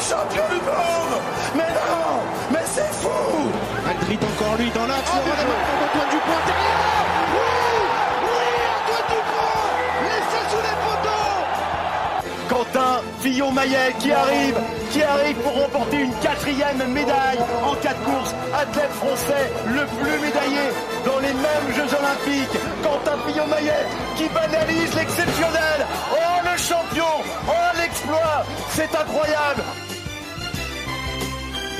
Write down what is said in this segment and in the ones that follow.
champions du monde. Mais non, mais c'est fou. Aldrit encore lui dans l'axe, le relèvement d'Antoine Dupont intérieur. Oui, Antoine Dupont, laissé sous les poteaux. Quentin Fillon-Maillet qui arrive pour remporter une 4e médaille en 4 courses. Athlète français le plus médaillé dans les mêmes Jeux Olympiques. Quentin Fillon-Maillet qui banalise l'exceptionnel. Oh le champion, oh l'exploit, c'est incroyable.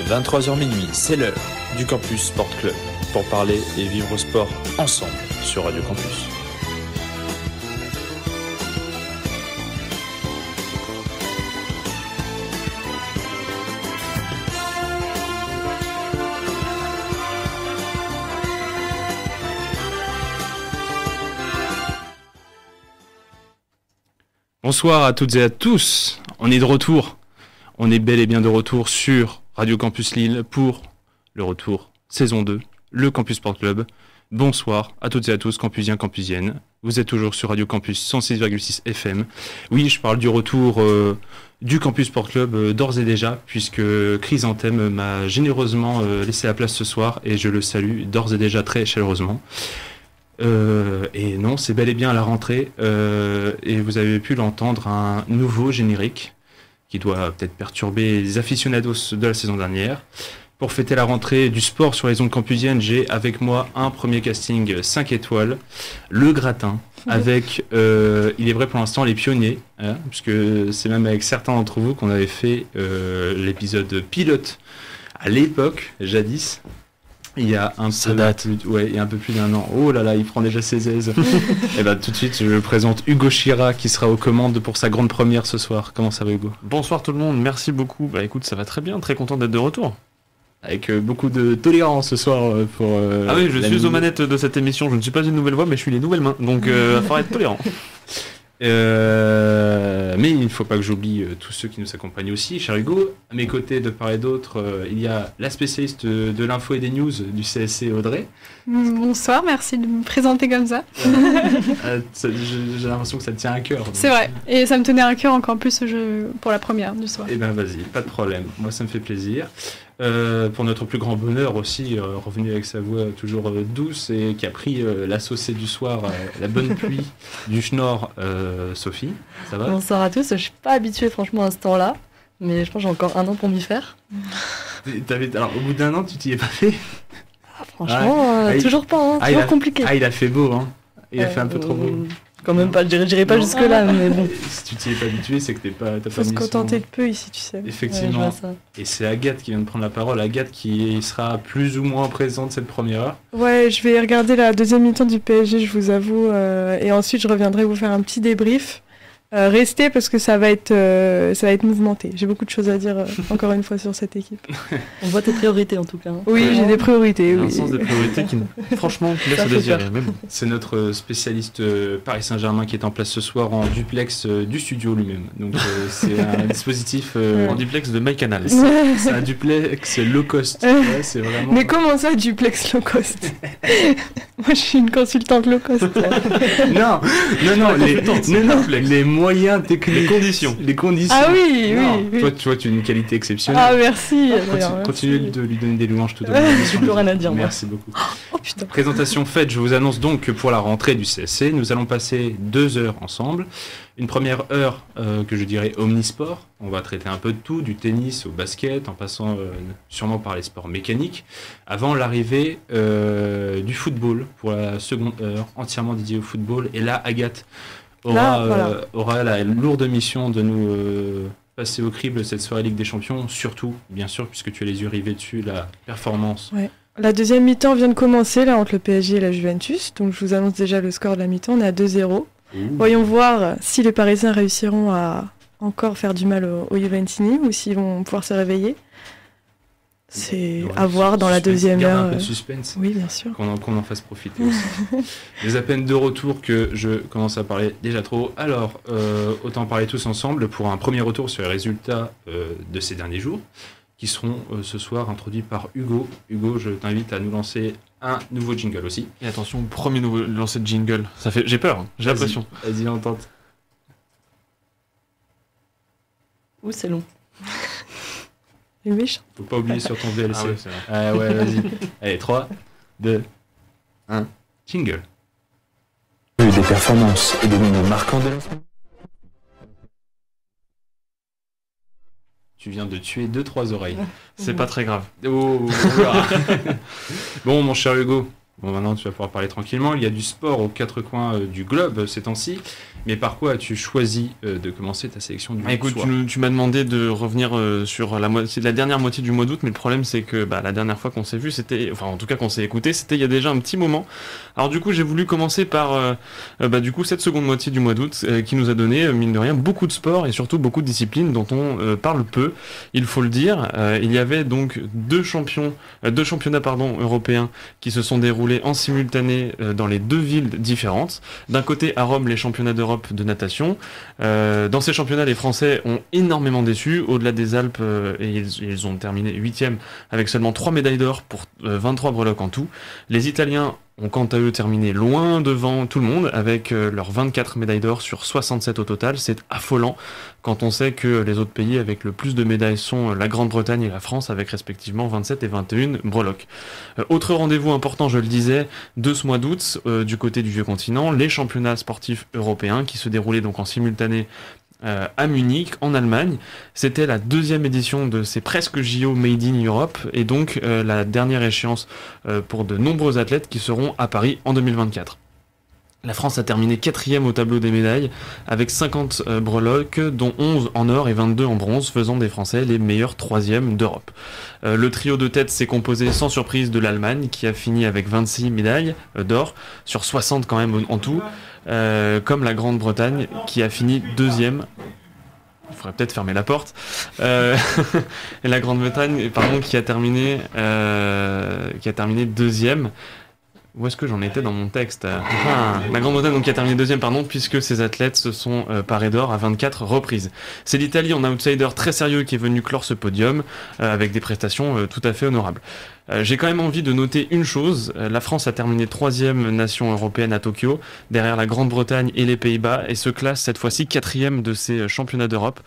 23h minuit, c'est l'heure du Campus Sport Club pour parler et vivre au sport ensemble sur Radio Campus. Bonsoir à toutes et à tous, on est de retour, on est bel et bien de retour sur Radio Campus Lille pour le retour saison 2, le Campus Sport Club. Bonsoir à toutes et à tous, campusiens, campusiennes, vous êtes toujours sur Radio Campus 106,6 FM. Oui, je parle du retour du Campus Sport Club d'ores et déjà, puisque Chrysanthème m'a généreusement laissé la place ce soir et je le salue d'ores et déjà très chaleureusement. Et non, c'est bel et bien à la rentrée et vous avez pu l'entendre, un nouveau générique qui doit peut-être perturber les aficionados de la saison dernière. Pour fêter la rentrée du sport sur les ondes campusiennes, j'ai avec moi un premier casting 5 étoiles, le gratin, avec, il est vrai pour l'instant, les pionniers, hein, puisque c'est même avec certains d'entre vous qu'on avait fait l'épisode pilote à l'époque, jadis. Il y a un peu plus d'un an. Oh là là, il prend déjà ses aises. Et bah tout de suite, je présente Hugo Chira qui sera aux commandes pour sa grande première ce soir. Comment ça va, Hugo ? Bonsoir tout le monde, merci beaucoup. Bah écoute, ça va très bien, très content d'être de retour. Avec beaucoup de tolérance ce soir pour. Ah oui, je suis aux manettes de cette émission. Je ne suis pas une nouvelle voix, mais je suis les nouvelles mains. Donc, il va falloir être tolérant. Mais il ne faut pas que j'oublie tous ceux qui nous accompagnent aussi. Cher Hugo, à mes côtés, de part et d'autre, il y a la spécialiste de l'info et des news du CSC, Audrey. Bonsoir, merci de me présenter comme ça. J'ai l'impression que ça te tient à cœur. Donc. C'est vrai, et ça me tenait à cœur encore plus pour la première du soir. Eh ben vas-y, pas de problème. Moi, ça me fait plaisir. Pour notre plus grand bonheur aussi, revenu avec sa voix toujours douce et qui a pris la saucée du soir, la bonne pluie du Schnorr, Sophie, ça va ? Bonsoir à tous, je suis pas habituée franchement à ce temps-là, mais je pense que j'ai encore un an pour m'y faire. Alors au bout d'un an, tu t'y es pas fait ? Franchement, toujours pas, toujours compliqué. Ah, il a fait beau, hein. Il a fait un peu trop beau. Quand même pas, je dirais pas jusque-là, mais bon. Si tu t'y es pas habitué, c'est que t'as pas Faut mis se contenter de peu ici, tu sais. Effectivement. Ouais, ça. Et c'est Agathe qui vient de prendre la parole. Agathe qui sera plus ou moins présente cette première heure. Ouais, je vais regarder la deuxième mi-temps du PSG, je vous avoue. Et ensuite, je reviendrai vous faire un petit débrief. Restez parce que ça va être mouvementé. J'ai beaucoup de choses à dire encore une fois sur cette équipe. On voit tes priorités en tout cas. Oui, j'ai des priorités. Un Oui. sens des priorités qui, franchement, laisse à désirer. Mais bon. C'est notre spécialiste Paris Saint-Germain qui est en place ce soir en duplex du studio lui-même. Donc c'est un dispositif En duplex de MyCanal. c'est un duplex low cost. Ouais, c'est vraiment. Mais comment ça, duplex low cost? Moi, je suis une consultante low cost. Non, les moyens techniques. Les conditions. Ah oui, Non. oui. Toi, tu vois, tu as une qualité exceptionnelle. Ah, merci. Continue de lui donner des louanges tout au long. J'ai plus rien à dire, moi. Merci beaucoup. Oh putain. Présentation faite, je vous annonce donc que pour la rentrée du CSC, nous allons passer 2 heures ensemble. Une première heure que je dirais omnisport. On va traiter un peu de tout, du tennis au basket, en passant sûrement par les sports mécaniques, avant l'arrivée du football pour la seconde heure, entièrement dédiée au football. Et là, Agathe aura la lourde mission de nous passer au crible cette soirée Ligue des Champions, surtout, bien sûr, puisque tu as les yeux rivés dessus, la performance. Ouais. La deuxième mi-temps vient de commencer là entre le PSG et la Juventus. Donc je vous annonce déjà le score de la mi-temps. On est à 2-0. Voyons voir si les Parisiens réussiront à encore faire du mal aux Juventini ou s'ils vont pouvoir se réveiller. C'est à voir dans la deuxième heure. Un peu de suspense. Oui, bien sûr. Qu'on en fasse profiter aussi. Les à peine de retour que je commence à parler déjà trop. Alors, autant parler tous ensemble pour un premier retour sur les résultats de ces derniers jours, qui seront ce soir introduits par Hugo. Hugo, je t'invite à nous lancer un nouveau jingle aussi. Et attention, premier nouveau lancer de jingle. J'ai peur, hein. J'ai l'impression. Vas-y, on tente. Ouh, c'est long. Les méchants. Faut pas oublier sur ton VLC. Ah ouais, c'est vrai. Ah ouais, vas-y. Allez, 3, 2, 1, jingle. Des performances et des moments marquants de la semaine. Tu viens de tuer 2-3 oreilles. C'est pas très grave. Oh, bon, mon cher Hugo, bon, maintenant tu vas pouvoir parler tranquillement. Il y a du sport aux quatre coins du globe ces temps-ci. Mais par quoi as-tu choisi de commencer ta sélection du Écoute, soir? tu m'as demandé de revenir sur la dernière moitié du mois d'août, mais le problème c'est que la dernière fois qu'on s'est vu, en tout cas qu'on s'est écouté, c'était il y a déjà un petit moment. Alors du coup, j'ai voulu commencer par cette seconde moitié du mois d'août qui nous a donné, mine de rien, beaucoup de sport et surtout beaucoup de disciplines dont on parle peu, il faut le dire. Il y avait donc deux championnats européens qui se sont déroulés en simultané dans les deux villes différentes. D'un côté, à Rome, les championnats d'Europe de natation. Dans ces championnats, les Français ont énormément déçu. Au-delà des Alpes, et ils ont terminé 8e avec seulement 3 médailles d'or pour 23 breloques en tout. Les Italiens ont quant à eux terminé loin devant tout le monde avec leurs 24 médailles d'or sur 67 au total. C'est affolant quand on sait que les autres pays avec le plus de médailles sont la Grande-Bretagne et la France avec respectivement 27 et 21 breloques. Autre rendez-vous important, je le disais, de ce mois d'août du côté du vieux continent, les championnats sportifs européens qui se déroulaient donc en simultané à Munich, en Allemagne. C'était la deuxième édition de ces presque JO Made in Europe et donc la dernière échéance pour de nombreux athlètes qui seront à Paris en 2024. La France a terminé 4e au tableau des médailles avec 50 breloques, dont 11 en or et 22 en bronze, faisant des Français les meilleurs 3e d'Europe. Le trio de tête s'est composé sans surprise de l'Allemagne qui a fini avec 26 médailles d'or sur 60 quand même en tout, comme la Grande-Bretagne qui a fini 2e. Il faudrait peut-être fermer la porte. Et la Grande-Bretagne, qui a terminé 2e. Où est-ce que j'en étais dans mon texte? La Grande-Bretagne donc qui a terminé 2e, puisque ces athlètes se sont parés d'or à 24 reprises. C'est l'Italie en outsider très sérieux qui est venu clore ce podium avec des prestations tout à fait honorables. J'ai quand même envie de noter une chose, la France a terminé 3e nation européenne à Tokyo, derrière la Grande-Bretagne et les Pays-Bas, et se classe cette fois-ci 4e de ces championnats d'Europe.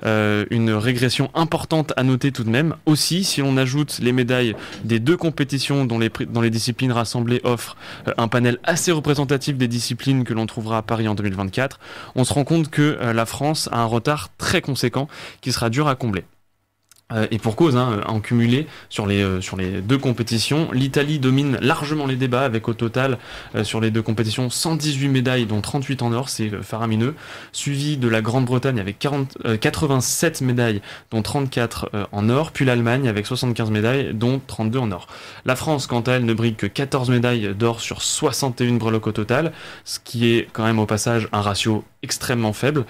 Une régression importante à noter tout de même. Aussi, si l'on ajoute les médailles des deux compétitions dont les disciplines rassemblées offrent un panel assez représentatif des disciplines que l'on trouvera à Paris en 2024, on se rend compte que la France a un retard très conséquent qui sera dur à combler. Et pour cause, en cumulé sur les deux compétitions, l'Italie domine largement les débats avec au total sur les deux compétitions 118 médailles dont 38 en or, c'est faramineux, suivi de la Grande-Bretagne avec 87 médailles dont 34 en or, puis l'Allemagne avec 75 médailles dont 32 en or. La France, quant à elle, ne brigue que 14 médailles d'or sur 61 breloques au total, ce qui est quand même au passage un ratio extrêmement faible.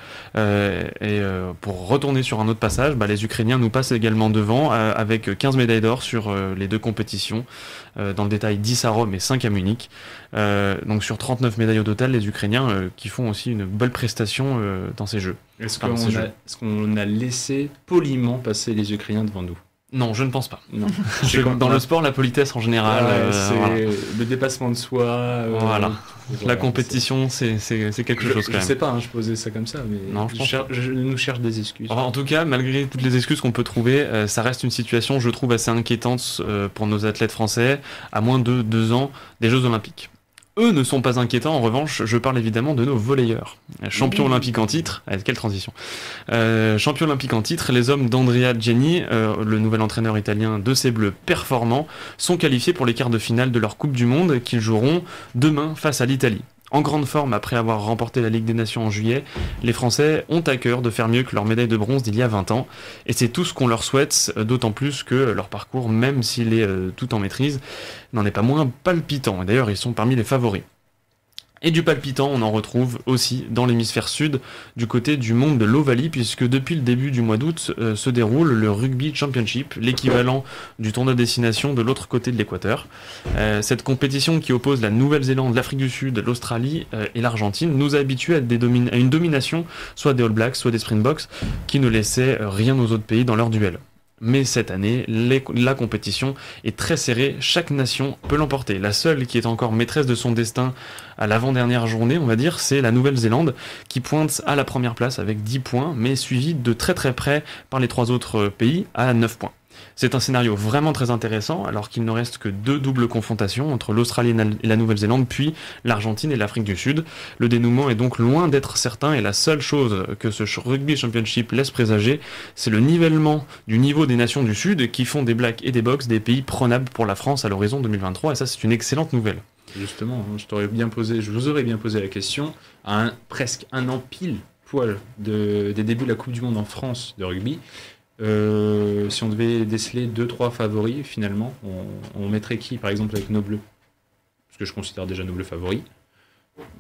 Pour retourner sur un autre passage, les Ukrainiens nous passent également devant avec 15 médailles d'or sur les deux compétitions. Dans le détail, 10 à Rome et 5 à Munich. Donc sur 39 médailles au total, les Ukrainiens qui font aussi une belle prestation dans ces jeux. Est-ce qu'on a laissé poliment passer les Ukrainiens devant nous? Non, je ne pense pas. Non. Dans le sport, la politesse en général, c'est le dépassement de soi. La compétition, c'est quelque chose quand même. Je sais pas, je posais ça comme ça, mais non, je nous cherche des excuses. En tout cas, malgré toutes les excuses qu'on peut trouver, ça reste une situation, je trouve, assez inquiétante pour nos athlètes français, à moins de 2 ans des Jeux Olympiques. Eux ne sont pas inquiétants, en revanche, je parle évidemment de nos volleyeurs. Champions olympiques en titre, quelle transition. Champions olympiques en titre, les hommes d'Andrea Gianni, le nouvel entraîneur italien de ces Bleus performants, sont qualifiés pour les quarts de finale de leur Coupe du Monde qu'ils joueront demain face à l'Italie. En grande forme après avoir remporté la Ligue des Nations en juillet, les Français ont à cœur de faire mieux que leur médaille de bronze d'il y a 20 ans. Et c'est tout ce qu'on leur souhaite, d'autant plus que leur parcours, même s'il est tout en maîtrise, n'en est pas moins palpitant. Et d'ailleurs, ils sont parmi les favoris. Et du palpitant, on en retrouve aussi dans l'hémisphère sud, du côté du monde de l'Ovalie, puisque depuis le début du mois d'août se déroule le Rugby Championship, l'équivalent du tournoi destination de l'autre côté de l'équateur. Cette compétition qui oppose la Nouvelle-Zélande, l'Afrique du Sud, l'Australie et l'Argentine nous a habitués à une domination, soit des All Blacks, soit des Springboks, qui ne laissaient rien aux autres pays dans leur duel. Mais cette année, la compétition est très serrée, chaque nation peut l'emporter. La seule qui est encore maîtresse de son destin à l'avant-dernière journée, on va dire, c'est la Nouvelle-Zélande, qui pointe à la première place avec 10 points, mais suivie de très très près par les 3 autres pays à 9 points. C'est un scénario vraiment très intéressant, alors qu'il ne reste que 2 doubles confrontations entre l'Australie et la Nouvelle-Zélande, puis l'Argentine et l'Afrique du Sud. Le dénouement est donc loin d'être certain, et la seule chose que ce Rugby Championship laisse présager, c'est le nivellement du niveau des nations du Sud qui font des Blacks et des Box des pays prenables pour la France à l'horizon 2023, et ça c'est une excellente nouvelle. Justement, je vous aurais bien posé la question à presque un an pile poil des débuts de la Coupe du Monde en France de rugby. Si on devait déceler 2-3 favoris, finalement, on mettrait qui, par exemple, avec nos Bleus? Parce que je considère déjà nos Bleus favoris.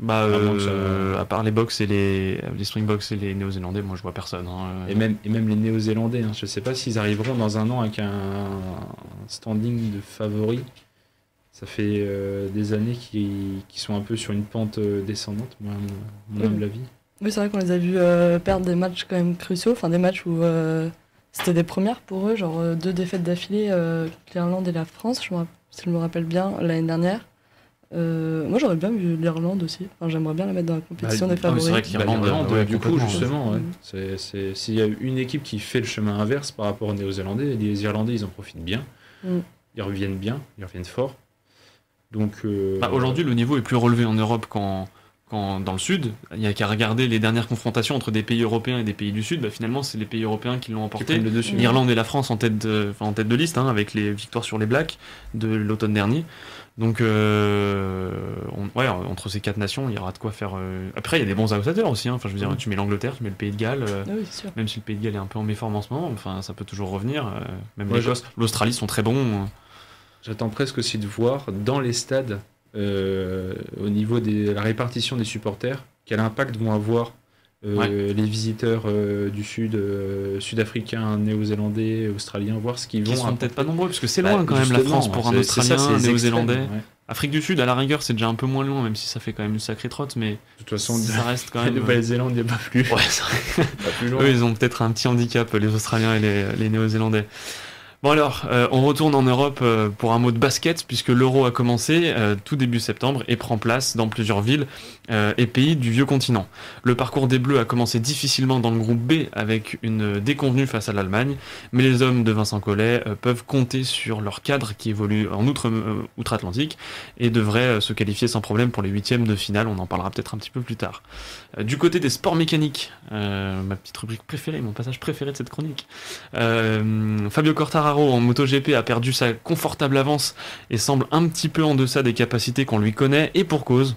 À part les Box et les Springboks et les Néo-Zélandais, moi je vois personne. Et même les Néo-Zélandais, je ne sais pas s'ils arriveront dans un an avec un standing de favoris. Ça fait des années qui sont un peu sur une pente descendante, mon humble avis. Oui, c'est vrai qu'on les a vus perdre des matchs quand même cruciaux, enfin des matchs où c'était des premières pour eux, genre 2 défaites d'affilée, l'Irlande et la France, si je me rappelle bien, l'année dernière. Moi j'aurais bien vu l'Irlande aussi, enfin, j'aimerais bien la mettre dans la compétition des favoris. C'est vrai que l'Irlande, du coup, justement, ouais. S'il y a une équipe qui fait le chemin inverse par rapport aux Néo-Zélandais, les Irlandais ils en profitent bien, ils reviennent fort. Donc, aujourd'hui, le niveau est plus relevé en Europe qu'en dans le Sud. Il n'y a qu'à regarder les dernières confrontations entre des pays européens et des pays du Sud. Finalement, c'est les pays européens qui l'ont emporté. L'Irlande et la France en tête de liste, avec les victoires sur les Blacks de l'automne dernier. Donc, entre ces 4 nations, il y aura de quoi faire. Après, il y a des bons outsiders aussi. Je veux dire, tu mets l'Angleterre, tu mets le Pays de Galles. Oui, c'est sûr. Même si le Pays de Galles est un peu en méforme en ce moment, ça peut toujours revenir. Même l'Écosse, l'Australie sont très bons. J'attends presque aussi de voir dans les stades, au niveau de la répartition des supporters, quel impact vont avoir les visiteurs du Sud, sud-africains, néo-zélandais, australiens, voir ce qu'ils vont. Ils sont peut-être pas nombreux, parce que c'est loin quand même la France pour un Australien, un Néo-Zélandais. Afrique du Sud, à la rigueur, c'est déjà un peu moins loin, même si ça fait quand même une sacrée trotte, mais de toute façon, ça reste quand même. La Nouvelle-Zélande, il n'y a pas plus. Ouais, c'est pas plus loin. Eux, ils ont peut-être un petit handicap, les Australiens et les Néo-Zélandais. Bon alors, on retourne en Europe pour un mot de basket, puisque l'Euro a commencé tout début septembre et prend place dans plusieurs villes et pays du vieux continent. Le parcours des Bleus a commencé difficilement dans le groupe B avec une déconvenue face à l'Allemagne, mais les hommes de Vincent Collet peuvent compter sur leur cadre qui évolue en outre-Atlantique et devraient se qualifier sans problème pour les 8e de finale, on en parlera peut-être un petit peu plus tard. Du côté des sports mécaniques, ma petite rubrique préférée, mon passage préféré de cette chronique, Fabio Quartararo en MotoGP a perdu sa confortable avance et semble un petit peu en deçà des capacités qu'on lui connaît, et pour cause.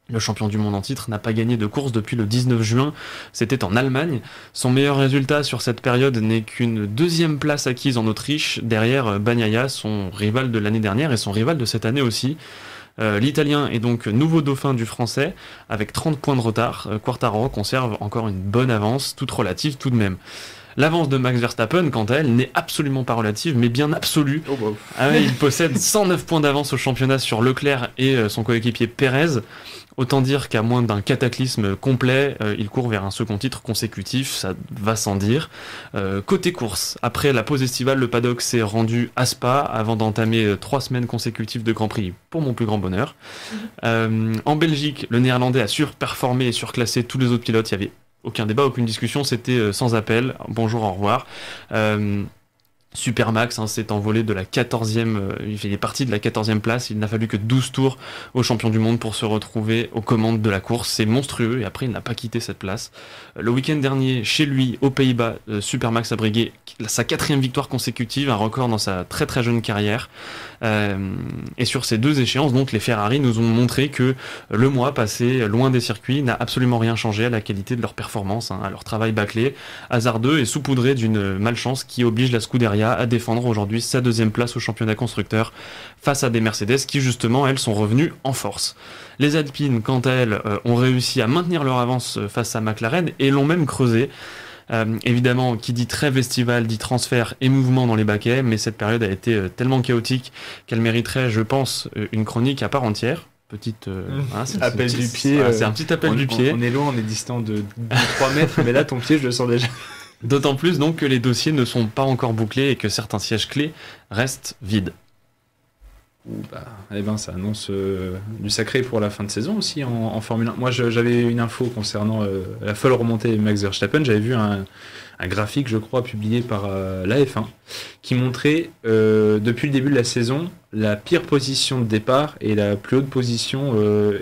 Le champion du monde en titre n'a pas gagné de course depuis le 19 juin, c'était en Allemagne. Son meilleur résultat sur cette période n'est qu'une 2e place acquise en Autriche, derrière Bagnaia, son rival de l'année dernière et son rival de cette année aussi. L'Italien est donc nouveau dauphin du français, avec 30 points de retard. Quartararo conserve encore une bonne avance, toute relative tout de même. L'avance de Max Verstappen, quant à elle, n'est absolument pas relative, mais bien absolue. Il possède 109 points d'avance au championnat sur Leclerc et son coéquipier Pérez. Autant dire qu'à moins d'un cataclysme complet, il court vers un second titre consécutif, ça va sans dire. Côté course, après la pause estivale, le paddock s'est rendu à Spa avant d'entamer 3 semaines consécutives de Grand Prix, pour mon plus grand bonheur. En Belgique, le Néerlandais a surperformé et surclassé tous les autres pilotes, il y avait aucun débat, aucune discussion, c'était sans appel. Bonjour, au revoir. Supermax s'est envolé de la 14e, il fait partie de la 14e place, il n'a fallu que 12 tours au champion du monde pour se retrouver aux commandes de la course, c'est monstrueux, et après il n'a pas quitté cette place. Le week-end dernier, chez lui, aux Pays-Bas, Supermax a brigué sa 4e victoire consécutive, un record dans sa très très jeune carrière, et sur ces 2 échéances, donc les Ferrari nous ont montré que le mois passé loin des circuits n'a absolument rien changé à la qualité de leur performance, à leur travail bâclé, hasardeux et saupoudré d'une malchance qui oblige la Scuderia à défendre aujourd'hui sa 2e place au championnat constructeur face à des Mercedes qui justement elles sont revenues en force. Les Alpines quant à elles ont réussi à maintenir leur avance face à McLaren et l'ont même creusé. Évidemment, qui dit trêve estivale dit transfert et mouvement dans les baquets, mais cette période a été tellement chaotique qu'elle mériterait, je pense, une chronique à part entière. Petite appel du pied. C'est un petit appel du pied. On est loin, on est distant de 3 mètres, mais là ton pied je le sens déjà. D'autant plus donc que les dossiers ne sont pas encore bouclés et que certains sièges clés restent vides. Ça annonce du sacré pour la fin de saison aussi en Formule 1. Moi j'avais une info concernant la folle remontée de Max Verstappen, j'avais vu un un graphique, je crois, publié par la F1, qui montrait depuis le début de la saison la pire position de départ et la plus haute position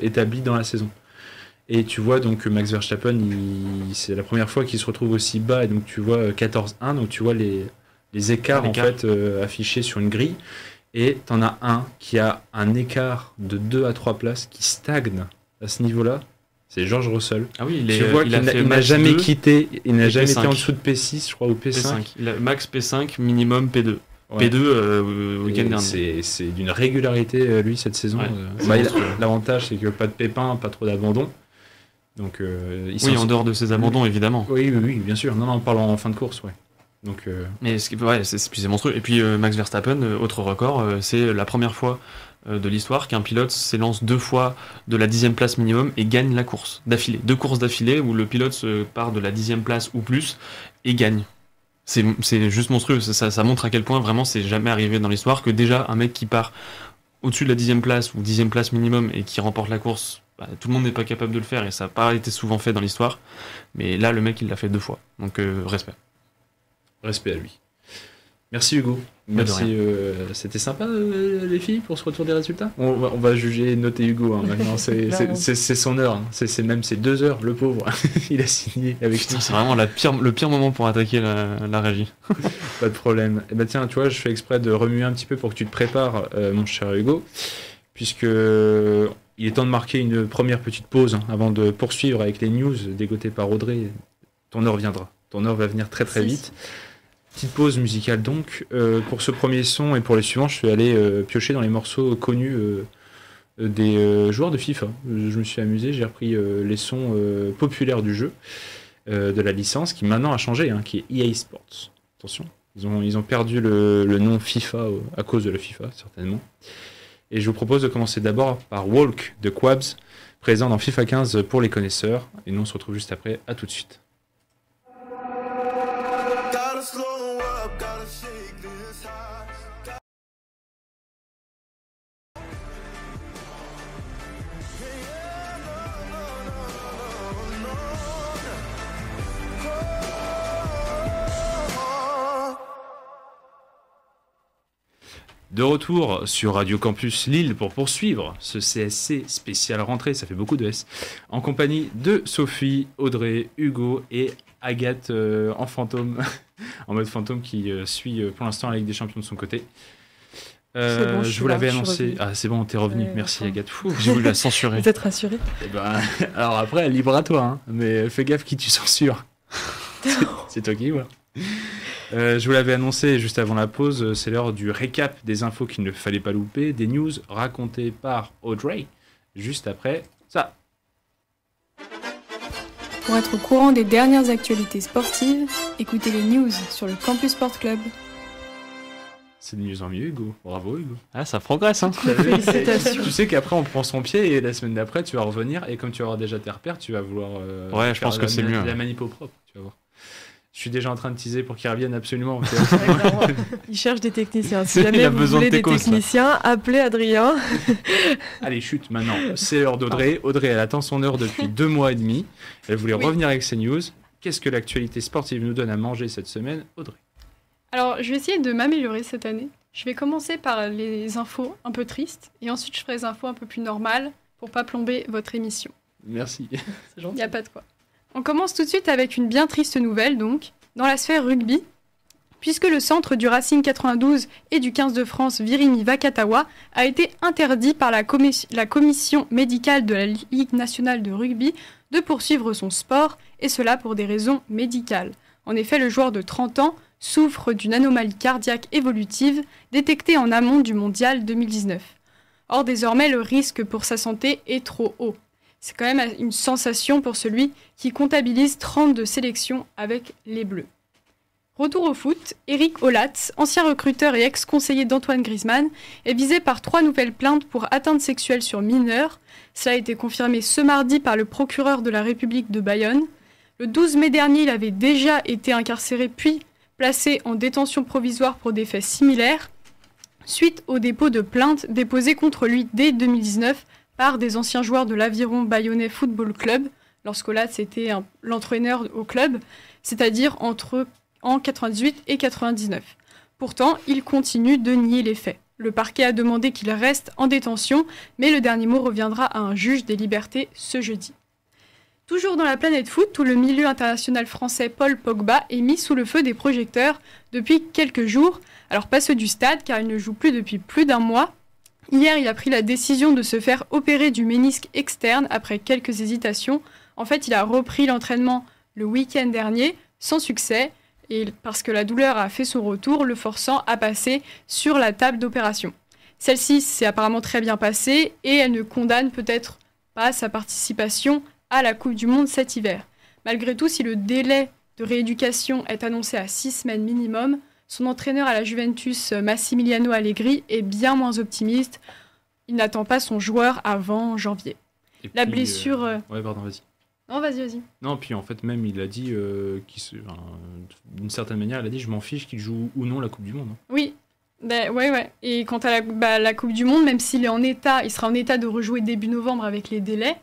établie dans la saison. Et tu vois donc Max Verstappen, c'est la première fois qu'il se retrouve aussi bas, et donc tu vois 14-1, donc tu vois les écarts en fait affichés sur une grille, et t'en as un qui a un écart de 2 à 3 places qui stagne à ce niveau-là. C'est George Russell. Ah oui, tu vois qu'il n'a jamais quitté, il n'a jamais été en dessous de P6, je crois, ou P5. Max P5, minimum P2. Ouais. P2 week-end dernier. C'est d'une régularité, lui, cette saison. Ouais, l'avantage, c'est que pas de pépins, pas trop d'abandon. Donc, en dehors de ses abandons, évidemment. Oui, bien sûr. Non, en parlant en fin de course, ouais. Donc, mais c'est monstrueux. Et puis Max Verstappen, autre record, c'est la première fois de l'histoire qu'un pilote s'élance 2 fois de la 10e place minimum et gagne la course d'affilée. 2 courses d'affilée où le pilote se part de la 10e place ou plus et gagne. C'est juste monstrueux. Ça montre à quel point vraiment c'est jamais arrivé dans l'histoire que déjà un mec qui part au-dessus de la 10e place ou 10e place minimum et qui remporte la course, tout le monde n'est pas capable de le faire et ça n'a pas été souvent fait dans l'histoire. Mais là, le mec, il l'a fait 2 fois. Donc, respect. Respect à lui. Merci Hugo. Merci. C'était sympa les filles pour ce retour des résultats. On va juger et noter Hugo hein, maintenant. C'est son heure. Hein. C'est 2 heures. Le pauvre. Il a signé avec nous. C'est vraiment le pire moment pour attaquer la régie. Pas de problème. Et tiens, tu vois, je fais exprès de remuer un petit peu pour que tu te prépares, mon cher Hugo, puisque il est temps de marquer une première petite pause hein, avant de poursuivre avec les news dégotées par Audrey. Ton heure viendra. Ton heure va venir très vite. Petite pause musicale donc. Pour ce premier son et pour les suivants, je suis allé piocher dans les morceaux connus des joueurs de FIFA. Je me suis amusé, j'ai repris les sons populaires du jeu, de la licence, qui maintenant a changé, hein, qui est EA Sports. Attention, ils ont perdu le nom FIFA à cause de la FIFA, certainement. Et je vous propose de commencer d'abord par Walk de Quabs, présent dans FIFA 15 pour les connaisseurs. Et nous on se retrouve juste après, à tout de suite. De retour sur Radio Campus Lille pour poursuivre ce CSC spécial rentrée, ça fait beaucoup de S, en compagnie de Sophie, Audrey, Hugo et Agathe en fantôme, en mode fantôme qui suit pour l'instant la Ligue des Champions de son côté. Bon, je vous l'avais annoncé. Ah, c'est bon, t'es revenu. Merci Agathe. J'ai voulu la censurer. Vous êtes rassuré? Alors après, libre à toi, hein, mais fais gaffe qui tu censures. C'est toi qui vois. Je vous l'avais annoncé juste avant la pause, c'est l'heure du récap des infos qu'il ne fallait pas louper, des news racontées par Audrey, juste après ça. Pour être au courant des dernières actualités sportives, écoutez les news sur le Campus Sport Club. C'est de mieux en mieux, Hugo. Bravo, Hugo. Ah, ça progresse, hein. Félicitations. Tu sais qu'après, on prend son pied et la semaine d'après, tu vas revenir et comme tu auras déjà tes repères, tu vas vouloir je pense que c'est mieux. La manip au propre, tu vas voir. Je suis déjà en train de teaser pour qu'ils reviennent absolument. Il cherche des techniciens. Si jamais vous voulez des techniciens, appelez Adrien. Allez, chute maintenant. C'est l'heure d'Audrey. Audrey, elle attend son heure depuis 2 mois et demi. Elle voulait revenir avec ses news. Qu'est-ce que l'actualité sportive nous donne à manger cette semaine, Audrey? Alors, je vais essayer de m'améliorer cette année. Je vais commencer par les infos un peu tristes et ensuite je ferai les infos un peu plus normales pour pas plomber votre émission. Merci. C'est gentil. Il n'y a pas de quoi. On commence tout de suite avec une bien triste nouvelle, donc, dans la sphère rugby, puisque le centre du Racing 92 et du 15 de France Virimi Vakatawa a été interdit par la commission médicale de la Ligue nationale de rugby de poursuivre son sport, et cela pour des raisons médicales. En effet, le joueur de 30 ans souffre d'une anomalie cardiaque évolutive détectée en amont du mondial 2019. Or, désormais, le risque pour sa santé est trop haut. C'est quand même une sensation pour celui qui comptabilise 32 sélections avec les Bleus. Retour au foot, Eric Olatz, ancien recruteur et ex-conseiller d'Antoine Griezmann, est visé par 3 nouvelles plaintes pour atteinte sexuelle sur mineurs. Cela a été confirmé ce mardi par le procureur de la République de Bayonne. Le 12 mai dernier, il avait déjà été incarcéré puis placé en détention provisoire pour des faits similaires, suite au dépôt de plaintes déposées contre lui dès 2019 par des anciens joueurs de l'Aviron Bayonnais Football Club, lorsqu'Olatz était l'entraîneur au club. c'est-à-dire en 98 et 99. Pourtant, il continue de nier les faits. Le parquet a demandé qu'il reste en détention, mais le dernier mot reviendra à un juge des libertés ce jeudi. Toujours dans la planète foot, tout le milieu international français Paul Pogba est mis sous le feu des projecteurs depuis quelques jours. Alors pas ceux du stade, car il ne joue plus depuis plus d'un mois. Hier, il a pris la décision de se faire opérer du ménisque externe après quelques hésitations. En fait, il a repris l'entraînement le week-end dernier, sans succès, et parce que la douleur a fait son retour, le forçant à passer sur la table d'opération. Celle-ci s'est apparemment très bien passée, et elle ne condamne peut-être pas sa participation à la Coupe du Monde cet hiver. Malgré tout, si le délai de rééducation est annoncé à 6 semaines minimum, son entraîneur à la Juventus, Massimiliano Allegri, est bien moins optimiste. Il n'attend pas son joueur avant janvier. Et la puis, blessure... Ouais, pardon, vas-y. Non, vas-y. Non, puis en fait, même, il a dit, d'une certaine manière, il a dit, je m'en fiche qu'il joue ou non la Coupe du Monde. Hein. Oui, ouais. Et quant à la Coupe du Monde, même s'il est en état, il sera en état de rejouer début novembre avec les délais,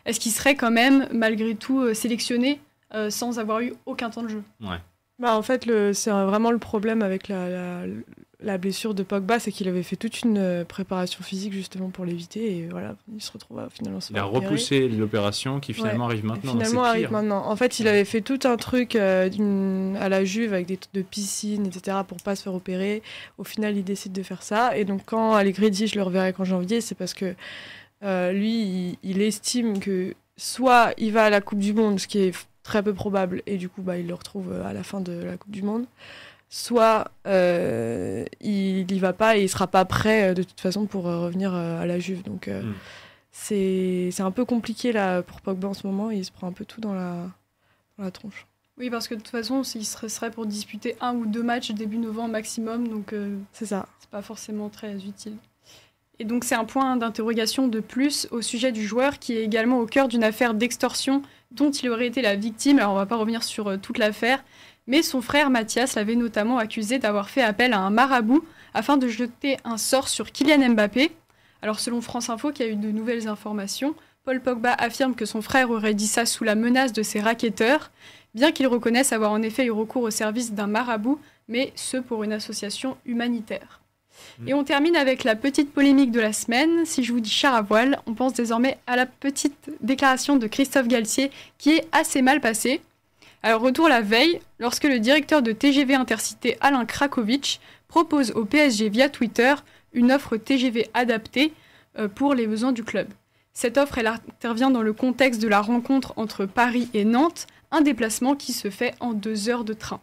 est-ce qu'il serait quand même, malgré tout, sélectionné sans avoir eu aucun temps de jeu? Ouais. En fait, c'est vraiment le problème avec la blessure de Pogba, c'est qu'il avait fait toute une préparation physique justement pour l'éviter, et voilà, il se retrouve finalement se Il a faire opérer. repoussé l'opération qui finalement arrive maintenant. Finalement arrive maintenant. En fait, il avait fait tout un truc à la Juve avec des trucs de piscine, etc., pour pas se faire opérer. Au final, il décide de faire ça, et donc quand Allegri dit je le reverrai qu'en janvier, c'est parce que lui, il estime que soit il va à la Coupe du Monde, ce qui est très peu probable, et du coup il le retrouve à la fin de la Coupe du Monde, soit il y va pas et il sera pas prêt de toute façon pour revenir à la Juve. Donc c'est un peu compliqué là pour Pogba en ce moment, il se prend un peu tout dans la tronche. Oui, parce que de toute façon, il serait pour disputer 1 ou 2 matchs début novembre maximum, donc c'est ça. C'est pas forcément très utile. Et donc c'est un point d'interrogation de plus au sujet du joueur qui est également au cœur d'une affaire d'extorsion dont il aurait été la victime. Alors on va pas revenir sur toute l'affaire, mais son frère Mathias l'avait notamment accusé d'avoir fait appel à un marabout afin de jeter un sort sur Kylian Mbappé. Alors selon France Info, qui a eu de nouvelles informations, Paul Pogba affirme que son frère aurait dit ça sous la menace de ses racketteurs, bien qu'il reconnaisse avoir en effet eu recours au service d'un marabout, mais ce pour une association humanitaire. Et on termine avec la petite polémique de la semaine. Si je vous dis char à voile, on pense désormais à la petite déclaration de Christophe Galtier qui est assez mal passée. Alors retour la veille, lorsque le directeur de TGV Intercité Alain Krakowicz propose au PSG via Twitter une offre TGV adaptée pour les besoins du club. Cette offre, elle intervient dans le contexte de la rencontre entre Paris et Nantes, un déplacement qui se fait en 2 heures de train.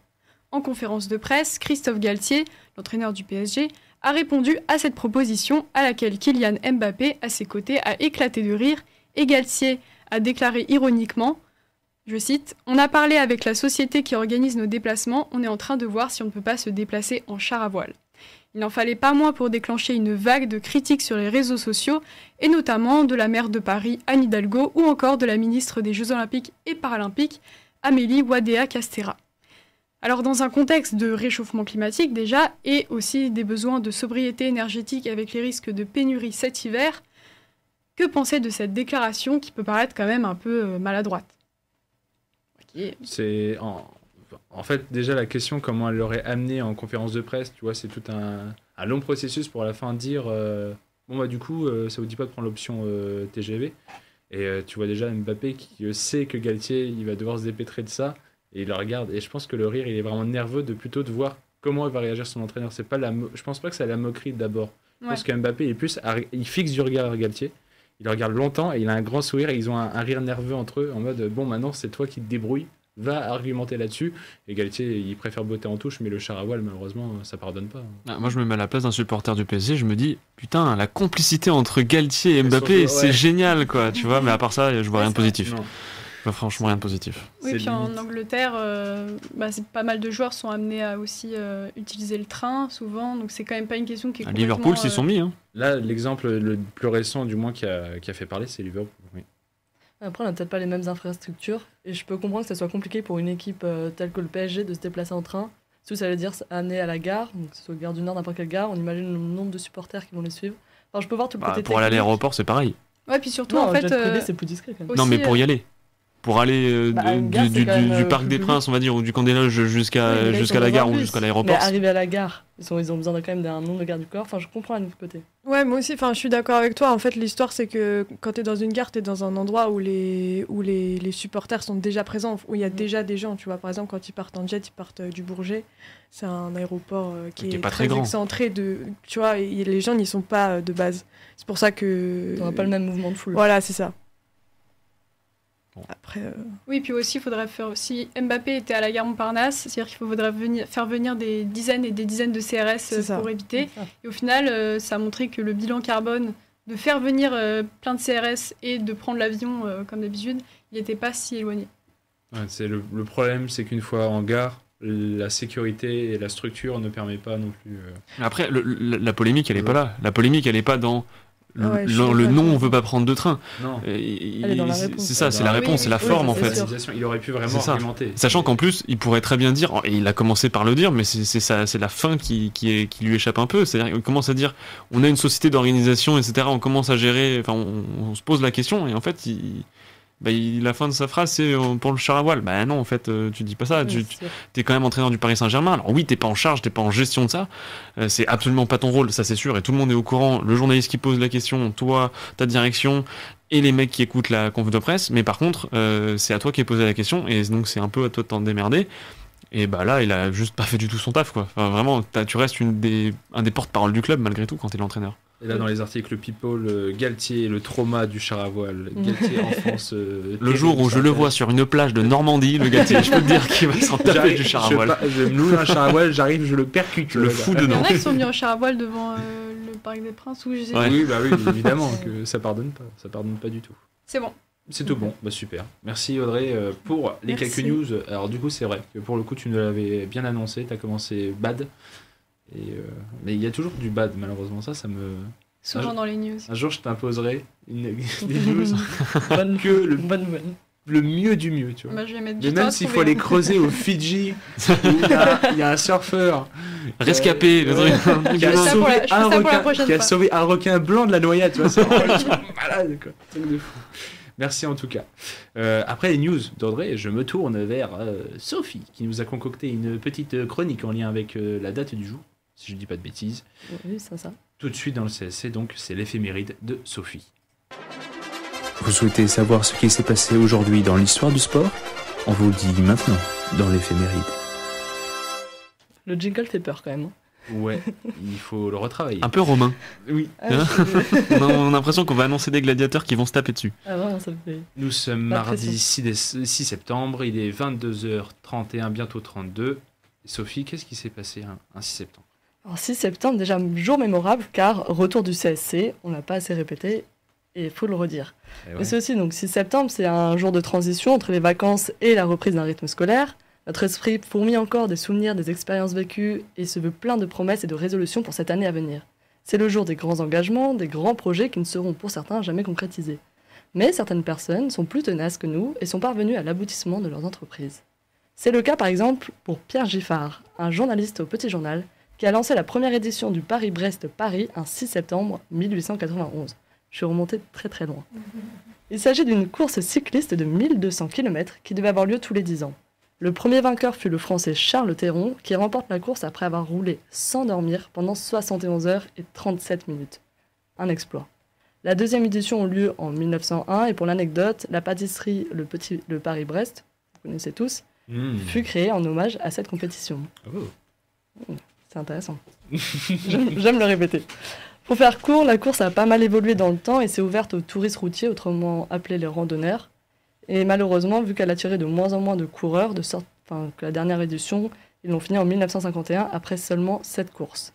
En conférence de presse, Christophe Galtier, l'entraîneur du PSG, a répondu à cette proposition à laquelle Kylian Mbappé, à ses côtés, a éclaté de rire et Galtier a déclaré ironiquement, je cite, « On a parlé avec la société qui organise nos déplacements, on est en train de voir si on ne peut pas se déplacer en char à voile. » Il n'en fallait pas moins pour déclencher une vague de critiques sur les réseaux sociaux, et notamment de la maire de Paris, Anne Hidalgo, ou encore de la ministre des Jeux Olympiques et Paralympiques, Amélie Oudéa-Castéra. Alors dans un contexte de réchauffement climatique déjà, et aussi des besoins de sobriété énergétique avec les risques de pénurie cet hiver, que penser de cette déclaration qui peut paraître quand même un peu maladroite? C'est en fait déjà la question comment elle l'aurait amené en conférence de presse, tu vois, c'est tout un long processus pour à la fin dire bon bah du coup ça vous dit pas de prendre l'option TGV, et tu vois déjà Mbappé qui sait que Galtier il va devoir se dépêtrer de ça. Et il le regarde, et je pense que le rire, il est vraiment nerveux plutôt de voir comment il va réagir son entraîneur. C'est pas je pense pas que c'est la moquerie d'abord. Je pense que Mbappé, il fixe du regard Galtier, il le regarde longtemps, et il a un grand sourire, et ils ont un rire nerveux entre eux, en mode, bon, maintenant, c'est toi qui te débrouilles, va argumenter là-dessus. Et Galtier, il préfère botter en touche, mais le char à voile, malheureusement, ça pardonne pas. Moi, je me mets à la place d'un supporter du PSG, je me dis, putain, la complicité entre Galtier et Mbappé, c'est génial, quoi, tu vois, mais à part ça, je vois rien de positif. Non. Franchement, rien de positif. Oui, puis en Angleterre, pas mal de joueurs sont amenés à aussi utiliser le train, souvent, donc c'est quand même pas une question qui est complètement... À Liverpool, s'ils sont mis. Hein. Là, l'exemple le plus récent, du moins, qui a fait parler, c'est Liverpool. Oui. Après, on n'a peut-être pas les mêmes infrastructures, et je peux comprendre que ça soit compliqué pour une équipe telle que le PSG de se déplacer en train. Surtout, ça veut dire amener à la gare, donc que ce soit Gare du Nord, n'importe quelle gare, on imagine le nombre de supporters qui vont les suivre. Enfin, je peux voir tout le côté pour aller à l'aéroport, c'est pareil. Ouais, puis surtout, non, en fait... jet privé, c'est plus discret, quand même. Non, mais pour y aller. pour aller Une gare, c'est quand même, du Parc plus des public. Princes, on va dire, ou du Camp des Loges jusqu'à Oui, mais là, ils sont la dans gare un ou bus. jusqu'à Mais l'aéroport. arriver à la gare, ils ont besoin quand même d'un nombre de gardes du corps. Enfin, je comprends d'un côté. Ouais, moi aussi, je suis d'accord avec toi. En fait, l'histoire, c'est que quand tu es dans une gare, tu es dans un endroit où les supporters sont déjà présents, où il y a déjà des gens. Tu vois, par exemple, quand ils partent en jet, ils partent du Bourget. C'est un aéroport qui est pas très très grand. excentré. Tu vois, et les gens n'y sont pas de base. C'est pour ça que. T'auras pas le même mouvement de foule. Voilà, c'est ça. Bon. Après. Oui, puis aussi, il faudrait faire. Si Mbappé était à la gare Montparnasse, c'est-à-dire qu'il faudrait faire venir des dizaines et des dizaines de CRS C'est ça. pour éviter. Et au final, ça a montré que le bilan carbone de faire venir plein de CRS et de prendre l'avion comme d'habitude, il n'était pas si éloigné. Ouais, c'est le problème, c'est qu'une fois en gare, la sécurité et la structure ne permet pas non plus. Après, la polémique, elle est pas là. La polémique, elle est pas dans Ouais, je suis le d'accord. non, on veut pas prendre de train. Non. Elle est dans la réponse. C'est ça, c'est la Oui, réponse, oui, c'est la oui, forme en c'est fait. sûr. Il aurait pu vraiment C'est ça. argumenter. Sachant qu'en plus, il pourrait très bien dire, et il a commencé par le dire, mais c'est la fin qui lui échappe un peu. C'est-à-dire qu'il commence à dire, on a une société d'organisation, etc. On commence à gérer, enfin, on se pose la question, et en fait, la fin de sa phrase, c'est pour le char à voile. Bah non, en fait, tu dis pas ça. T'es quand même entraîneur du Paris Saint-Germain. Alors oui, t'es pas en charge, t'es pas en gestion de ça. C'est absolument pas ton rôle, ça c'est sûr. Et tout le monde est au courant. Le journaliste qui pose la question, toi, ta direction, et les mecs qui écoutent la conf de presse. Mais par contre, c'est à toi qui est posé la question, et donc c'est un peu à toi de t'en démerder. Et bah là, il a juste pas fait du tout son taf, quoi. Enfin, vraiment, tu restes un des porte-parole du club malgré tout quand t'es l'entraîneur. Et là, dans les articles People, Galtier, le trauma du char à voile, Galtier enfance. Le jour où je le vois sur une plage de Normandie, le Galtier, je peux te dire qu'il va s'en taper du char à voile. Je me loue un char à voile, j'arrive, je le percute. Le fou Il y dedans. en a qui sont venus en char à voile devant le Parc des Princes, ou je sais Ouais. plus. Oui, bah oui, évidemment, que ça pardonne pas du tout. C'est bon. C'est tout bon, bah super. Merci Audrey pour les Merci. quelques news. Alors du coup c'est vrai que pour le coup tu nous l'avais bien annoncé, tu as commencé bad. Mais il y a toujours du bad malheureusement, ça me... Souvent dans les news. Un jour je t'imposerai des news Bonne, que bonne nouvelle. le mieux du mieux, tu vois. Bah, je vais mettre Mais du temps à même s'il faut trouver, aller hein. creuser au Fidji, où il y a un surfeur Rescapé, le truc. qui a Je fais ça pour sauvé la- je fais ça un pour la requin, prochaine qui a fois. sauvé un requin blanc de la noyade, tu vois, c'est malade, quoi. Truc de fou. Merci en tout cas. Après les news d'Audrey, je me tourne vers Sophie, qui nous a concocté une petite chronique en lien avec la date du jour, si je ne dis pas de bêtises. Oui, c'est ça. Tout de suite dans le CSC, donc c'est l'éphéméride de Sophie. Vous souhaitez savoir ce qui s'est passé aujourd'hui dans l'histoire du sport? On vous le dit maintenant dans l'éphéméride. Le jingle fait peur quand même. Ouais, il faut le retravailler. Un peu romain. Oui. Hein on a l'impression qu'on va annoncer des gladiateurs qui vont se taper dessus. Ah vraiment, ça fait... Nous sommes La mardi 6 septembre, il est 22h31, bientôt 32. Sophie, qu'est-ce qui s'est passé un 6 septembre? Alors 6 septembre, déjà jour mémorable, car retour du CSC, on l'a pas assez répété, et il faut le redire. Eh ouais. Mais c'est aussi, donc 6 septembre, c'est un jour de transition entre les vacances et la reprise d'un rythme scolaire. Notre esprit fourmille encore des souvenirs, des expériences vécues, et se veut plein de promesses et de résolutions pour cette année à venir. C'est le jour des grands engagements, des grands projets qui ne seront pour certains jamais concrétisés. Mais certaines personnes sont plus tenaces que nous et sont parvenues à l'aboutissement de leurs entreprises. C'est le cas par exemple pour Pierre Giffard, un journaliste au Petit Journal, qui a lancé la première édition du Paris-Brest-Paris un 6 septembre 1891. Je suis remontée très très loin. Il s'agit d'une course cycliste de 1200 km qui devait avoir lieu tous les 10 ans. Le premier vainqueur fut le Français Charles Théron, qui remporte la course après avoir roulé sans dormir pendant 71 heures et 37 minutes. Un exploit. La deuxième édition eut lieu en 1901 et pour l'anecdote, la pâtisserie le Paris-Brest, vous connaissez tous, fut créée en hommage à cette compétition. Oh. C'est intéressant. J'aime le répéter. Pour faire court, la course a pas mal évolué dans le temps et s'est ouverte aux touristes routiers, autrement appelés les randonneurs. Et malheureusement, vu qu'elle a attiré de moins en moins de coureurs, que la dernière édition, ils l'ont fini en 1951 après seulement 7 courses.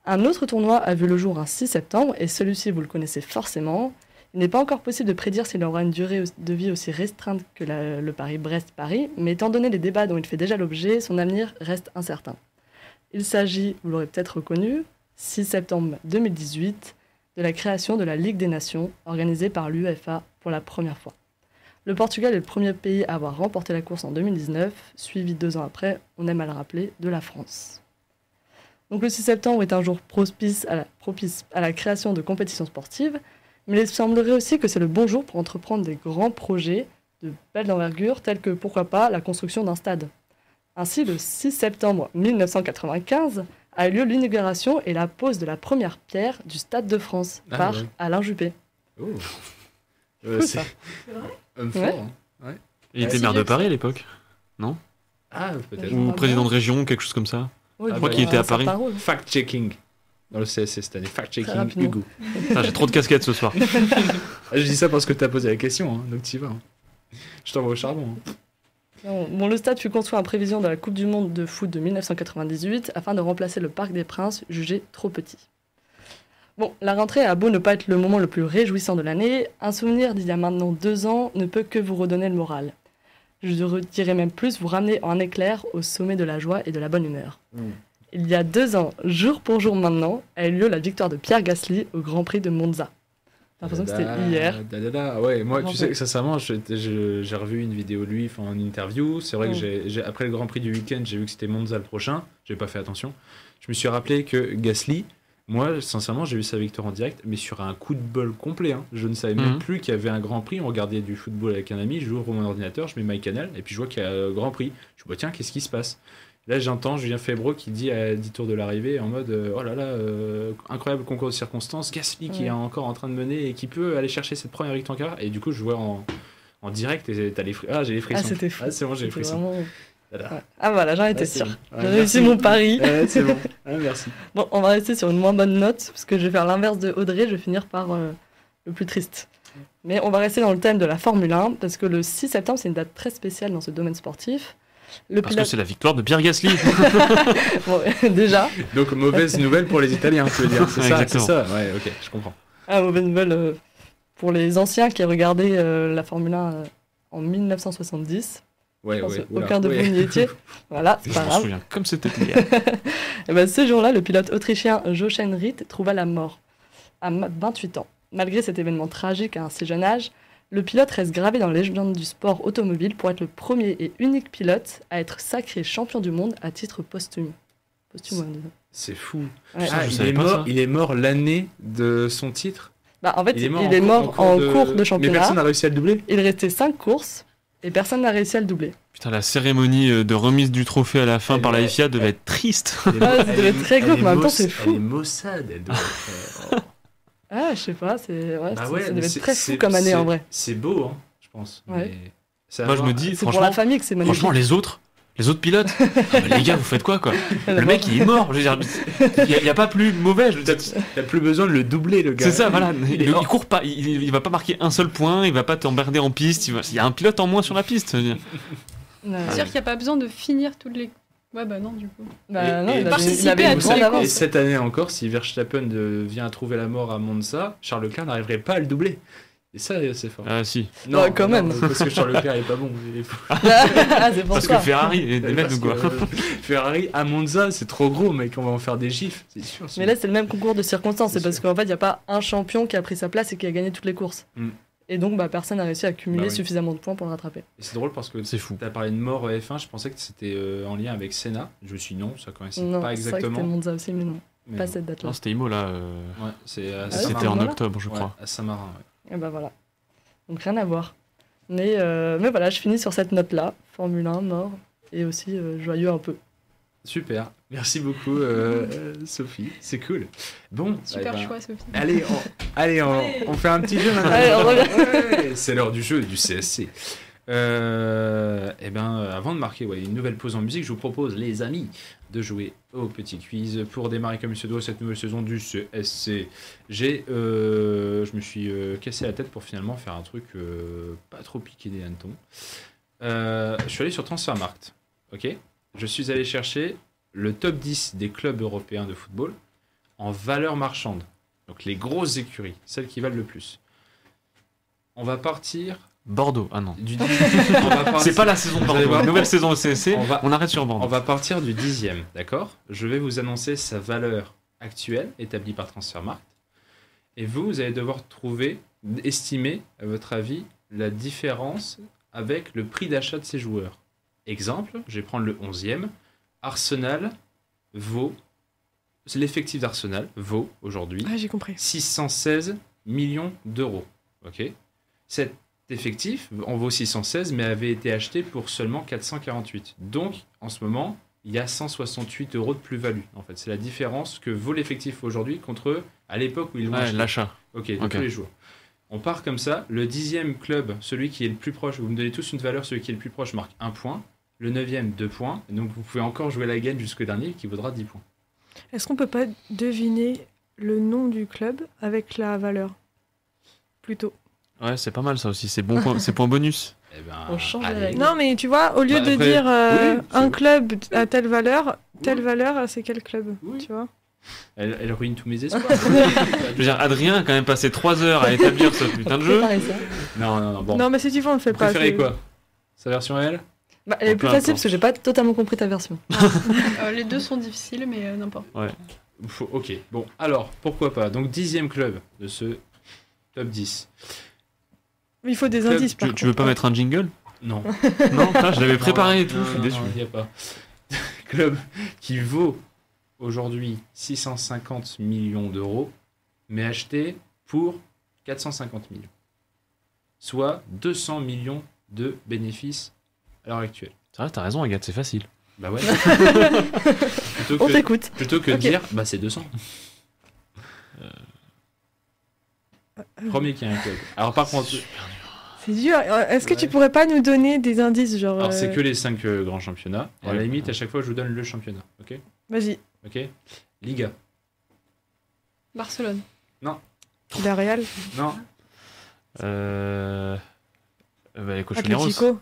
Un autre tournoi a vu le jour un 6 septembre et celui-ci, vous le connaissez forcément. Il n'est pas encore possible de prédire s'il aura une durée de vie aussi restreinte que le Paris-Brest-Paris, mais étant donné les débats dont il fait déjà l'objet, son avenir reste incertain. Il s'agit, vous l'aurez peut-être reconnu, 6 septembre 2018, de la création de la Ligue des Nations, organisée par l'UEFA pour la première fois. Le Portugal est le premier pays à avoir remporté la course en 2019, suivi 2 ans après, on aime à le rappeler, de la France. Donc le 6 septembre est un jour propice à la création de compétitions sportives, mais il semblerait aussi que c'est le bon jour pour entreprendre des grands projets, de belle envergure, telles que, pourquoi pas, la construction d'un stade. Ainsi, le 6 septembre 1995 a eu lieu l'inauguration et la pose de la première pierre du Stade de France par Alain Juppé. Oh. Cool, C'est ça. homme fort. Ouais. Hein. Il était maire de Paris à l'époque, non? Ah, peut-être. Ou président de région, quelque chose comme ça. Oui, Ah, je crois bah, qu'il était à un certain Paris. rôle. Fact-checking. Dans le CSC cette année. Très Fact-checking rapidement. Hugo. Putain, j'ai trop de casquettes ce soir. Je dis ça parce que t'as posé la question, hein, donc t'y vas. Hein. Je t'envoie au charbon. Hein. Bon, le stade fut construit en prévision de la Coupe du Monde de foot de 1998 afin de remplacer le Parc des Princes, jugé trop petit. Bon, la rentrée a beau ne pas être le moment le plus réjouissant de l'année, un souvenir d'il y a maintenant 2 ans ne peut que vous redonner le moral. Je dirais même plus, vous ramener en éclair au sommet de la joie et de la bonne humeur. Il y a 2 ans, jour pour jour maintenant, a eu lieu la victoire de Pierre Gasly au Grand Prix de Monza. J'ai l'impression que c'était hier. Ouais, moi, Grand tu sais, Prix. sincèrement, j'ai revu une vidéo de lui en interview. C'est vrai que après le Grand Prix du week-end, j'ai vu que c'était Monza le prochain. J'ai pas fait attention. Je me suis rappelé que Gasly, moi, sincèrement, j'ai vu sa victoire en direct, mais sur un coup de bol complet. Hein. Je ne savais même plus qu'il y avait un Grand Prix. On regardait du football avec un ami. Je j'ouvre mon ordinateur, je mets MyCanal, et puis je vois qu'il y a un Grand Prix. Je me dis, tiens, qu'est-ce qui se passe? Là, j'entends Julien Febvre qui dit à 10 tours de l'arrivée en mode oh là là, incroyable concours de circonstances, Gasly qui est encore en train de mener et qui peut aller chercher cette première victoire en carrière. Et du coup, je vois en direct et t'as j'ai les frissons. Ah, c'était fou. Ah, c'est bon, j'ai les C'était frissons. vraiment- Voilà. Ouais. Ah voilà, j'en étais Ah, c'est sûre. bon. Ouais, J'ai merci. réussi mon pari. C'est bon. Ah, merci. Bon, on va rester sur une moins bonne note, parce que je vais faire l'inverse de Audrey, je vais finir par le plus triste. Mais on va rester dans le thème de la Formule 1, parce que le 6 septembre, c'est une date très spéciale dans ce domaine sportif. Le Parce que c'est la victoire de Pierre Gasly. Bon, déjà, Donc, mauvaise nouvelle pour les Italiens, tu veux dire. C'est ça, c'est Exactement. ça. Ouais, ok, je comprends. mauvaise nouvelle pour les anciens qui regardaient la Formule 1 en 1970. Ouais, Je pense ouais. que aucun de vous n'y étiez. Voilà, c'est Je pas m'en grave. souviens comme c'était hier. Et ben, ce jour-là, le pilote autrichien Jochen Rindt trouva la mort à 28 ans. Malgré cet événement tragique à un si jeune âge, le pilote reste gravé dans la légende du sport automobile pour être le premier et unique pilote à être sacré champion du monde à titre posthume. Posthume, ouais. C'est fou. Ouais. Ah, je savais pas ça. il est mort l'année de son titre. Bah, en fait, il est en mort en cours de Mais championnat. personne n'a réussi à le doubler. Il restait 5 courses et personne n'a réussi à le doubler. Putain, la cérémonie de remise du trophée à la fin Elle par la est- FIA devait être triste. Ah, ça devait être très glauque, mais en même temps, c'est fou. Elle est maussade, elle doit être, Ah, je sais pas, c'est ouais, Bah ça ouais, devait mais être très fou c'est- comme année en vrai. C'est beau, hein, je pense. Ouais. Mais ça Moi, je va me voir- dis, C'est pour la franchement, famille que c'est magnifique. franchement, les autres pilotes, ah, bah, les gars, vous faites quoi, quoi? Le mec, il est mort. Je veux dire, il y a pas plus mauvais. Je veux dire, T'as plus besoin de le doubler, le gars. c'est ça, voilà. Il est Il hors- court pas. Il va pas marquer un seul point. Il va pas t'emmerder en piste. Il y a un pilote en moins sur la piste. je veux dire. Ouais. C'est-à-dire qu'il n'y a pas besoin de finir toutes les... Ouais, bah non, du coup. Bah, non, Et- il avait participer une à Vous grande savez, avance. et cette année encore, si Verstappen vient trouver la mort à Monza, Charles Leclerc n'arriverait pas à le doubler. Et ça, c'est fort. Ah si. Ouais, quand même. Parce que Charles Leclerc est pas bon. Il est fou. Ah, c'est pour Parce que ça. Ferrari est des mecs Parce ou quoi? que, Ferrari à Monza, c'est trop gros, mec. On va en faire des gifs, c'est sûr. Mais là, c'est le même concours de circonstances. C'est C'est parce sûr. qu'en fait, il n'y a pas un champion qui a pris sa place et qui a gagné toutes les courses. Mm. Et donc, bah, personne n'a réussi à cumuler Bah oui. suffisamment de points pour le rattraper. Et c'est drôle parce que C'est fou. t'as parlé de mort F1, je pensais que c'était en lien avec Senna. Je me suis dit non, ça coïncide Non, pas c'est vrai que exactement. c'était Monza aussi, mais non, Mais pas bon. cette date-là. Non, c'était Imola. Ouais, c'est à Ah, C'était Saint-Marin. en voilà. octobre, je Ouais, crois. à Saint-Marin. Ouais. Et bah voilà. Donc, rien à voir. Mais voilà, je finis sur cette note-là. Formule 1, mort. Et aussi joyeux un peu. Super, merci beaucoup Sophie, c'est cool. Bon, Super eh ben, choix, Sophie. Allez, on fait un petit jeu maintenant. Allez, on revient. Ouais, c'est l'heure du jeu du CSC. Avant de marquer une nouvelle pause en musique, je vous propose, les amis, de jouer au petit quiz pour démarrer comme il se doit cette nouvelle saison du CSC. Je me suis cassé la tête pour finalement faire un truc pas trop piqué des hannetons. Je suis allé sur Transfermarkt, ok. Je suis allé chercher le top 10 des clubs européens de football en valeur marchande. Donc les grosses écuries, celles qui valent le plus. On va partir Bordeaux. Ah non. du 10. On va partir- C'est pas la saison de Vous allez Bordeaux. voir, Nouvelle saison au CSC. on On, va- arrête sur On Bordeaux. va partir du 10e, d'accord? Je vais vous annoncer sa valeur actuelle, établie par Transfermarkt. Et vous allez devoir estimer, à votre avis, la différence avec le prix d'achat de ces joueurs. Exemple, je vais prendre le 11e. Arsenal vaut... L'effectif d'Arsenal vaut, aujourd'hui, Ah, j'ai compris. 616 millions d'euros. Ok. effectif en vaut 616, mais avait été acheté pour seulement 448. Donc, en ce moment, il y a 168 € de plus-value. En fait, c'est la différence que vaut l'effectif aujourd'hui contre à l'époque où ils l'ont acheté. L'achat. Ok, de tous les jours. On part comme ça. Le 10e club, celui qui est le plus proche, vous me donnez tous une valeur, celui qui est le plus proche marque 1 point. Le 9e, 2 points. Et donc, vous pouvez encore jouer la gagne jusqu'au dernier qui vaudra 10 points. Est-ce qu'on peut pas deviner le nom du club avec la valeur plutôt? Ouais, c'est pas mal ça aussi. C'est bon point, c'est point bonus. Eh ben, On change la allez. règle. Non, mais tu vois, au lieu Bah, de après, dire oui, c'est un bon. club à telle valeur, Oui. c'est quel club? Oui. Tu vois? Elle ruine tous mes espoirs. Je veux dire, Adrien a quand même passé 3 heures à établir ce putain de jeu. Préparez ça. Non, bon. Non, mais si tu veux, on le fait Vous pas. préférez c'est- quoi? Sa version réelle? Bah, elle est Peu plus facile importe. parce que j'ai pas totalement compris ta version. Les deux sont difficiles, mais n'importe. Ok, bon, alors, pourquoi pas. Donc, 10e club de ce top 10. Il faut des Club, indices, par Tu veux pas mettre un jingle? Non. Non, putain, je l'avais préparé et tout, je suis déçu. Il n'y a pas. Club qui vaut aujourd'hui 650 millions d'euros, mais acheté pour 450 millions. Soit 200 millions de bénéfices à l'heure actuelle. C'est vrai, t'as raison, Agathe, c'est facile. Bah ouais. On t'écoute. Plutôt que de Ok. dire, bah c'est 200. Premier qui a un club. Alors par contre, C'est dur. Est-ce que tu Ouais. pourrais pas nous donner des indices, genre alors c'est que les 5 grands championnats. Et à la Ouais. limite, à chaque fois, je vous donne le championnat. Ok. Vas-y, Ok. Liga. Barcelone. la Real, Non. Les Colchoneros. Atlético.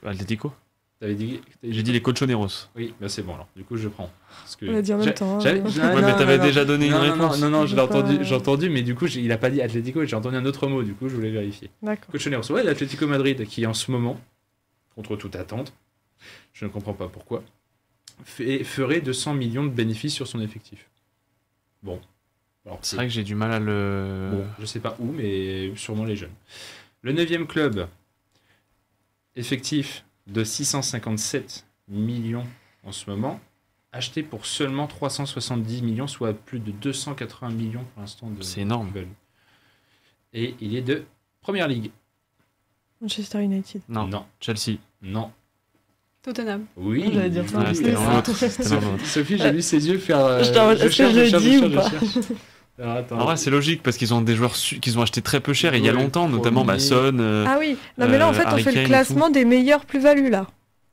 Atlético. T'avais dit. J'ai dit les Colchoneros. Oui, bah c'est bon alors. Du coup, je prends. Parce que On l'a dit en même temps. hein. j'avais- Ouais, mais t'avais déjà donné une non, réponse. Non, je J'ai l'ai pas- entendu, mais du coup, il a pas dit Atlético, j'ai entendu un autre mot, du coup, je voulais vérifier. D'accord. Colchoneros, ouais, l'Atlético Madrid, qui en ce moment, contre toute attente, je ne comprends pas pourquoi, ferait 200 millions de bénéfices sur son effectif. Bon. Alors, C'est vrai que j'ai du mal à le. Bon, je sais pas où, mais sûrement les jeunes. Le 9e club, effectif de 657 millions en ce moment, acheté pour seulement 370 millions, soit plus de 280 millions pour l'instant de C'est énorme. plus-value. Et il est de Première Ligue. Manchester United. Non. Non. Chelsea. Non. Tottenham. Oui. J'allais dire ça. Ouais, c'était dans l'autre. C'était dans l'autre. Sophie, j'ai vu ses yeux faire. J'étais en mode, est-ce que je le dis ou pas cherche. Alors, attends. En vrai, c'est logique parce qu'ils ont des joueurs qu'ils ont acheté très peu cher et il y a Ouais, longtemps, notamment premier. Son. Ah oui, non mais là en fait on Harry fait Kane le et classement des meilleures plus-values là.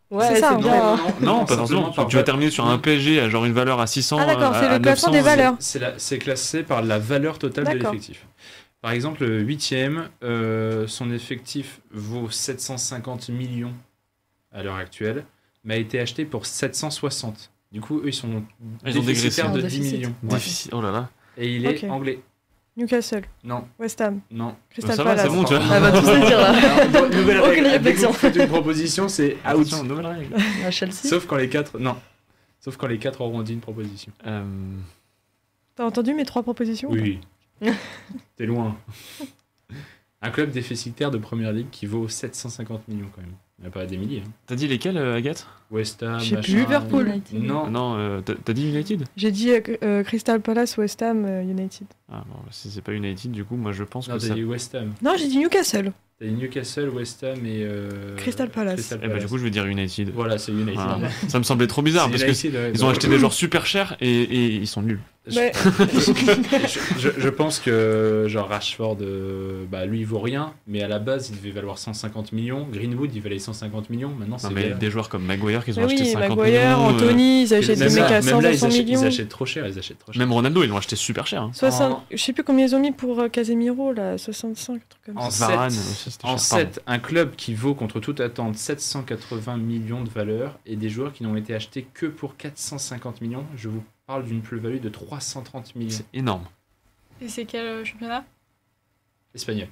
Ouais, C'est ça, c'est en bien. fait. Non, pas simplement forcément. par Tu vas terminer sur un PSG à genre une valeur à 600. Ah d'accord, c'est à le classement 900, des valeurs. C'est classé par la valeur totale de D'accord. l'effectif. Par exemple, le 8e, son effectif vaut 750 millions à l'heure actuelle, mais a été acheté pour 760. Du coup, eux, ils sont Ils ont déficitaires de dégraissé. 10 Déficit. millions. Ouais. Déficit. Oh là là. Et il est Ok. anglais. Newcastle, Non, West Ham, non. Crystal Ça va, Palace. c'est bon, tu vois. Elle va tous les dire là. Alors, nouvelle Aucune règle. réflexion. Dès que vous faites une proposition, c'est out. Attention, nouvelle règle. À Chelsea. Sauf quand les 4... Non. Sauf quand les 4 auront dit une proposition. T'as entendu mes 3 propositions? Oui. T'es loin. Un club déficitaire de Première Ligue qui vaut 750 millions quand même. Il n'y a pas des milliers. Hein. T'as dit lesquels, Agathe? West Ham, Je sais machin. plus. Liverpool. United. Non. Non, t'as dit United? J'ai dit Crystal Palace, West Ham, United. Ah bon, si c'est pas United, du coup, moi je pense Non, que t'as ça. dit West Ham. Non, j'ai dit Newcastle. T'as dit Newcastle, West Ham et... Crystal Palace. Eh ben, du coup, je vais dire United. Voilà, c'est United. Voilà. Ça me semblait trop bizarre parce que United, ouais, ils ont bah, acheté des joueurs super chers et ils sont nuls. Mais- Je pense que genre Rashford, bah lui il vaut rien, mais à la base il devait valoir 150 millions. Greenwood il valait 150 millions. Maintenant Non, c'est mais galère. des joueurs comme Maguire qu'ils ont Mais acheté oui, 50 Maguire, millions. Anthony, ils achètent des Même mecs à là, 100, ils 200 achètent, millions. ils achètent trop cher, ils achètent trop cher. Même Ronaldo, ils l'ont acheté super cher. Hein. 60, je sais plus combien ils ont mis pour Casemiro là, 65, un truc comme En ça. Varane 7, aussi, c'était en cher. 7, un club qui vaut contre toute attente 780 millions de valeur et des joueurs qui n'ont été achetés que pour 450 millions. Je vous parle d'une plus-value de 330 millions. C'est énorme. Et c'est quel championnat? Espagnol.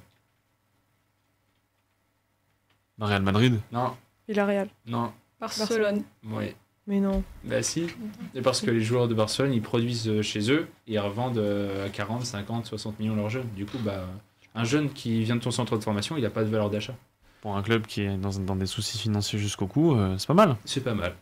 Dans Real Madrid. Non, Villarreal. non, Barcelone. ouais. Mais non. Bah si, c'est parce que les joueurs de Barcelone, ils produisent chez eux et ils revendent à 40, 50, 60 millions leurs jeunes. Du coup, bah, un jeune qui vient de ton centre de formation, il n'a pas de valeur d'achat. Pour un club qui est dans des soucis financiers jusqu'au cou, c'est pas mal. C'est pas mal.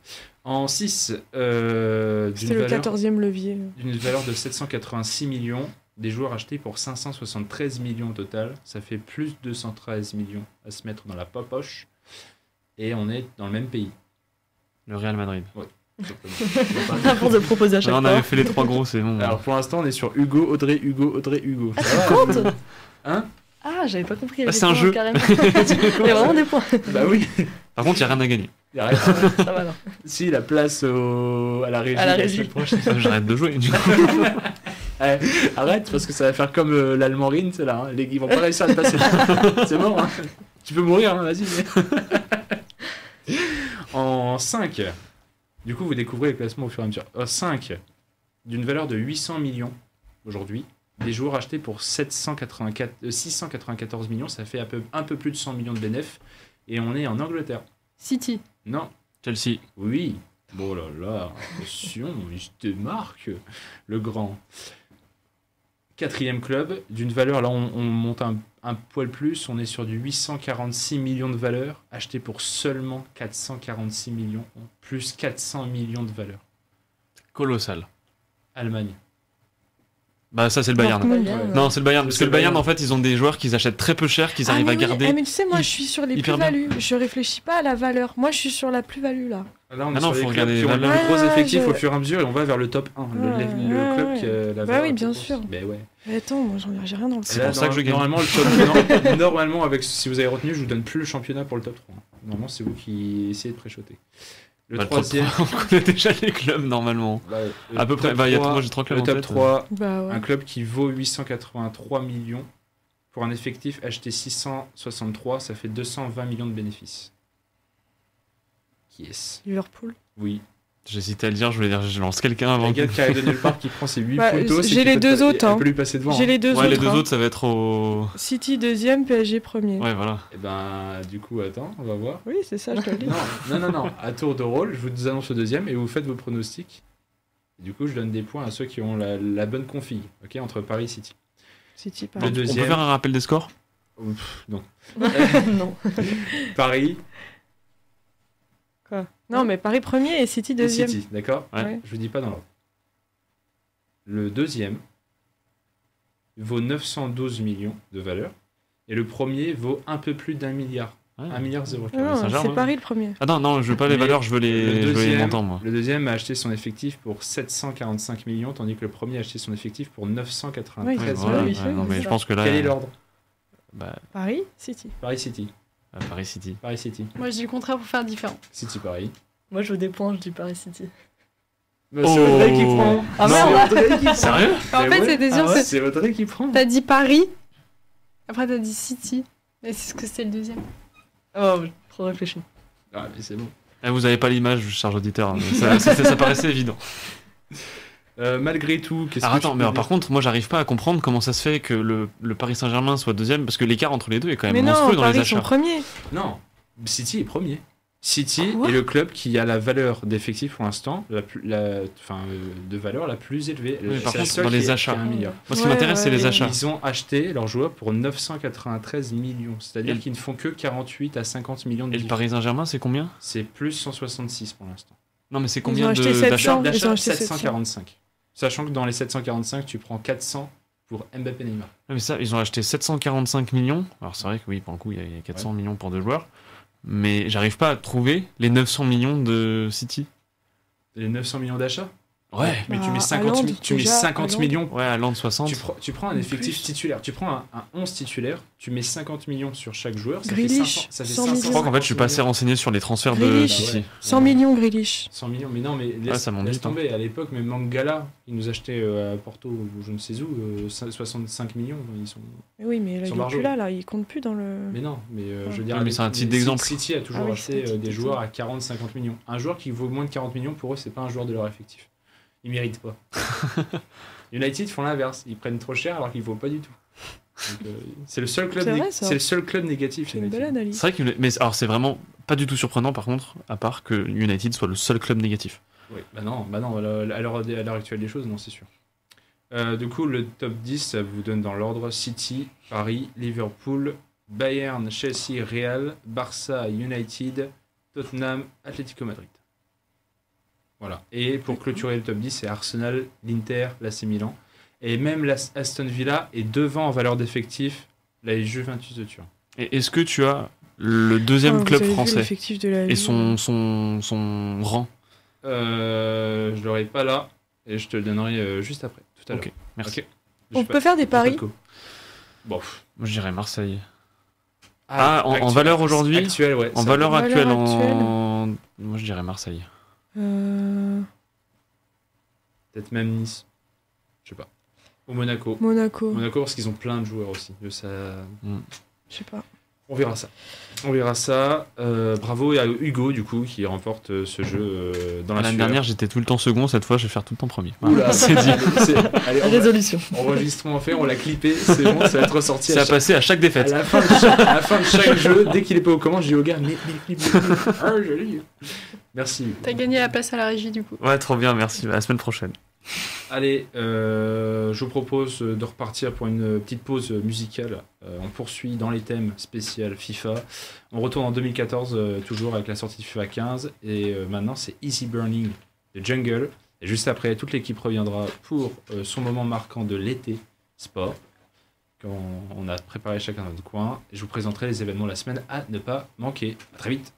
En 6, C'était le 14e levier. d'une valeur de 786 millions, des joueurs achetés pour 573 millions au total. Ça fait plus de 213 millions à se mettre dans la poche. Et on est dans le même pays. Le Real Madrid. À force de proposer à chaque On fois. avait fait les 3 gros, c'est bon. Alors pour l'instant, on est sur Hugo, Audrey, Hugo, Audrey, Hugo. Ah, ça compte Hein? Ah, j'avais pas compris. Il y Bah, avait c'est des un points, jeu. carrément. Il y a vraiment des points. Bah oui. Par contre, il n'y a rien à gagner. Il arrête. Ça va alors. Si, la place à la régie. À la la régie. semaine prochaine. J'arrête de jouer, du coup. Ouais, arrête, parce que ça va faire comme l'allemand Rhin, c'est là. Hein. Ils vont pas réussir à le passer. C'est mort. Hein. Tu peux mourir, hein, vas-y. En 5. Du coup, vous découvrez les classements au fur et à mesure. 5. D'une valeur de 800 millions aujourd'hui. Des joueurs achetés pour 694 millions. Ça fait un peu plus de 100 millions de bénéfices. Et on est en Angleterre. City. Non. Chelsea. Oui. Bon là là, attention, il se démarque, le grand. 4e club, d'une valeur, là on monte un poil plus, on est sur du 846 millions de valeur, acheté pour seulement 446 millions, plus 400 millions de valeur. Colossal. Allemagne. Bah ça c'est le Bayern. Dortmund, Non, c'est le Bayern, parce C'est que le le Bayern Bayern. en fait ils ont des joueurs qu'ils achètent très peu cher, qu'ils arrivent à garder. mais tu sais, moi je suis sur les hyper bien. plus-values. Je réfléchis pas à la valeur. Moi je suis sur la plus-value là. Là on Ah est non, sur faut les clubs regarder qui les ont le valeurs. plus gros effectif je- au fur et à mesure et on va vers le top 1. Le club qui a la Bah valeur oui, la bien plus grosse. sûr. Mais ouais. Mais attends, moi j'ai rien dans le C'est Là, pour ça que je gagne. Normalement, normalement, avec, si vous avez retenu, je vous donne plus le championnat pour le top 3. Normalement, c'est vous qui essayez de préchoter. Le Bah, le top troisième, 3, on connaît déjà les clubs normalement. À peu près, bah, moi j'ai 3 clubs le en top tête. 3, Bah ouais. un club qui vaut 883 millions pour un effectif acheté 663, ça fait 220 millions de bénéfices. Qui est-ce? Liverpool. Oui. J'hésitais à le dire, je voulais dire je lance quelqu'un avant. Le gars qui arrive de nulle part qui prend ses 8 Bah, poteaux, j'ai les deux autres, hein. On peut lui passer devant. J'ai les deux Ouais, les autres. deux hein. autres ça va être au. City deuxième, PSG premier. Ouais, voilà. Et ben, du coup, attends, on va voir. Oui, c'est ça, je te le dis. Non. À tour de rôle, je vous annonce le deuxième et vous faites vos pronostics. Et du coup, je donne des points à ceux qui ont la bonne config, ok, entre Paris et City. City, Le pardon. On peut deuxième, faire un rappel des scores? non. Non. Paris Quoi Non, mais Paris premier et City et deuxième. City, d'accord? Ouais. Je vous dis pas dans l'ordre. Le deuxième vaut 912 millions de valeur et le premier vaut un peu plus d'1 milliard. Ouais. 1 milliard 0. Ah non, Saint-Germain. c'est Paris le premier. Ah non, je veux pas les Mais valeurs, je veux les montants moi. Le deuxième a acheté son effectif pour 745 millions, tandis que le premier a acheté son effectif pour 993 Oui, Ouais, millions. voilà, oui, ouais, non, mais je pense que là. Quel est l'ordre? Bah, Paris, City. Paris City. Paris City. Paris City. Moi, je dis le contraire pour faire différent. City Paris. Moi, je veux des points, je dis Paris City. Bah, c'est Audrey qui prend. Ah Non, merde. c'est Audrey qui prend. Sérieux? En Mais fait, ouais. c'était sûr, Ah ouais, c'est Audrey qui prend. t'as dit Paris, après t'as dit City. Et c'est ce que c'est le deuxième. Oh, trop réfléchi. Ah, mais c'est bon. Eh, vous avez pas l'image, cher auditeur, mais ça paraissait évident. Malgré tout, qu'est-ce Alors que attends, tu mais peux par contre, moi j'arrive pas à comprendre comment ça se fait que le Paris Saint-Germain soit deuxième, parce que l'écart entre les deux est quand même Mais monstrueux non, dans les Paris sont achats. premiers. dire Non, City est premier. City Quoi est le club qui a la valeur d'effectif pour l'instant, de valeur la plus élevée. Oui, par C'est la contre, seule dans les qui a achats. 1 milliard. Moi, ce qui Ouais, m'intéresse, c'est ouais, les ouais. achats. Ils ont acheté leurs joueurs pour 993 millions, c'est-à-dire Et- qu'ils ne font que 48 à 50 millions de Et le différence. Paris Saint-Germain, c'est combien? C'est plus 166 pour l'instant. Non, mais c'est ont combien acheté d'achats? 700. Ils ont D'achat acheté 745. Sachant que dans les 745, tu prends 400 pour Mbappé Neymar. Ouais, mais ça, ils ont acheté 745 millions. Alors c'est vrai que oui, pour le coup, il y a 400 millions pour deux joueurs. Mais j'arrive pas à trouver les 900 millions de City. Les 900 millions d'achats. Ouais. Mais tu Bah, mets 50, Haaland, tu mets déjà, 50 Haaland. millions. Ouais, à l'an de 60. Tu prends un effectif Plus. titulaire. Tu prends un 11 titulaire. Tu mets 50 millions sur chaque joueur. Ça Grealish, fait 500. Ça fait 100 500. Je crois qu'en fait, je suis pas assez renseigné sur les transferts de Grealish. City. Bah ouais. 100 millions, Grealish. 100 millions, mais non, mais laisse, ça monte laisse vite, hein. tomber. À l'époque, même Mangala, il nous achetait à Porto, ou je ne sais où, 65 millions. Ils sont... Mais oui, mais là, Ils sont il est margeaux. plus là, il compte plus dans le. Mais non, mais je veux dire, Oui, mais c'est un titre mais d'exemple. City a toujours Ah oui, acheté c'est un titre des d'exemple. joueurs à 40-50 millions. Un joueur qui vaut moins de 40 millions, pour eux, c'est pas un joueur de leur effectif. Ils méritent pas. United font l'inverse. Ils prennent trop cher alors qu'ils ne vaut pas du tout. Donc, c'est le seul club. C'est vrai, ça. C'est le seul club négatif. C'est une United. belle analyse. C'est vrai que mais alors c'est vraiment pas du tout surprenant par contre, à part que United soit le seul club négatif. Oui, bah non, à l'heure actuelle des choses, non, c'est sûr. Du coup, le top 10, ça vous donne dans l'ordre City, Paris, Liverpool, Bayern, Chelsea, Real, Barça, United, Tottenham, Atlético Madrid. Voilà. Et pour clôturer le top 10, c'est Arsenal, l'Inter, l'AC Milan. Et même Aston Villa est devant en valeur d'effectif la Juventus de Turin. Et est-ce que tu as le deuxième club français de la et son rang? Je l'aurai pas là et je te le donnerai juste après, tout à l'heure. Ok, merci. Ok. On peut faire des paris. Bon. Moi je dirais Marseille. En valeur aujourd'hui? Actuelle, ouais. En valeur actuelle, actuelle. Moi je dirais Marseille. Peut-être même Nice. Je sais pas. Ou Monaco. Monaco, parce qu'ils ont plein de joueurs aussi. Ça... je sais pas. On verra ça. Bravo à Hugo, du coup, qui remporte ce jeu dans la L'année sueur. dernière, j'étais tout le temps second. Cette fois, je vais faire tout le temps premier. Oula, C'est dit. Allez, Résolution. enregistrement fait, on l'a clippé, c'est bon, ça va être ressorti. Ça a passé à chaque À défaite. la fin de chaque jeu, dès qu'il est pas aux commandes, je dis au gars, mais clip. Ah, joli. Merci. T'as gagné la place à la régie du coup. Ouais, trop bien, merci. À la semaine prochaine. Allez, je vous propose de repartir pour une petite pause musicale. On poursuit dans les thèmes spécial FIFA. On retourne en 2014, toujours avec la sortie de FIFA 15. Et maintenant, c'est Easy Burning de Jungle. Et juste après, toute l'équipe reviendra pour son moment marquant de l'été sport. Quand on a préparé chacun notre coin. Et je vous présenterai les événements de la semaine à ne pas manquer. À très vite.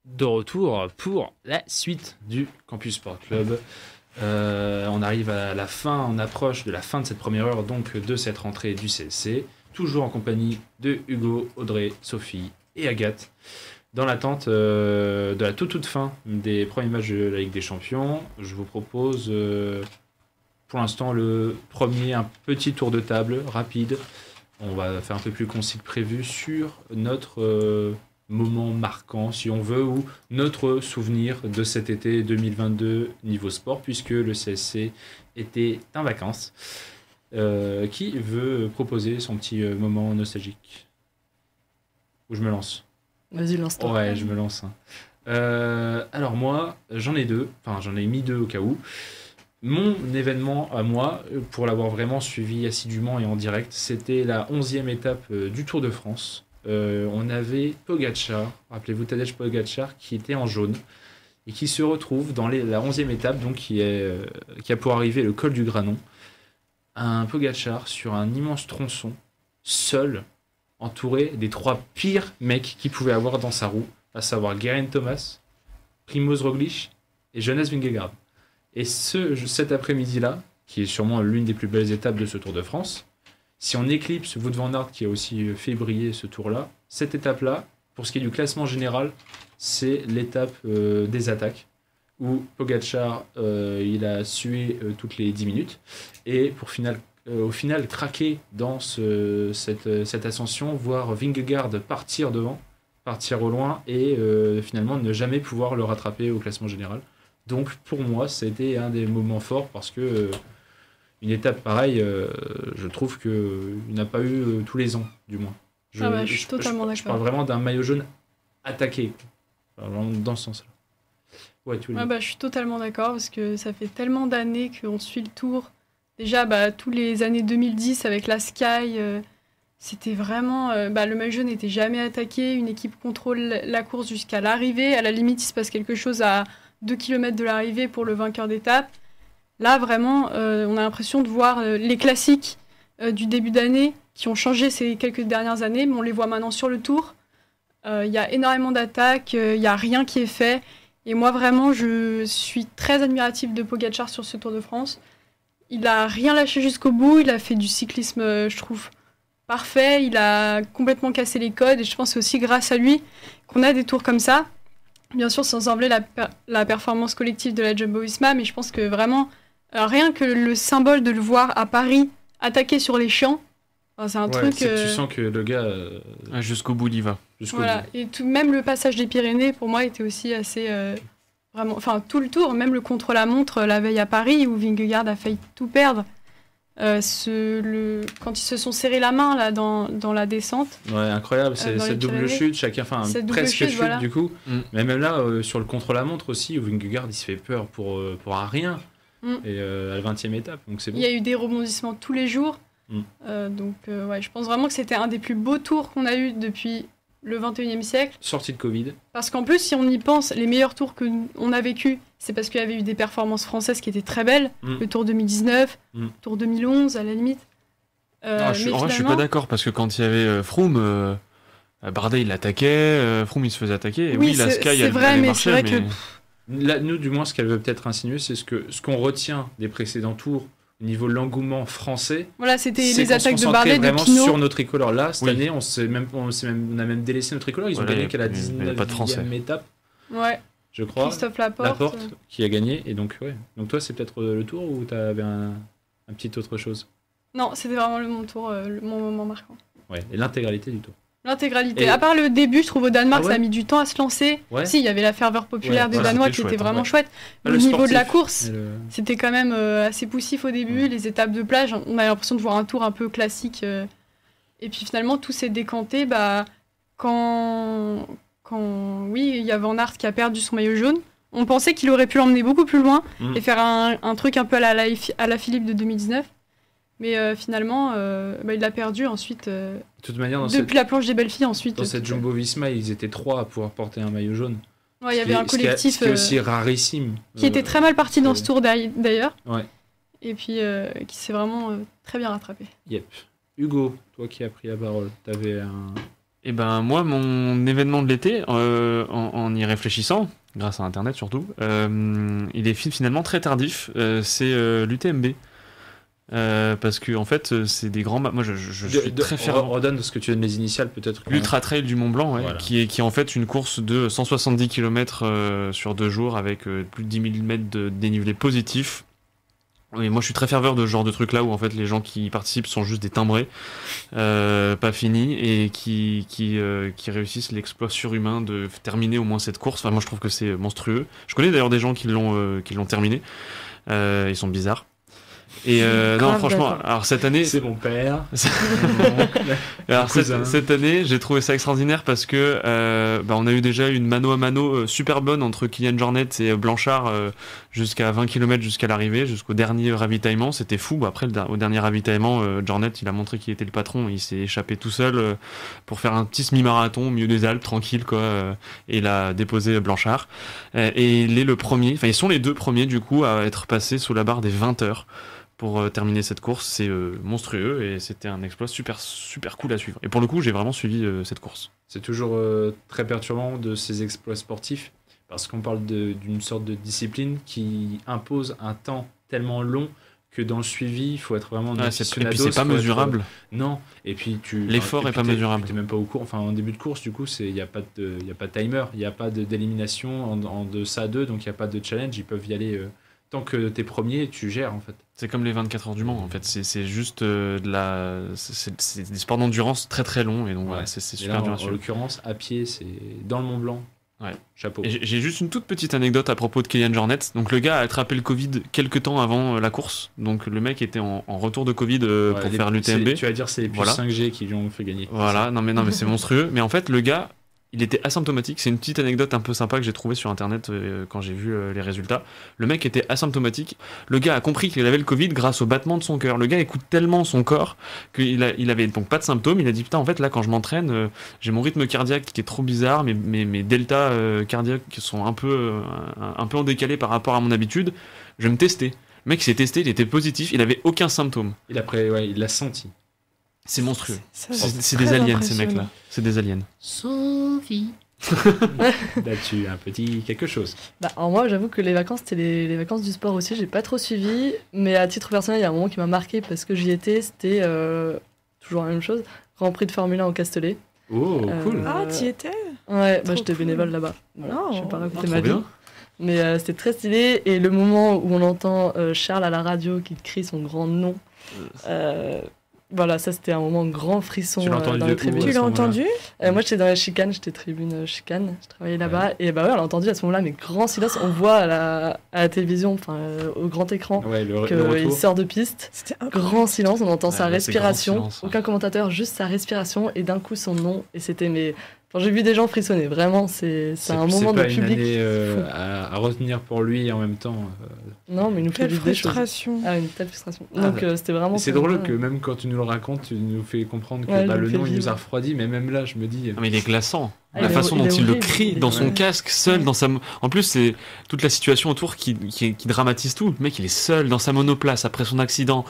De retour pour la suite du Campus Sport Club. On arrive à la fin, on approche de la fin de cette première heure, donc de cette rentrée du CSC, toujours en compagnie de Hugo, Audrey, Sophie et Agathe, dans l'attente de la toute fin des premiers matchs de la Ligue des Champions. Je vous propose pour l'instant le premier, un petit tour de table rapide. On va faire un peu plus concis que prévu sur notre moment marquant, si on veut, ou notre souvenir de cet été 2022 niveau sport, puisque le CSC était en vacances. Qui veut proposer son petit moment nostalgique? Ou je me lance? Vas-y, lance-toi. Ouais, je me lance. Alors moi, j'en ai deux. Enfin, j'en ai mis deux au cas où. Mon événement à moi, pour l'avoir vraiment suivi assidûment et en direct, c'était la 11e étape du Tour de France. On avait Pogačar, rappelez-vous Tadej Pogačar, qui était en jaune et qui se retrouve dans la 11e étape, donc qui a pour arriver le col du Granon. Un Pogačar sur un immense tronçon, seul, entouré des trois pires mecs qu'il pouvait avoir dans sa roue, à savoir Geraint Thomas, Primož Roglič et Jonas Vingegaard. Et cet après-midi-là, qui est sûrement l'une des plus belles étapes de ce Tour de France, si on éclipse Wout van Aert qui a aussi fait briller ce tour-là, cette étape-là, pour ce qui est du classement général, c'est l'étape des attaques, où Pogačar il a sué toutes les 10 minutes, et au final craquer dans cette ascension, voir Vingegaard partir devant, partir au loin, et finalement ne jamais pouvoir le rattraper au classement général. Donc pour moi, c'était un des moments forts, parce que une étape pareille, je trouve qu'il n'a pas eu tous les ans, du moins. Je suis totalement d'accord. Je parle vraiment d'un maillot jaune attaqué, vraiment dans ce sens-là. Ouais, je suis totalement d'accord, parce que ça fait tellement d'années qu'on suit le Tour. Déjà, tous les années 2010 avec la Sky, c'était vraiment... le maillot jaune n'était jamais attaqué, une équipe contrôle la course jusqu'à l'arrivée. À la limite, il se passe quelque chose à 2 km de l'arrivée pour le vainqueur d'étape. Là, vraiment, on a l'impression de voir les classiques du début d'année qui ont changé ces quelques dernières années, mais on les voit maintenant sur le Tour. Il y a énormément d'attaques, il n'y a rien qui est fait. Et moi, vraiment, je suis très admirative de Pogačar sur ce Tour de France. Il n'a rien lâché jusqu'au bout, il a fait du cyclisme, je trouve, parfait. Il a complètement cassé les codes, et je pense que c'est aussi grâce à lui qu'on a des tours comme ça. Bien sûr, sans enlever la performance collective de la Jumbo-Visma, mais je pense que vraiment... rien que le symbole de le voir à Paris attaquer sur les champs, c'est un truc... Tu sens que le gars... jusqu'au bout, il y va. Voilà. Et même le passage des Pyrénées, pour moi, était aussi assez... vraiment, tout le Tour, même le contre-la-montre la veille à Paris, où Vingegaard a failli tout perdre. Quand ils se sont serrés la main là dans la descente. Ouais, incroyable, c'est cette double chute, chacun, enfin presque chute voilà. du coup. Mais même là, sur le contre-la-montre aussi, Vingegaard il se fait peur pour rien. Et à la 20e étape, donc c'est bon. Il y a eu des rebondissements tous les jours. Donc ouais, je pense vraiment que c'était un des plus beaux tours qu'on a eu depuis le 21e siècle. Sortie de Covid. Parce qu'en plus, si on y pense, les meilleurs tours qu'on a vécu, c'est parce qu'il y avait eu des performances françaises qui étaient très belles. Le Tour 2019, Tour 2011 à la limite. En vrai, je suis pas d'accord parce que quand il y avait Froome, Bardet il attaquait, Froome il se faisait attaquer. Et oui, la Sky c'est vrai, mais c'est vrai que là, nous, du moins, ce qu'elle veut peut-être insinuer, c'est ce qu'on retient des précédents tours au niveau de l'engouement français. Voilà, c'était les attaques de Bardet, de vraiment Pinot. sur nos tricolores. Là, cette année, on a même délaissé nos tricolores. Ils ont gagné qu'à la 19e étape. Ouais. Je crois. Christophe Laporte. Qui a gagné. Et donc, ouais. Donc, toi, c'est peut-être le tour ou tu avais un petit autre chose? Non, c'était vraiment mon tour, mon moment marquant. Ouais, et l'intégralité du tour. L'intégralité. À part le début, je trouve au Danemark, ouais. ça a mis du temps à se lancer. Ouais. Si, il y avait la ferveur populaire des Danois qui était vraiment chouette. Ah, au niveau sportif, de la course, c'était quand même assez poussif au début. Les étapes de plage, on a l'impression de voir un tour un peu classique. Et puis finalement, tout s'est décanté quand oui, il y a Van Aert qui a perdu son maillot jaune. On pensait qu'il aurait pu l'emmener beaucoup plus loin et faire un truc un peu à la Philippe de 2019. Mais finalement, il l'a perdu ensuite. De toute manière, depuis la planche des belles filles, ensuite. Dans cette Jumbo-Visma, ils étaient 3 à pouvoir porter un maillot jaune. Ouais, il y avait un collectif. Ce qui est aussi rarissime. Qui était très mal parti dans ce tour d'ailleurs. Ouais. Et puis qui s'est vraiment très bien rattrapé. Yep. Hugo, toi qui as pris la parole, t'avais un. Eh ben moi, mon événement de l'été, en y réfléchissant, grâce à Internet surtout, il est finalement très tardif. C'est l'UTMB. Parce que en fait c'est des grands moi je suis très fier. Redonne parce que tu donnes les initiales peut-être. L'Ultra Trail du Mont Blanc, voilà. qui est en fait une course de 170 km sur 2 jours avec plus de 10 000 mètres de dénivelé positif. Et moi je suis très ferveur de ce genre de truc là où en fait les gens qui y participent sont juste des timbrés pas finis et qui réussissent l'exploit surhumain de terminer au moins cette course. Enfin moi je trouve que c'est monstrueux. Je connais d'ailleurs des gens qui l'ont terminé. Ils sont bizarres. Et non, franchement, alors cette année. C'est mon père. Alors cette année, j'ai trouvé ça extraordinaire parce que on a eu déjà une mano à mano super bonne entre Kylian Jornet et Blanchard jusqu'à 20 km jusqu'à l'arrivée, jusqu'au dernier ravitaillement. C'était fou. Après, au dernier ravitaillement, Jornet, il a montré qu'il était le patron. Il s'est échappé tout seul pour faire un petit semi-marathon au milieu des Alpes, tranquille, quoi. Et il a déposé Blanchard. Et il est le premier, enfin, ils sont les deux premiers, du coup, à être passés sous la barre des 20 heures. Pour terminer cette course, c'est monstrueux et c'était un exploit super, super cool à suivre. Et pour le coup, j'ai vraiment suivi cette course. C'est toujours très perturbant de ces exploits sportifs parce qu'on parle d'une sorte de discipline qui impose un temps tellement long que dans le suivi, il faut être vraiment et puis c'est pas mesurable. Non, et puis l'effort est pas mesurable. T'es même pas au cours. Enfin, en début de course, du coup, il y a pas de timer, il y a pas d'élimination en deçà d'eux, donc il y a pas de challenge. Ils peuvent y aller. Tant que t'es premier, tu gères en fait. C'est comme les 24 heures du Mans en fait. C'est juste c'est des sports d'endurance très très longs et donc voilà, c'est super dur à suivre. En l'occurrence, à pied, c'est dans le Mont Blanc. Ouais. Chapeau. Et j'ai juste une toute petite anecdote à propos de Kylian Jornet. Donc le gars a attrapé le Covid quelques temps avant la course. Donc le mec était en retour de Covid pour faire l'UTMB. Tu vas dire c'est les puces 5G qui lui ont fait gagner. Voilà, non mais c'est monstrueux. Mais en fait le gars, il était asymptomatique. C'est une petite anecdote un peu sympa que j'ai trouvée sur internet quand j'ai vu les résultats. Le mec était asymptomatique. Le gars a compris qu'il avait le Covid grâce au battement de son cœur. Le gars écoute tellement son corps qu'il avait donc pas de symptômes. Il a dit putain en fait là quand je m'entraîne, j'ai mon rythme cardiaque qui est trop bizarre, mes deltas cardiaques qui sont un peu en décalé par rapport à mon habitude. Je vais me tester. Le mec s'est testé, il était positif, il avait aucun symptôme. Il l'a senti. C'est monstrueux. C'est des aliens, ces mecs-là. C'est des aliens. Sophie. Là-dessus, un petit quelque chose. Alors moi, j'avoue que les vacances, c'était les vacances du sport aussi. J'ai pas trop suivi. Mais à titre personnel, il y a un moment qui m'a marqué parce que j'y étais. C'était toujours la même chose. Grand Prix de Formule 1 au Castellet. Oh, cool. Ah, t'y étais? Ouais, j'étais bénévole là-bas. Voilà, je vais pas raconter ma vie. Bien. Mais c'était très stylé. Et le moment où on entend Charles à la radio qui crie son grand nom... Voilà, ça c'était un moment de grand frisson Tu l'as entendu dans de les où, tribunes. à Tu ce l'as moment-là entendu? Moi j'étais dans la chicane, j'étais tribune chicane, je travaillais là-bas. Et bah ouais, on l'a entendu à ce moment-là, mais grand silence. On voit à la télévision, enfin au grand écran, Ouais, le qu'il retour. sort de piste. C'était Grand silence, on entend sa là, c'est grand respiration. silence, ouais. Aucun commentateur, juste sa respiration et d'un coup son nom. Et c'était mais. Enfin, j'ai vu des gens frissonner, vraiment, c'est un moment de C'est pas une public. année fou. à retenir pour lui et en même temps. Non, mais il nous fait Quelle vivre des choses. frustration. Ah, une telle frustration. Ah, Donc c'était vraiment. Et c'est pour drôle moi, que même quand tu nous le racontes, tu nous fais comprendre que Ouais, bah, il le nous fait nom il nous vivre. a refroidi, mais même là, je me dis. Ah, mais il est glaçant. Ah, La il est façon hor- dont il est il le horrible, crie il est dans son horrible. casque, seul dans sa. En plus, c'est toute la situation autour qui dramatise tout. Le mec, il est seul dans sa monoplace après son accident,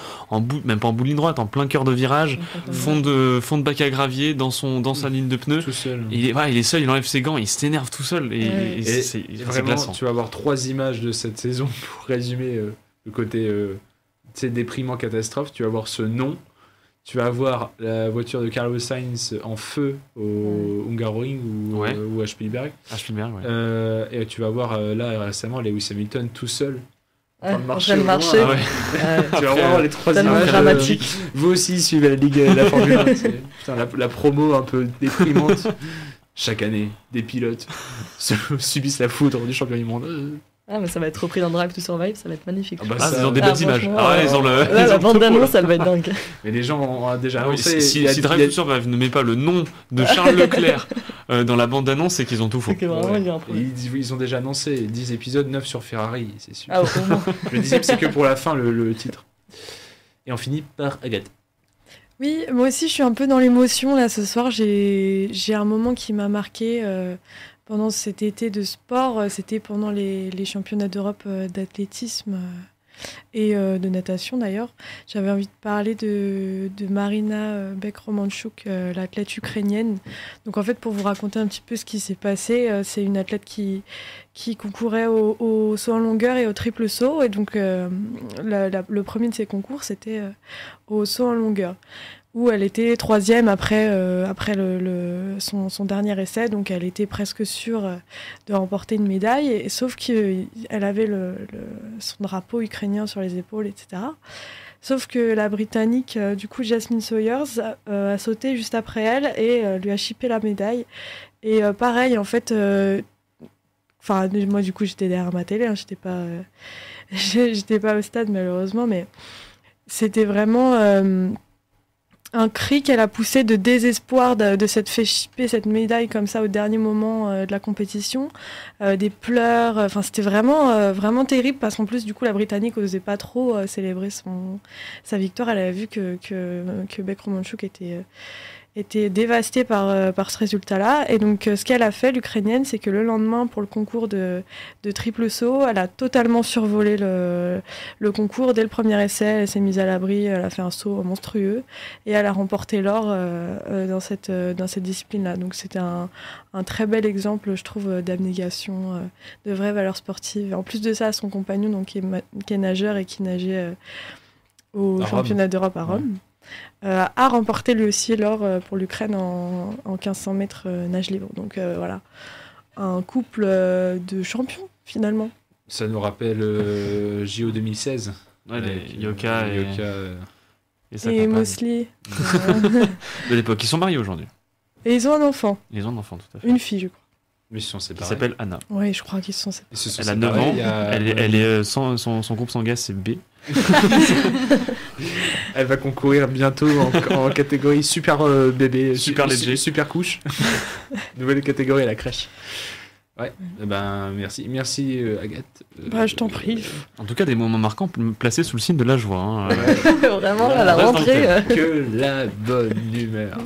même pas en bout de ligne droite, en plein cœur de virage, fond de bac à gravier dans sa ligne de pneus. Tout seul. Il est seul, il enlève ses gants, il s'énerve tout seul. Et, Ouais. et Et c'est vraiment, glaçant. tu vas avoir 3 images de cette saison pour résumer le côté tu sais, déprimant, catastrophe. Tu vas avoir ce nom, tu vas avoir la voiture de Carlos Sainz en feu au Hungaroring ou à Spielberg. Ah, Spielberg, ouais. Et tu vas voir là récemment Lewis Hamilton tout seul. Ouais, en train de en train de marcher. marcher. Ah ouais. Tu vas voir les 3 tellement images. dramatique. Vous aussi suivez la Ligue, la Formule 1. Putain, la promo un peu déprimante. Chaque année, des pilotes subissent la foudre du championnat du monde. Ah, mais ça va être repris dans Drive to Survive, ça va être magnifique. Ah bah, Ah, ça- ils ont des belles images. franchement, Ah ouais, ils ont le. Là, ils la ont le bande topo, d'annonce, là. elle va être dingue. Mais les gens ont déjà Ah oui, annoncé. si il y a- Drive to Survive ne met pas le nom de Charles Leclerc dans la bande-annonce, c'est qu'ils ont tout faux. C'est que vraiment, Ouais. il y a un problème. Ils ont déjà annoncé 10 épisodes 9 sur Ferrari, c'est sûr. Ah, au moins. Le 10e, c'est que pour la fin, le titre. Et on finit par Agathe. Oui, moi aussi je suis un peu dans l'émotion là ce soir. J'ai un moment qui m'a marqué pendant cet été de sport. C'était pendant les championnats d'Europe d'athlétisme et de natation d'ailleurs. J'avais envie de parler de Marina Bekromanchuk, l'athlète ukrainienne. Donc en fait, pour vous raconter un petit peu ce qui s'est passé, c'est une athlète qui concourait au saut en longueur et au triple saut. Et donc le premier de ses concours, c'était au saut en longueur, où elle était 3e après son dernier essai, donc elle était presque sûre de remporter une médaille, et sauf qu'elle avait son drapeau ukrainien sur les épaules, etc. Sauf que la Britannique, du coup Jasmine Sawyers, a sauté juste après elle et lui a chippé la médaille. Et pareil, en fait, moi du coup j'étais derrière ma télé, hein, j'étais pas au stade malheureusement, mais c'était vraiment un cri qu'elle a poussé de désespoir de s'être fait chipper cette médaille comme ça au dernier moment de la compétition, des pleurs, enfin c'était vraiment terrible, parce qu'en plus du coup la Britannique n'osait pas trop célébrer sa victoire. Elle avait vu que Bekromanchuk était dévastée par ce résultat-là. Et donc, ce qu'elle a fait, l'Ukrainienne, c'est que le lendemain, pour le concours de triple saut, elle a totalement survolé le concours. Dès le premier essai, elle s'est mise à l'abri, elle a fait un saut monstrueux et elle a remporté l'or dans cette discipline-là. Donc, c'était un très bel exemple, je trouve, d'abnégation, de vraie valeur sportive. En plus de ça, son compagnon, donc, qui est nageur et qui nageait au championnat d'Europe à Rome, a remporté lui aussi l'or pour l'Ukraine en 1500 mètres nage libre. Donc voilà, un couple de champions finalement. Ça nous rappelle JO 2016. Ouais, les avec, Yoka et sa Et compagne Mosley. de l'époque. Ils sont mariés aujourd'hui. Et ils ont un enfant. Ils ont un enfant, tout à fait. Une fille, je crois. Mais ils se sont Qui séparés. s'appelle Anna. Oui, je crois qu'ils se sont séparés. Ils se sont Elle a séparés 9 ans. il y a- Elle est son groupe sanguin, c'est B. Elle va concourir bientôt en catégorie super bébé, Super léger. super couche. Nouvelle catégorie à la crèche. Ouais, eh ben merci Agathe. Je t'en prie. En tout cas, des moments marquants placés sous le signe de la joie. Hein. Vraiment, là, la Reste dans le rentrée. thème. Que la bonne humeur.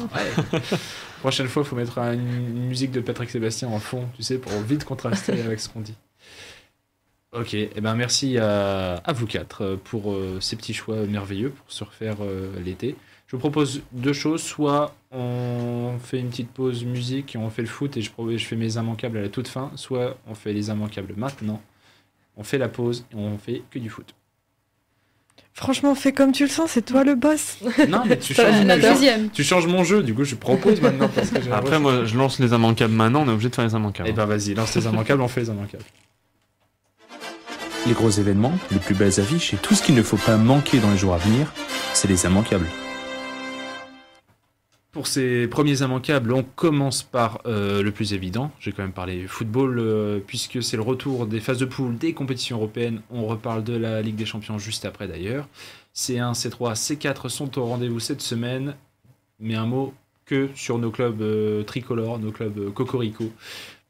Ouais. Prochaine fois, il faut mettre une musique de Patrick Sébastien en fond, tu sais, pour vite contraster avec ce qu'on dit. Ok, eh ben merci à vous quatre pour ces petits choix merveilleux pour se refaire l'été. Je vous propose deux choses, soit on fait une petite pause musique et on fait le foot et je fais mes immanquables à la toute fin, soit on fait les immanquables maintenant, on fait la pause et on fait que du foot. Franchement, fais comme tu le sens, c'est toi le boss. Non, mais tu Ça va, changes, la deuxième. tu changes mon jeu, du coup je propose maintenant. Parce que j'ai Après, moi, je lance les immanquables maintenant, on est obligé de faire les immanquables. Eh ben vas-y, lance les immanquables, on fait les immanquables. Les gros événements, les plus belles affiches et tout ce qu'il ne faut pas manquer dans les jours à venir, c'est les immanquables. Pour ces premiers immanquables, on commence par le plus évident. J'ai quand même parlé football, puisque c'est le retour des phases de poule des compétitions européennes. On reparle de la Ligue des Champions juste après d'ailleurs. C1, C3, C4 sont au rendez-vous cette semaine. Mais un mot que sur nos clubs tricolores, nos clubs cocorico.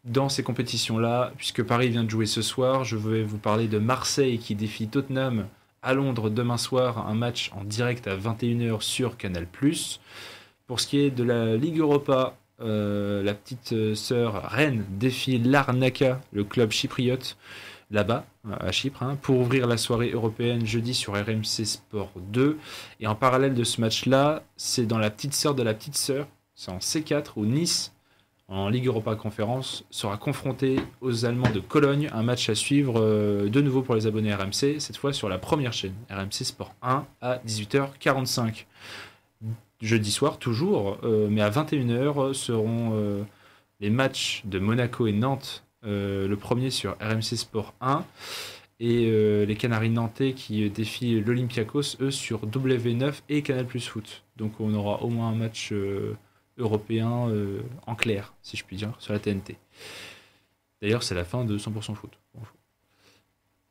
Dans ces compétitions-là, puisque Paris vient de jouer ce soir, je vais vous parler de Marseille qui défie Tottenham à Londres demain soir. Un match en direct à 21h sur Canal+. Pour ce qui est de la Ligue Europa, la petite sœur Rennes défie Larnaca, le club chypriote, là-bas, à Chypre, pour ouvrir la soirée européenne jeudi sur RMC Sport 2. Et en parallèle de ce match-là, c'est dans la petite sœur de la petite sœur, c'est en C4, où Nice, en Ligue Europa Conférence, sera confronté aux Allemands de Cologne. Un match à suivre de nouveau pour les abonnés RMC, cette fois sur la première chaîne, RMC Sport 1, à 18h45. Jeudi soir, toujours, mais à 21h seront les matchs de Monaco et Nantes, le premier sur RMC Sport 1, et les Canaries nantais qui défient l'Olympiakos, eux, sur W9 et Canal+ Foot. Donc on aura au moins un match européen en clair, si je puis dire, sur la TNT. D'ailleurs, c'est la fin de 100% foot.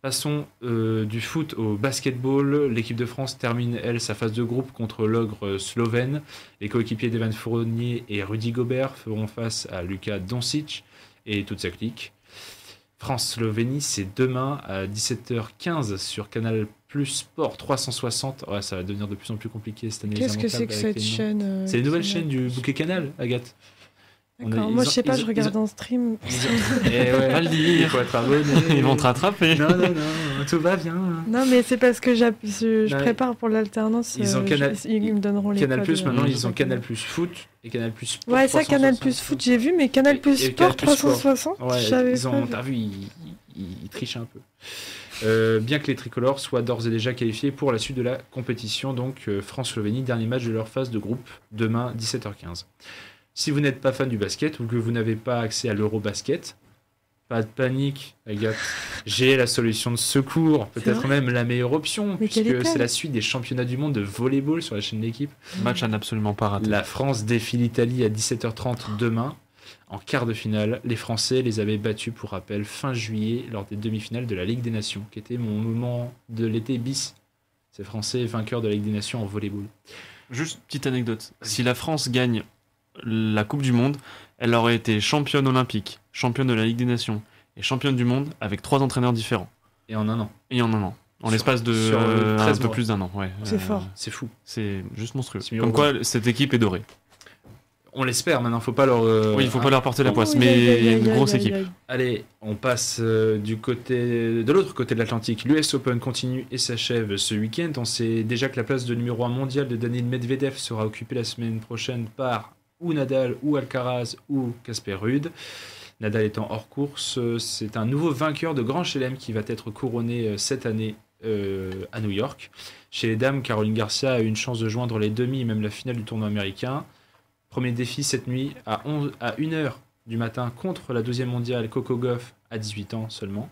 Passons du foot au basketball. L'équipe de France termine, elle, sa phase de groupe contre l'ogre slovène. Les coéquipiers d'Evan Fournier et Rudy Gobert feront face à Luka Doncic et toute sa clique. France-Slovénie, c'est demain à 17h15 sur Canal+ Sport 360. Ouais, ça va devenir de plus en plus compliqué cette année. Qu'est-ce que c'est que cette chaîne C'est les nouvelles chaînes du bouquet Canal, Agathe. D'accord. Moi, je sais pas, je regarde en stream. Il faut être abonné. Ils vont te rattraper. Non, tout va bien. Non, mais c'est parce que je prépare pour l'alternance. Ils ont ils me donneront les Canal+, codes, maintenant, ils ont Canal+ Foot et Canal+ Sport. Ouais, ça, Canal+ Foot, j'ai vu, mais Canal+ Sport 360, ouais, t'as vu, ils trichent un peu. Bien que les tricolores soient d'ores et déjà qualifiés pour la suite de la compétition, donc France-Slovénie, dernier match de leur phase de groupe, demain 17h15. Si vous n'êtes pas fan du basket ou que vous n'avez pas accès à l'Eurobasket, pas de panique, Agathe. J'ai la solution de secours, peut-être même la meilleure option, puisque c'est la suite des championnats du monde de volleyball sur la chaîne L'équipe. Match à n'absolument pas rater. La France défie l'Italie à 17h30 demain. En quart de finale, les Français les avaient battus, pour rappel, fin juillet, lors des demi-finales de la Ligue des Nations, qui était mon moment de l'été bis. Ces Français vainqueurs de la Ligue des Nations en volleyball. Juste petite anecdote. Si la France gagne la Coupe du Monde, elle aurait été championne olympique, championne de la Ligue des Nations et championne du monde avec 3 entraîneurs différents. Et en un an. En l'espace de un peu plus d'un an. Ouais. C'est fort. C'est fou. C'est juste monstrueux. Comme quoi, cette équipe est dorée. On l'espère maintenant, faut pas leur... Oui, il faut pas leur porter la poisse, mais il y a une grosse équipe. Allez, on passe de l'autre côté de l'Atlantique. L'US Open continue et s'achève ce week-end. On sait déjà que la place de numéro 1 mondial de Daniil Medvedev sera occupée la semaine prochaine par ou Nadal, ou Alcaraz, ou Casper Ruud. Nadal étant hors course, c'est un nouveau vainqueur de Grand Chelem qui va être couronné cette année à New York. Chez les dames, Caroline Garcia a eu une chance de joindre les demi et même la finale du tournoi américain. Premier défi cette nuit à 1h du matin contre la 12e mondiale Coco Gauff à 18 ans seulement.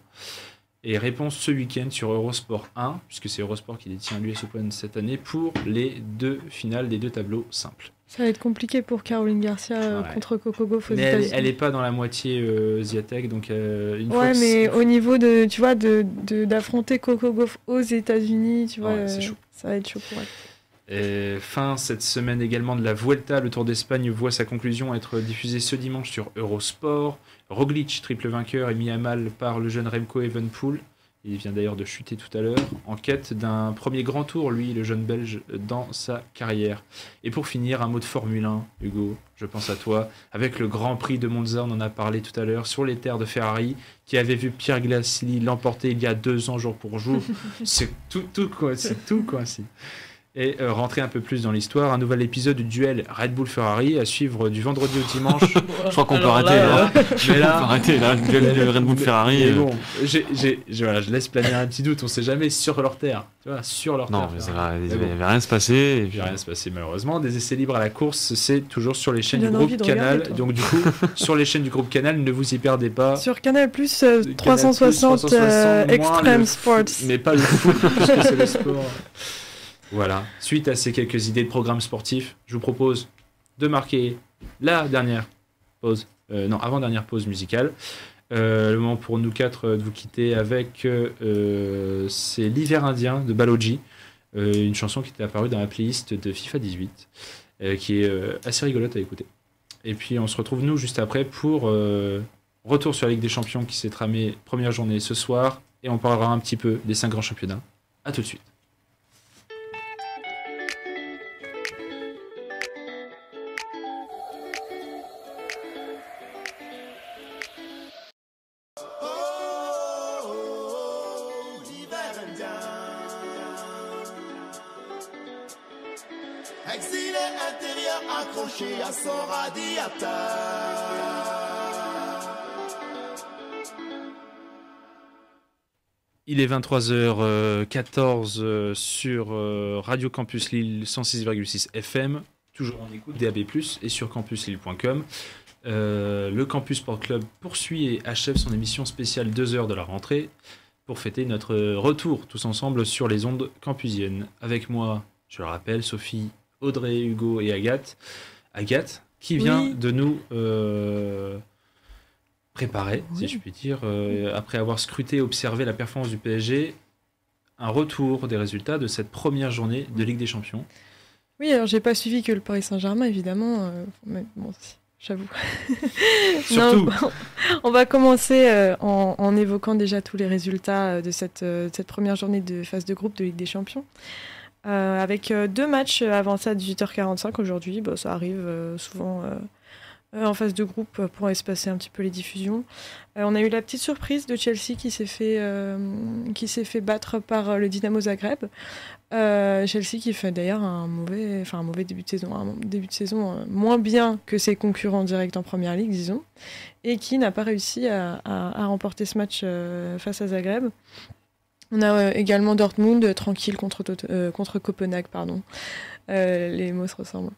Et réponse ce week-end sur Eurosport 1, puisque c'est Eurosport qui détient l'US Open cette année, pour les 2 finales des 2 tableaux simples. Ça va être compliqué pour Caroline Garcia contre Coco Gauff aux États-Unis. Elle n'est pas dans la moitié asiatique, donc mais au niveau de, tu vois, d'affronter Coco Gauff aux États-Unis, tu vois, ça va être chaud pour elle. Et fin cette semaine également de la Vuelta, le Tour d'Espagne voit sa conclusion être diffusée ce dimanche sur Eurosport. Roglic, triple vainqueur, est mis à mal par le jeune Remco Evenepoel. Il vient d'ailleurs de chuter tout à l'heure, en quête d'un premier grand tour, lui, le jeune Belge, dans sa carrière. Et pour finir, un mot de Formule 1, Hugo, je pense à toi. Avec le Grand Prix de Monza, on en a parlé tout à l'heure, sur les terres de Ferrari, qui avait vu Pierre Gasly l'emporter il y a 2 ans jour pour jour. C'est tout coïncide. Et rentrer un peu plus dans l'histoire, un nouvel épisode du duel Red Bull-Ferrari à suivre du vendredi au dimanche. Je crois qu'on peut arrêter là. Mais là, on peut arrêter là, le duel Red Bull-Ferrari. Bon, je laisse planer un petit doute, on sait jamais sur leur terre. Tu vois, sur leur terre. Non, mais il va rien se passer. Il va rien se passer malheureusement. Des essais libres à la course, c'est toujours sur les chaînes du groupe Canal. Donc du coup, sur les chaînes du groupe Canal, ne vous y perdez pas. Sur Canal+, 360 Extreme Sports. Mais pas le foot, puisque c'est le sport. Voilà. Suite à ces quelques idées de programmes sportifs, je vous propose de marquer la dernière pause, avant-dernière pause musicale. Le moment pour nous quatre de vous quitter avec c'est l'hiver indien de Baloji, une chanson qui était apparue dans la playlist de FIFA 18, qui est assez rigolote à écouter. Et puis on se retrouve nous juste après pour retour sur la Ligue des Champions qui s'est tramée première journée ce soir, et on parlera un petit peu des 5 grands championnats. À tout de suite. Exilé intérieur accroché à son radiateur. Il est 23h14 sur Radio Campus Lille 106,6 FM, toujours en écoute DAB+, et sur campuslille.com. Le Campus Sport Club poursuit et achève son émission spéciale 2 heures de la rentrée pour fêter notre retour tous ensemble sur les ondes campusiennes. Avec moi, je le rappelle, Sophie, Audrey, Hugo et Agathe. Agathe, qui vient de nous préparer, si je puis dire, après avoir scruté et observé la performance du PSG, un retour des résultats de cette première journée de Ligue des Champions. Oui, alors j'ai pas suivi que le Paris Saint-Germain, évidemment, mais bon, j'avoue. Surtout. Non, on va commencer en évoquant déjà tous les résultats de cette première journée de phase de groupe de Ligue des Champions. Avec 2 matchs avant ça à 18h45 aujourd'hui, ça arrive souvent en phase de groupe pour espacer un petit peu les diffusions. On a eu la petite surprise de Chelsea qui s'est fait battre par le Dynamo Zagreb. Chelsea qui fait d'ailleurs un mauvais début de saison, moins bien que ses concurrents directs en Première Ligue, disons, et qui n'a pas réussi à remporter ce match face à Zagreb. On a également Dortmund, tranquille contre Copenhague, pardon. Les mots se ressemblent.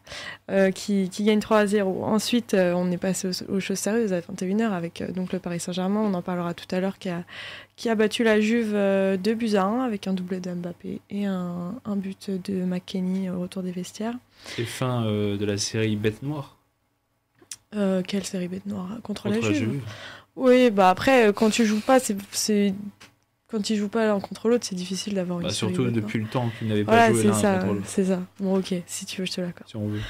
Qui gagne 3-0. Ensuite, on est passé aux choses sérieuses à 21h avec donc le Paris Saint-Germain, on en parlera tout à l'heure, qui a battu la Juve 2-1 avec un doublé d'Mbappé et un but de McKennie au retour des vestiaires. C'est fin de la série Bête Noire. Quelle série Bête Noire? Contre la Juve. Oui, après, quand tu joues pas, quand ils jouent pas l'un contre l'autre, c'est difficile d'avoir une série. Surtout depuis le temps qu'ils n'avaient pas joué l'un contre l'autre. C'est ça. Bon, ok, si tu veux, je te l'accorde. Si on veut.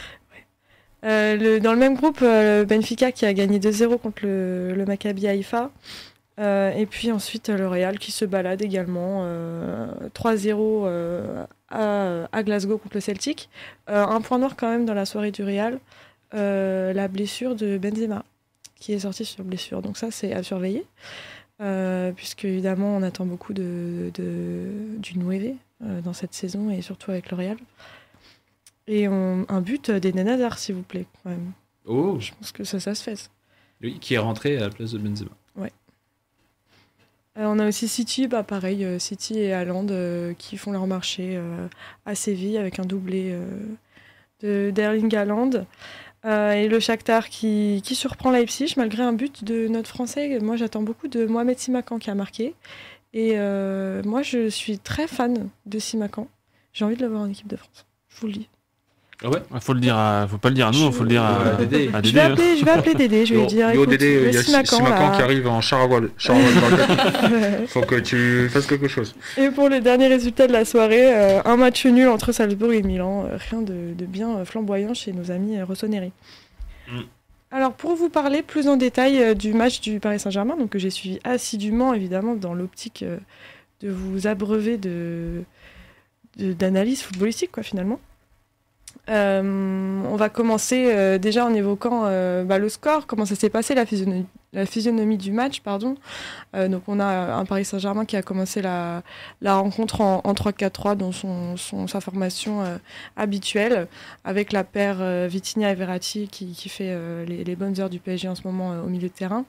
Ouais. Dans le même groupe, le Benfica qui a gagné 2-0 contre le Maccabi Haïfa. Et puis ensuite, le Real qui se balade également 3-0 à Glasgow contre le Celtic. Un point noir quand même dans la soirée du Real, la blessure de Benzema, qui est sorti sur blessure. Donc ça, c'est à surveiller. Puisque évidemment on attend beaucoup du Nueve dans cette saison et surtout avec le Real. Et un but d'Eden Hazard, s'il vous plaît, quand même. Oh. Je pense que ça se fait. Lui qui est rentré à la place de Benzema. Ouais. On a aussi City, pareil, City et Haaland qui font leur marché à Séville avec un doublé d'Erling Haaland. Et le Shakhtar qui surprend Leipzig malgré un but de notre Français. Moi, j'attends beaucoup de Mohamed Simakan qui a marqué. Et moi, je suis très fan de Simakan. J'ai envie de le voir en équipe de France. Je vous le dis. Ah ouais. Faut pas le dire à nous, faut le dire à Dédé. Je vais appeler Dédé, je vais lui dire écoute, Dédé, il y a Simakan qui arrive en Charawal. Faut que tu fasses quelque chose. Et pour le dernier résultat de la soirée, un match nul entre Salzbourg et Milan. Rien de bien flamboyant chez nos amis rossoneri. Alors pour vous parler plus en détail du match du Paris Saint-Germain, donc que j'ai suivi assidûment évidemment dans l'optique de vous abreuver d'analyse footballistique quoi finalement. On va commencer déjà en évoquant le score, comment ça s'est passé, la physionomie du match, pardon. Donc on a un Paris Saint-Germain qui a commencé la rencontre en 3-4-3 dans sa formation habituelle, avec la paire Vitinha et Verratti qui fait les bonnes heures du PSG en ce moment au milieu de terrain.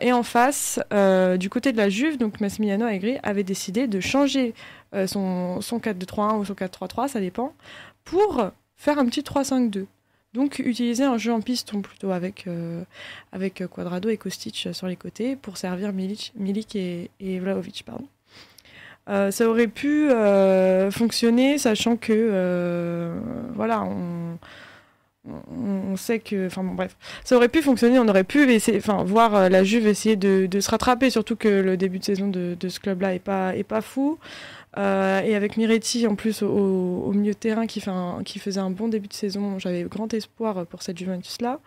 Et en face, du côté de la Juve, donc Massimiliano Allegri avait décidé de changer son 4-2-3-1 ou son 4-3-3, ça dépend, pour faire un petit 3-5-2. Donc utiliser un jeu en piston plutôt avec Cuadrado et Kostic sur les côtés pour servir Milik et Vlahovic. Pardon. Ça aurait pu fonctionner, sachant que on sait que, enfin bon bref, ça aurait pu fonctionner, on aurait pu voir la Juve essayer de se rattraper, surtout que le début de saison de ce club-là est pas fou. Et avec Miretti en plus au milieu de terrain qui faisait un bon début de saison, j'avais grand espoir pour cette Juventus-là.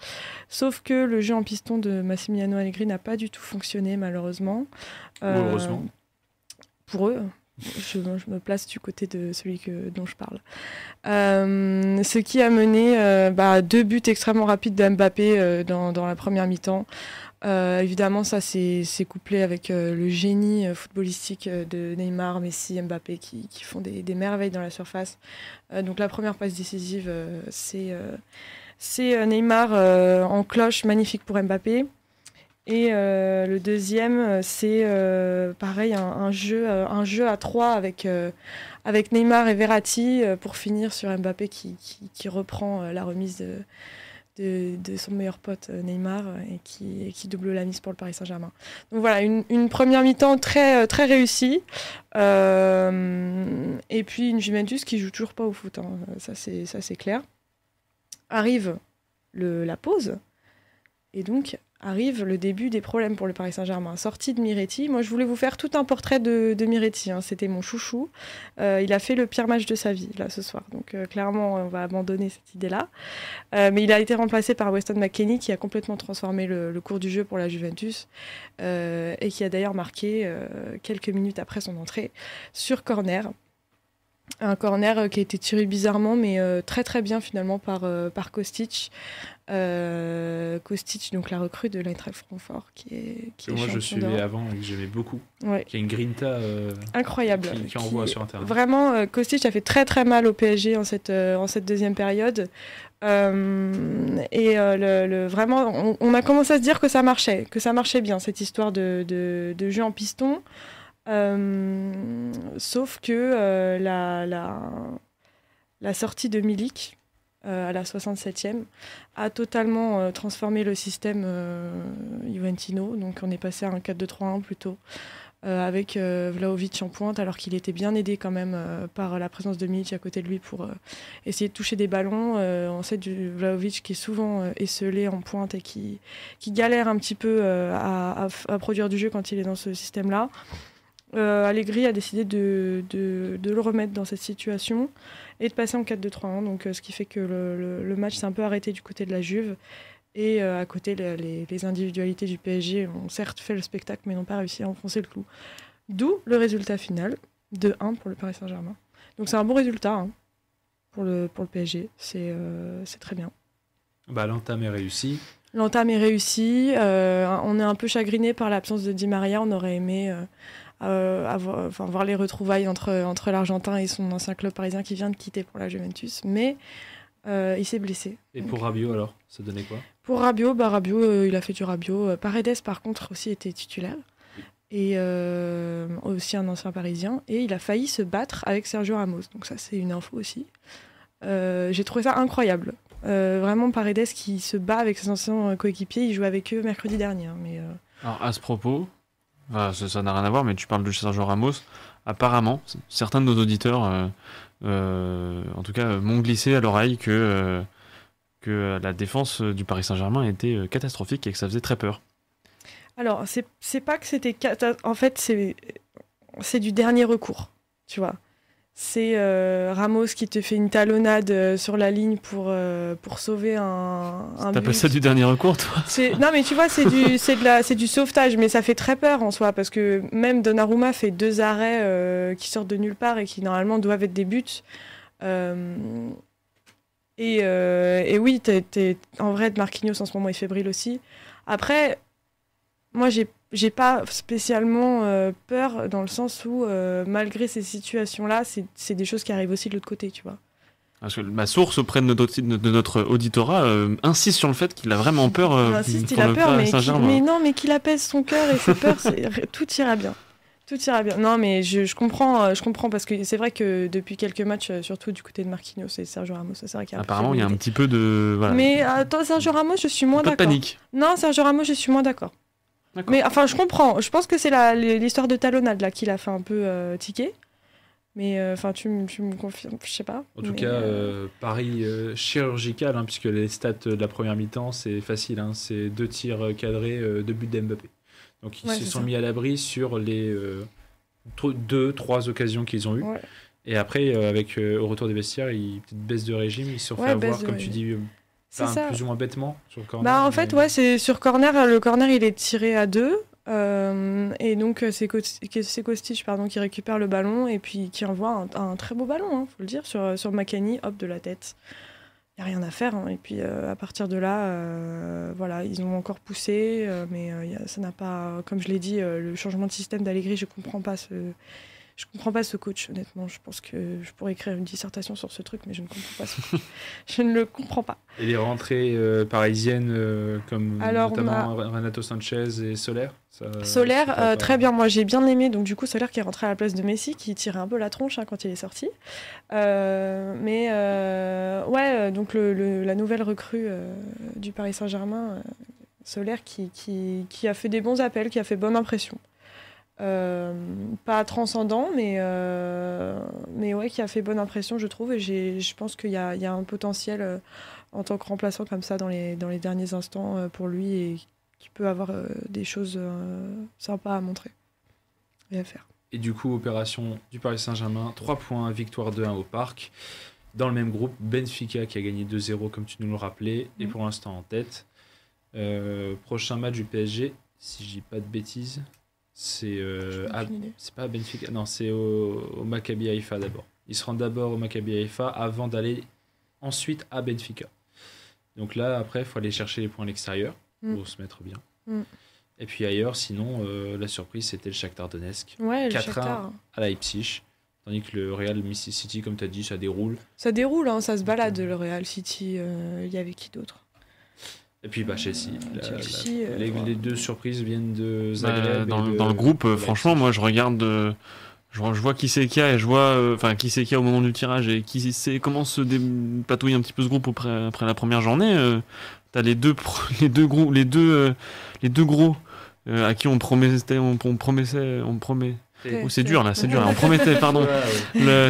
Sauf que le jeu en piston de Massimiliano Allegri n'a pas du tout fonctionné malheureusement. Heureusement. Pour eux. Je me place du côté de celui dont je parle. Ce qui a mené 2 buts extrêmement rapides de Mbappé dans la première mi-temps. Évidemment, ça c'est couplé avec le génie footballistique de Neymar, Messi, Mbappé qui font des merveilles dans la surface. Donc la première passe décisive, c'est Neymar en cloche, magnifique pour Mbappé. Et le deuxième, c'est pareil, un jeu à 3 avec Neymar et Verratti pour finir sur Mbappé qui reprend la remise de son meilleur pote Neymar et qui double la mise pour le Paris Saint-Germain. Donc voilà, une première mi-temps très, très réussie. Et puis une Juventus qui joue toujours pas au foot, hein. Ça c'est clair. Arrive la pause. Et donc arrive le début des problèmes pour le Paris Saint-Germain. Sortie de Miretti, moi je voulais vous faire tout un portrait de Miretti, hein. C'était mon chouchou. Il a fait le pire match de sa vie là ce soir, donc clairement on va abandonner cette idée-là. Mais il a été remplacé par Weston McKennie qui a complètement transformé le cours du jeu pour la Juventus et qui a d'ailleurs marqué quelques minutes après son entrée sur corner. Un corner qui a été tiré bizarrement, mais très très bien finalement par Kostic. Kostic, donc la recrue de l'Eintracht Francfort, qui est moi je suivais avant et que j'aimais beaucoup. Ouais. Qui a une grinta incroyable. Qui envoie sur Internet. Vraiment, Kostic a fait très très mal au PSG en cette deuxième période. Vraiment, on a commencé à se dire que ça marchait bien, cette histoire de jeu en piston. Sauf que la sortie de Milik à la 67e a totalement transformé le système Juventino. Donc on est passé à un 4-2-3-1 plutôt, avec Vlahovic en pointe, alors qu'il était bien aidé quand même par la présence de Milik à côté de lui pour essayer de toucher des ballons. On sait du Vlahovic qui est souvent esselé en pointe et qui galère un petit peu à produire du jeu quand il est dans ce système-là. Allegri a décidé de le remettre dans cette situation et de passer en 4-2-3-1, donc ce qui fait que le match s'est un peu arrêté du côté de la Juve et à côté les individualités du PSG ont certes fait le spectacle mais n'ont pas réussi à enfoncer le clou, d'où le résultat final de 1 pour le Paris Saint-Germain. Donc c'est un bon résultat, hein, pour le PSG, c'est très bien. L'entame est réussie. On est un peu chagriné par l'absence de Di Maria, on aurait aimé voir les retrouvailles entre l'Argentin et son ancien club parisien qui vient de quitter pour la Juventus, mais il s'est blessé. Et pour Rabiot alors, ça donnait quoi? Pour Rabiot, il a fait du Rabiot. Paredes par contre aussi était titulaire, et aussi un ancien parisien, et il a failli se battre avec Sergio Ramos, donc ça c'est une info aussi. J'ai trouvé ça incroyable. Vraiment Paredes qui se bat avec ses anciens coéquipiers, il joue avec eux mercredi dernier. Mais Alors à ce propos, ça n'a rien à voir, mais tu parles de Sergio Ramos. Apparemment, certains de nos auditeurs, en tout cas, m'ont glissé à l'oreille que la défense du Paris Saint-Germain était catastrophique et que ça faisait très peur. Alors, c'est pas que c'était... En fait, c'est du dernier recours, tu vois. C'est Ramos qui te fait une talonnade sur la ligne pour sauver un T'appelles but. ça du dernier recours, toi? Non, mais tu vois, c'est du sauvetage, mais ça fait très peur en soi, parce que même Donnarumma fait 2 arrêts qui sortent de nulle part et qui normalement doivent être des buts. Et oui, en vrai, Marquinhos en ce moment est fébrile aussi. Après, moi, j'ai pas spécialement peur, dans le sens où, malgré ces situations-là, c'est des choses qui arrivent aussi de l'autre côté, tu vois. Parce que ma source auprès de notre auditorat insiste sur le fait qu'il a vraiment peur il a peur, mais qu'il apaise son cœur et ses peurs, tout ira bien. Tout ira bien. Non, mais je comprends parce que c'est vrai que depuis quelques matchs, surtout du côté de Marquinhos et Sergio Ramos, c'est vrai qu'il y a apparemment il y a un petit peu de... Voilà. Mais attends, Sergio Ramos, je suis moins d'accord. Pas de panique. Non, Sergio Ramos, je suis moins d'accord. Mais enfin, je comprends. Je pense que c'est l'histoire de talonnade là qui l'a fait un peu tiquer. Mais tu me confirmes, je sais pas. En tout cas, pari chirurgical, hein, puisque les stats de la première mi-temps, c'est facile. Hein, c'est 2 tirs cadrés, 2 buts d'Mbappé. Donc ils se sont mis à l'abri sur les 2-3 occasions qu'ils ont eues. Ouais. Et après, au retour des vestiaires, petite baisse de régime, ils se sont fait avoir, comme tu dis, plus ou moins bêtement sur le corner. En fait, c'est sur corner. Le corner, il est tiré à 2. Et donc c'est Kostic qui récupère le ballon et puis qui envoie un très beau ballon, hein, faut le dire, sur Makani, hop, de la tête. Il n'y a rien à faire, hein. Et puis à partir de là, ils ont encore poussé, mais ça n'a pas, comme je l'ai dit, le changement de système d'Allegri, je comprends pas ce coach, honnêtement. Je pense que je pourrais écrire une dissertation sur ce truc, mais je ne comprends pas ce coach. Je ne le comprends pas. Et les rentrées parisiennes, comme notamment Renato Sanchez et Soler Soler, très bien. Moi, j'ai bien aimé. Donc, du coup, Soler qui est rentré à la place de Messi, qui tirait un peu la tronche quand il est sorti. Donc la nouvelle recrue du Paris Saint-Germain, Soler, qui a fait des bons appels, qui a fait bonne impression. Pas transcendant, mais qui a fait bonne impression, je trouve, et je pense qu'il y a un potentiel en tant que remplaçant comme ça dans les derniers instants pour lui, et qui peut avoir des choses sympas à montrer et à faire. Et du coup, opération du Paris Saint-Germain, 3 points, victoire 2-1 au Parc. Dans le même groupe, Benfica qui a gagné 2-0 comme tu nous le rappelais, et pour l'instant en tête. Prochain match du PSG, si je dis pas de bêtises, c'est pas à Benfica, non, c'est au Maccabi Haïfa d'abord. Ils se rendent d'abord au Maccabi Haïfa avant d'aller ensuite à Benfica. Donc là, après, il faut aller chercher les points à l'extérieur pour se mettre bien. Et puis ailleurs, sinon, la surprise, c'était le Shakhtar Donetsk. 4-1 à Leipzig. Tandis que le Real City, comme tu as dit, ça déroule. Ça déroule, hein, ça se balade, le Real City. Il y avait qui d'autre ? Et puis Chelsea. Les 2 surprises viennent de Zagreb. Dans le groupe, franchement, moi je regarde, je vois qui c'est qu'il y a, et je vois qui c'est qu'il y a au moment du tirage, et qui c'est comment se dépatouille un petit peu ce groupe après la première journée. T'as les deux gros à qui on promet. C'est dur là, c'est dur. On promettait, pardon.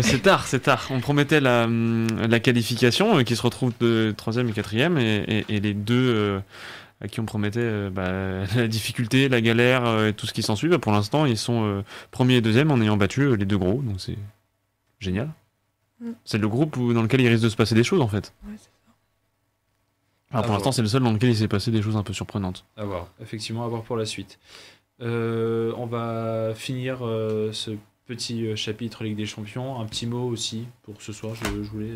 C'est tard. On promettait la qualification qui se retrouve de 3e et 4e, et les deux à qui on promettait la difficulté, la galère et tout ce qui s'ensuit. Pour l'instant, ils sont 1er et 2e en ayant battu les 2 gros, donc c'est génial. C'est le groupe dans lequel il risque de se passer des choses en fait. Ouais, c'est ça. Alors pour l'instant, c'est le seul dans lequel il s'est passé des choses un peu surprenantes. À voir, effectivement, à voir pour la suite. On va finir ce petit chapitre Ligue des Champions. Un petit mot aussi pour ce soir. Je voulais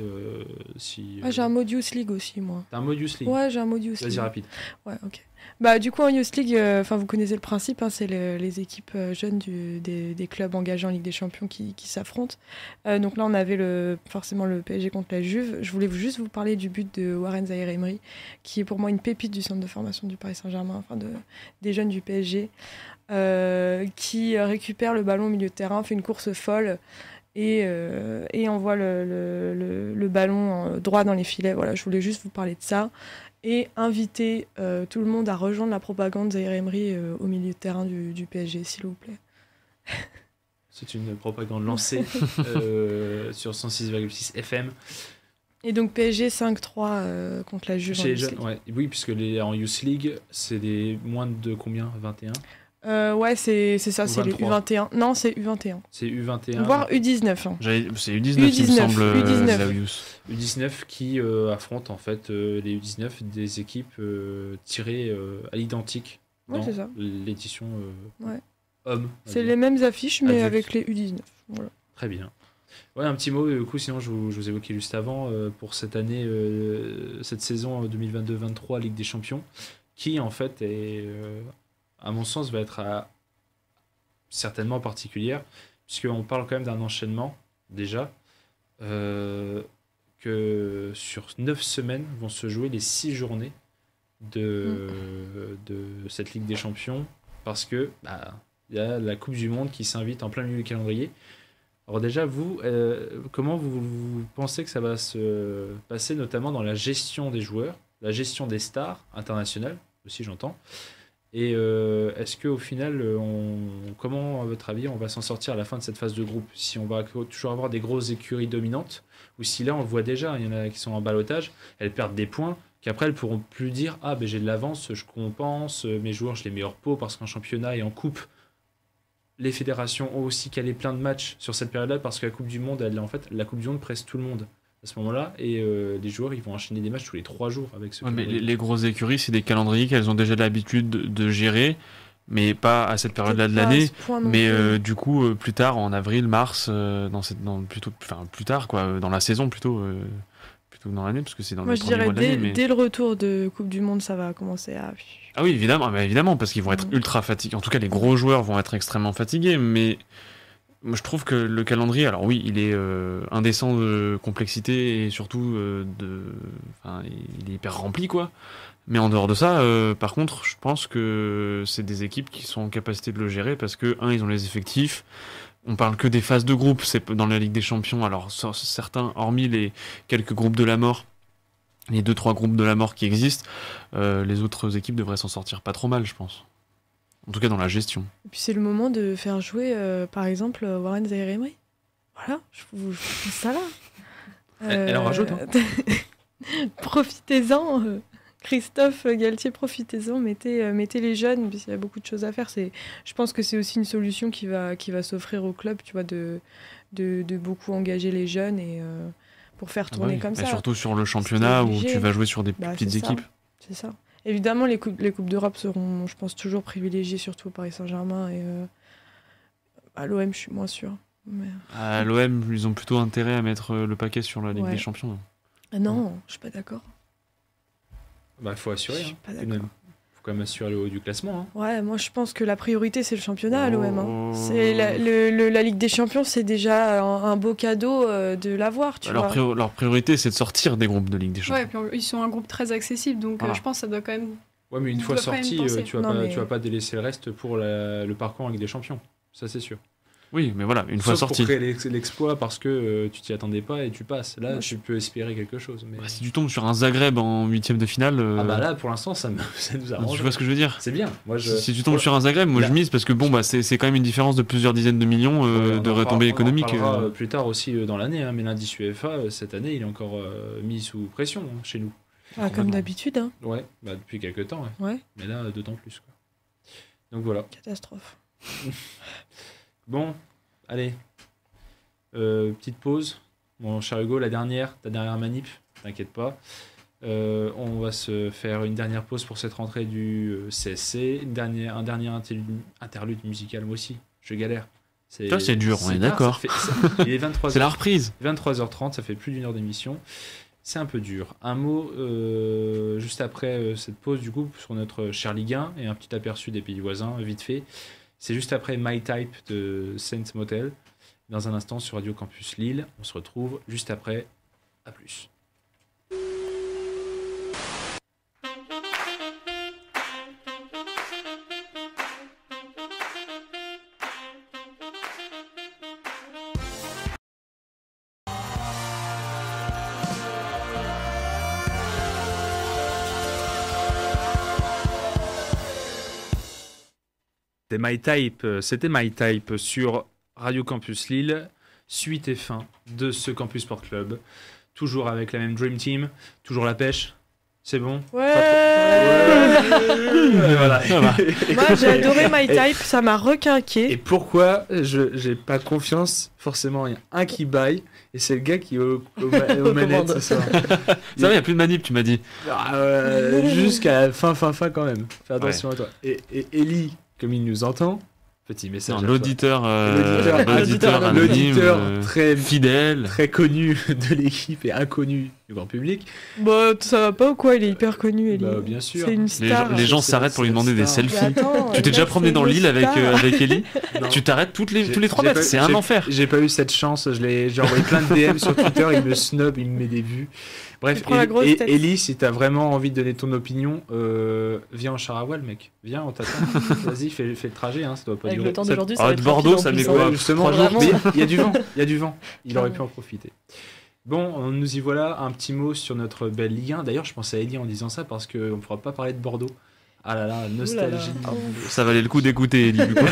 j'ai un mode Youth League aussi, moi. T'as un mode Youth League ? Ouais, j'ai un mode Youth League. Vas-y, rapide. Ouais, ok. Du coup, en Youth League, vous connaissez le principe, hein, c'est les équipes jeunes des clubs engagés en Ligue des Champions qui s'affrontent. Donc là, on avait forcément le PSG contre la Juve. Je voulais juste vous parler du but de Warren Zaïre-Emery, qui est pour moi une pépite du centre de formation du Paris Saint-Germain, des jeunes du PSG, qui récupère le ballon au milieu de terrain, fait une course folle et envoie le ballon droit dans les filets. Voilà, je voulais juste vous parler de ça et inviter tout le monde à rejoindre la propagande Zaïre-Emery au milieu de terrain du PSG, s'il vous plaît. C'est une propagande lancée sur 106,6 FM. Et donc PSG 5-3 contre la Juve. Oui, puisque en Youth League, c'est des moins de combien ? 21 ? Ouais, c'est ça, c'est les U21. Non, c'est U21. C'est U21. Voire U19. Hein. C'est U19, il me semble. U19 qui affronte en fait les U19 des équipes tirées à l'identique dans l'édition homme. C'est les mêmes affiches, mais avec les U19. Voilà. Très bien. Ouais, un petit mot, du coup, sinon je vous évoquais juste avant, pour cette année, cette saison 2022-23 Ligue des Champions, qui en fait est... à mon sens, va être certainement particulière, puisqu'on parle quand même d'un enchaînement, déjà, que sur 9 semaines vont se jouer les 6 journées de cette Ligue des Champions, parce que y a la Coupe du Monde qui s'invite en plein milieu du calendrier. Alors déjà, vous, comment vous pensez que ça va se passer, notamment dans la gestion des joueurs, la gestion des stars internationales, aussi j'entends, Et est-ce qu'au final, comment, à votre avis, on va s'en sortir à la fin de cette phase de groupe? Si on va toujours avoir des grosses écuries dominantes, ou si là, on le voit déjà, il y en a qui sont en ballottage, elles perdent des points, qu'après, elles pourront plus dire « Ah, ben j'ai de l'avance, je compense, mes joueurs, je les mets hors pot, parce qu'en championnat et en coupe, les fédérations ont aussi calé plein de matchs sur cette période-là, parce que la Coupe du Monde, la Coupe du Monde presse tout le monde à ce moment-là, et les joueurs, ils vont enchaîner des matchs tous les 3 jours avec ce mais les grosses écuries, c'est des calendriers qu'elles ont déjà l'habitude de gérer, mais pas à cette période-là de l'année. Mais du coup, plus tard, en avril, mars, plus tard, quoi, dans la saison plutôt que dans l'année, parce que c'est dans Moi, le je premier dirais mois de l'année. dès le retour de Coupe du Monde, ça va commencer à... Ah oui, évidemment, parce qu'ils vont être ultra fatigués. En tout cas, les gros joueurs vont être extrêmement fatigués, mais moi, je trouve que le calendrier, alors oui, il est indécent de complexité et surtout il est hyper rempli, quoi. Mais en dehors de ça, par contre, je pense que c'est des équipes qui sont en capacité de le gérer parce que, ils ont les effectifs. On parle que des phases de groupe, c'est dans la Ligue des Champions. Alors, certains, hormis les quelques groupes de la mort, les 2-3 groupes de la mort qui existent, les autres équipes devraient s'en sortir pas trop mal, je pense. En tout cas, dans la gestion. Et puis, c'est le moment de faire jouer, par exemple, Warren Zaïre-Emery. Voilà, je vous fais ça là. Elle en rajoute, hein. Profitez-en, Christophe Galtier, profitez-en, mettez les jeunes, parce qu'il y a beaucoup de choses à faire. Je pense que c'est aussi une solution qui va s'offrir au club, tu vois, de beaucoup engager les jeunes et pour faire tourner comme ça. Et surtout sur le championnat où tu vas jouer sur des petites équipes. C'est ça. Évidemment, les coupes d'Europe seront, je pense, toujours privilégiées, surtout au Paris Saint-Germain et à l'OM, je suis moins sûre. Mais... À l'OM, ils ont plutôt intérêt à mettre le paquet sur la Ligue des Champions. Ah non, je suis pas d'accord. Il faut assurer. Il faut quand même assurer le haut du classement. Hein. Ouais, moi je pense que la priorité c'est le championnat à l'OM. Hein. C'est la Ligue des Champions, c'est déjà un beau cadeau de l'avoir. Leur priorité c'est de sortir des groupes de Ligue des Champions. Ouais, puis ils sont un groupe très accessible, donc je pense que ça doit quand même. Ouais, mais une fois sorti, tu vas pas délaisser le reste pour le parcours en Ligue des Champions. Ça c'est sûr. Oui, mais voilà, une fois sorti. Pour créer l'exploit parce que tu t'y attendais pas et tu passes. Là, tu peux espérer quelque chose. Mais... si tu tombes sur un Zagreb en 8ème de finale. Là, pour l'instant, ça nous arrange. Tu vois ce que je veux dire? C'est bien. Si tu tombes sur un Zagreb, moi je mise parce que c'est quand même une différence de plusieurs dizaines de millions de retombées économiques. On en parlera plus tard aussi dans l'année, mais l'indice UEFA, cette année, il est encore mis sous pression chez nous. Comme d'habitude. Hein. Ouais, depuis quelques temps. Ouais. Mais là, d'autant plus. Quoi. Donc voilà. Catastrophe. Bon, allez, petite pause. Mon cher Hugo, ta dernière manip, t'inquiète pas. On va se faire une dernière pause pour cette rentrée du CSC. Un dernier interlude musical, moi aussi, je galère. C'est dur, on est d'accord. Il est 23h. C'est la reprise. 23h30, ça fait plus d'1 heure d'émission. C'est un peu dur. Un mot juste après cette pause, du coup, sur notre cher Ligue 1 et un petit aperçu des pays voisins, vite fait. C'est juste après My Type de Saint Motel. Dans un instant sur Radio Campus Lille. On se retrouve juste après. À plus. C'était My Type sur Radio Campus Lille, suite et fin de ce Campus Sport Club. Toujours avec la même Dream Team, toujours la pêche. C'est bon? Ouais. Voilà. Moi j'ai adoré My Type, ça m'a requinqué. Et pourquoi j'ai pas confiance? Forcément, il y a un qui baille et c'est le gars qui est aux manettes ce soir. Ça va, il n'y a plus de manip, tu m'as dit. Jusqu'à la fin quand même. Fais attention à toi. Et Ellie, comme il nous entend, petit message. L'auditeur très fidèle, très connu de l'équipe et inconnu du grand public. Ça va pas ou quoi? Il est hyper connu, Ellie. Bien sûr. C'est une star. Les gens s'arrêtent pour lui demander des selfies. Tu t'es déjà promené dans l'île avec Ellie? Tu t'arrêtes tous les 3 mètres. C'est un enfer. J'ai pas eu cette chance. J'ai envoyé plein de DM sur Twitter. Il me snob, il me met des vues. Bref, Ellie, si t'as vraiment envie de donner ton opinion, viens en char à voile, mec. Viens, on t'attend. Vas-y, fais le trajet, ça doit pas avec durer. Le temps d'aujourd'hui, ça va être Bordeaux, ça met quoi? Justement, il y a du vent. Il aurait pu en profiter. Bon, nous y voilà. Un petit mot sur notre belle Ligue 1. D'ailleurs, je pensais à Ellie en disant ça parce qu'on ne pourra pas parler de Bordeaux. Ah là là, nostalgie. Ça valait le coup d'écouter, Elie, du coup.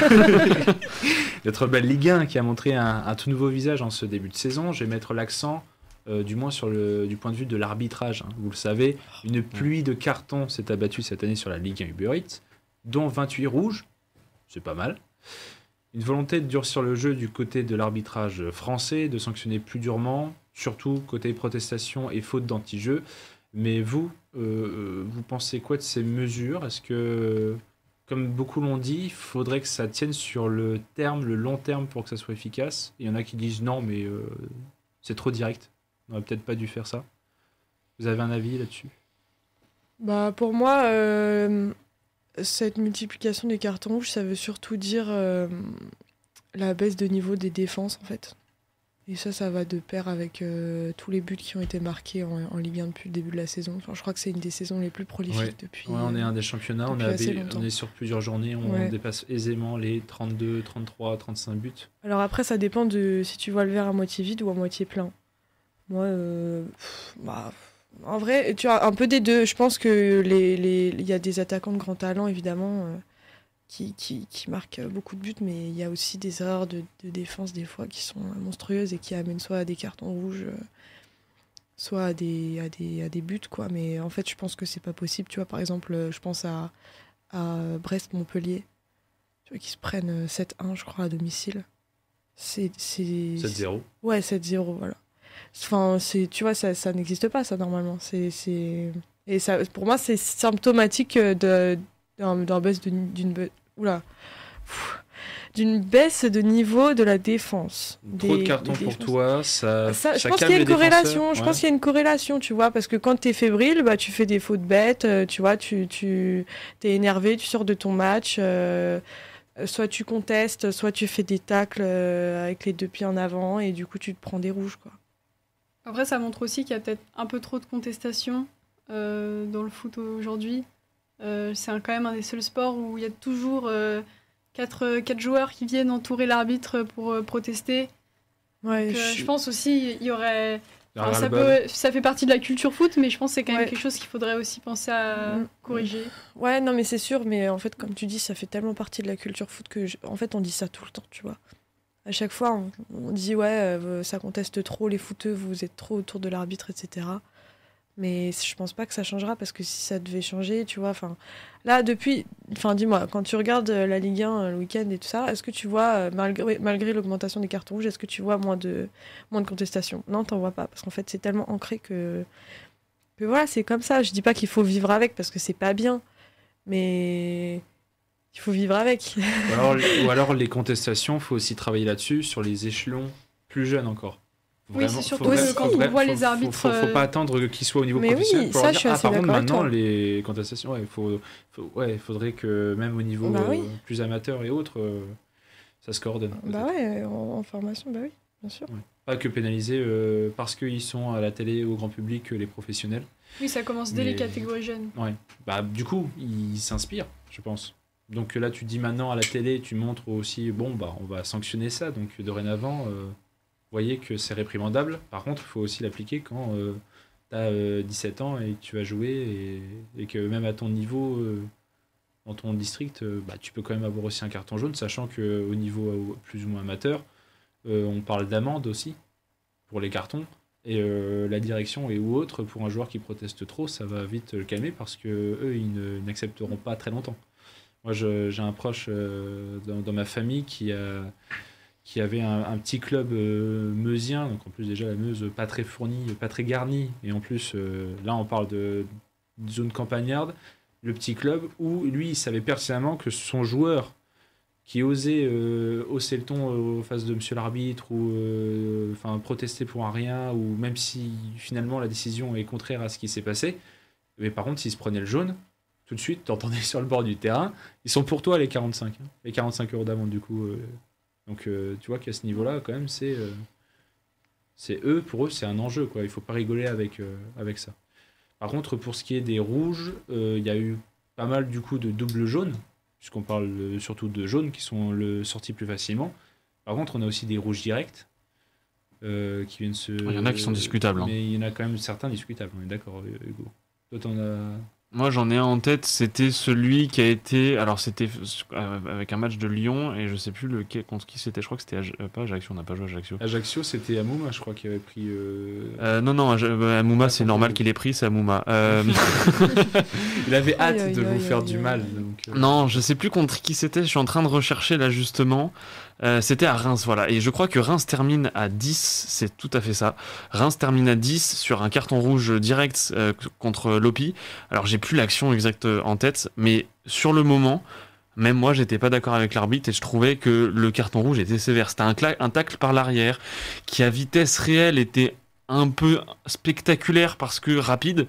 Notre belle Ligue 1 qui a montré un tout nouveau visage en ce début de saison. Je vais mettre l'accent, du moins du point de vue de l'arbitrage. Hein. Vous le savez, une pluie de cartons s'est abattue cette année sur la Ligue 1 Uber Eats, dont 28 rouges. C'est pas mal. Une volonté de durcir le jeu du côté de l'arbitrage français, de sanctionner plus durement, surtout côté protestation et faute d'anti-jeu. Mais vous pensez quoi de ces mesures? Est-ce que, comme beaucoup l'ont dit, il faudrait que ça tienne sur le long terme pour que ça soit efficace? Il y en a qui disent non, mais c'est trop direct. On n'aurait peut-être pas dû faire ça. Vous avez un avis là-dessus? Bah, pour moi, cette multiplication des cartons rouges, ça veut surtout dire la baisse de niveau des défenses, en fait. Et ça va de pair avec tous les buts qui ont été marqués en Ligue 1 depuis le début de la saison. Enfin, je crois que c'est une des saisons les plus prolifiques depuis. Ouais, on est un des championnats, on est sur plusieurs journées, on dépasse aisément les 32, 33, 35 buts. Alors après, ça dépend de si tu vois le verre à moitié vide ou à moitié plein. Moi, en vrai, tu as un peu des deux. Je pense que il y a des attaquants de grand talent, évidemment, qui marquent beaucoup de buts, mais il y a aussi des erreurs de défense, des fois, qui sont monstrueuses et qui amènent soit à des cartons rouges, soit à des buts, quoi. Mais en fait, je pense que c'est pas possible. Tu vois, par exemple, je pense à Brest-Montpellier, tu vois, qui se prennent 7-1, je crois, à domicile. C'est 7-0. Ouais, 7-0, voilà. Enfin, tu vois, ça n'existe pas, ça, normalement. Et ça, pour moi, c'est symptomatique d'une baisse de niveau de la défense. Trop de cartons pour toi, ça je pense calme qu'il y a les une corrélation. défenseurs. Je pense qu'il y a une corrélation, tu vois, parce que quand t'es fébrile, bah, tu fais des fautes bêtes, tu vois, tu t'es énervé, tu sors de ton match, soit tu contestes, soit tu fais des tacles avec les deux pieds en avant, et du coup, tu te prends des rouges, quoi. Après, ça montre aussi qu'il y a peut-être un peu trop de contestation dans le foot aujourd'hui. C'est quand même un des seuls sports où il y a toujours 4 joueurs qui viennent entourer l'arbitre pour protester. Ouais, Donc, je pense aussi il y aurait... Alors, ça fait partie de la culture foot, mais je pense que c'est quand même quelque chose qu'il faudrait aussi penser à corriger. Ouais, non, mais c'est sûr, mais en fait, comme tu dis, ça fait tellement partie de la culture foot que, en fait, on dit ça tout le temps, tu vois. À chaque fois, on dit, ouais, ça conteste trop, les footeux, vous êtes trop autour de l'arbitre, etc. Mais je pense pas que ça changera, parce que si ça devait changer, tu vois, enfin, là, dis-moi, quand tu regardes la Ligue 1 le week-end et tout ça, est-ce que tu vois, malgré l'augmentation des cartons rouges, est-ce que tu vois moins de contestation? Non, t'en vois pas, parce qu'en fait, c'est tellement ancré que voilà, c'est comme ça. Je dis pas qu'il faut vivre avec, parce que c'est pas bien, mais il faut vivre avec. Ou alors les contestations, il faut aussi travailler là-dessus, sur les échelons plus jeunes encore. Oui, c'est surtout quand on voit les arbitres... Faut pas attendre qu'ils soient au niveau professionnel pour ça, dire, je suis assez par contre, d'accord avec maintenant, toi. les contestations, il faudrait que même au niveau plus amateur et autres, ça se coordonne. Bah ouais, en formation, bah oui, bien sûr. Ouais. Pas que pénaliser parce qu'ils sont à la télé au grand public les professionnels. Oui, ça commence dès les catégories jeunes. Ouais. Bah, du coup, ils s'inspirent, je pense. Donc là, tu dis maintenant à la télé, tu montres aussi, on va sanctionner ça. Donc dorénavant... voyez que c'est réprimandable. Par contre, il faut aussi l'appliquer quand tu as 17 ans et que tu vas jouer et que même à ton niveau, dans ton district, tu peux quand même avoir aussi un carton jaune, sachant qu'au niveau plus ou moins amateur, on parle d'amende aussi pour les cartons. Et la direction ou autre, pour un joueur qui proteste trop, ça va vite le calmer parce qu'eux, ils n'accepteront pas très longtemps. Moi, j'ai un proche dans ma famille qui avait un petit club meusien, donc en plus déjà la Meuse pas très fournie, pas très garnie, et en plus là on parle de zone campagnarde, le petit club où lui il savait pertinemment que son joueur qui osait hausser le ton en face de monsieur l'arbitre ou protester pour un rien, ou même si finalement la décision est contraire à ce qui s'est passé, mais par contre s'il se prenait le jaune, tout de suite t'entendais sur le bord du terrain, ils sont pour toi les 45, les 45 € d'amende du coup. Donc tu vois qu'à ce niveau-là, quand même, c'est pour eux, c'est un enjeu, quoi. Il faut pas rigoler avec ça. Par contre, pour ce qui est des rouges, il y a eu pas mal du coup de double jaune, puisqu'on parle surtout de jaunes qui sont sortis plus facilement. Par contre, on a aussi des rouges directs qui viennent se... Il y en a qui sont discutables. Mais il y en a quand même certains discutables, on est d'accord, Hugo. Toi, t'en as... Moi, j'en ai un en tête, c'était celui qui a été... Alors, c'était avec un match de Lyon, et je sais plus contre qui c'était. Je crois que c'était pas Ajaccio, on n'a pas joué à Ajaccio. Ajaccio, c'était Amouma, je crois, qui avait pris... Non, Amouma, c'est normal qu'il ait pris, c'est Amouma. Il avait hâte de vous faire du mal. Donc, Non, je sais plus contre qui c'était, je suis en train de rechercher là, justement. C'était à Reims, voilà. Et je crois que Reims termine à 10, c'est tout à fait ça. Reims termine à 10 sur un carton rouge direct contre Lopi. Alors, j'ai plus l'action exacte en tête, mais sur le moment, même moi, j'étais pas d'accord avec l'arbitre et je trouvais que le carton rouge était sévère. C'était un tacle par l'arrière qui, à vitesse réelle, était un peu spectaculaire parce que rapide,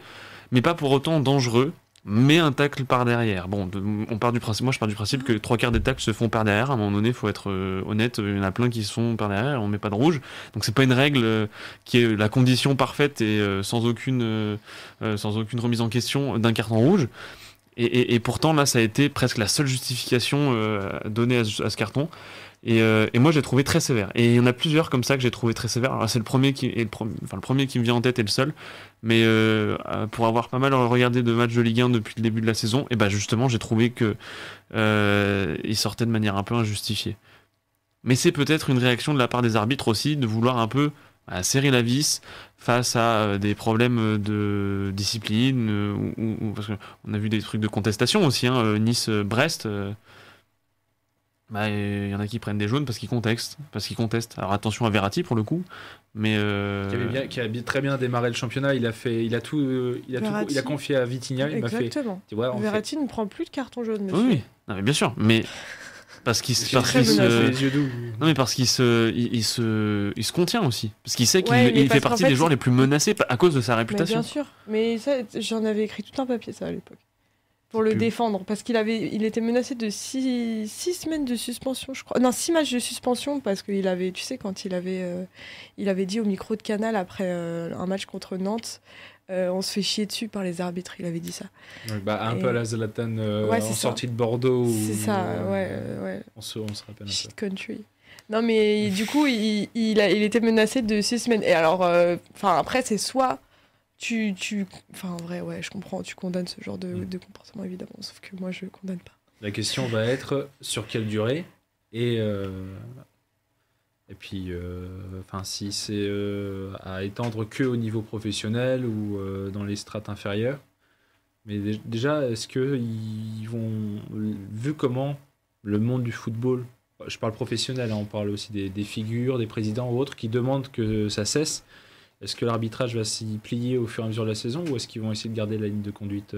mais pas pour autant dangereux. Mais un tacle par derrière. Bon, moi je pars du principe que 3/4 des tacles se font par derrière. À un moment donné, il faut être honnête, il y en a plein qui se font par derrière et on met pas de rouge. Donc c'est pas une règle qui est la condition parfaite et sans aucune remise en question d'un carton rouge. Et pourtant là, ça a été presque la seule justification donnée à ce carton. Et moi j'ai trouvé très sévère. Et il y en a plusieurs comme ça que j'ai trouvé très sévère. Alors c'est le premier qui me vient en tête et le seul. Mais pour avoir pas mal regardé de matchs de Ligue 1 depuis le début de la saison, et ben justement j'ai trouvé que il sortait de manière un peu injustifiée. Mais c'est peut-être une réaction de la part des arbitres aussi de vouloir un peu serrer la vis face à des problèmes de discipline parce qu'on a vu des trucs de contestation aussi, hein, Nice-Brest. Il y en a qui prennent des jaunes parce qu'ils contestent. Alors attention à Verratti pour le coup, mais qui a très bien démarré le championnat. Il a confié à Vitinha. Exactement. Verratti ne prend plus de carton jaune, monsieur. Oui, non, mais bien sûr, mais parce qu'il se contient aussi, parce qu'il sait qu'il fait partie des joueurs les plus menacés à cause de sa réputation. Mais bien sûr, mais ça, j'en avais écrit tout un papier ça à l'époque. Pour le défendre, parce qu'il était menacé de 6 semaines de suspension, je crois. Non, 6 matchs de suspension, parce qu'il avait, tu sais, quand il avait dit au micro de Canal après un match contre Nantes, on se fait chier dessus par les arbitres, il avait dit ça. Un peu à la Zlatan en sortie de Bordeaux. C'est ça, ouais. On se rappelle un peu. Shit country. Non, mais du coup, il était menacé de 6 semaines. Et alors, après, c'est soit... en vrai, ouais, je comprends, tu condamnes ce genre de comportement, évidemment, sauf que moi, je condamne pas. La question va être sur quelle durée et puis, si c'est à étendre que au niveau professionnel ou dans les strates inférieures. Mais déjà, est-ce qu'ils vont, vu comment le monde du football, je parle professionnel, hein, on parle aussi des figures, des présidents ou autres qui demandent que ça cesse. Est-ce que l'arbitrage va s'y plier au fur et à mesure de la saison ou est-ce qu'ils vont essayer de garder la ligne de conduite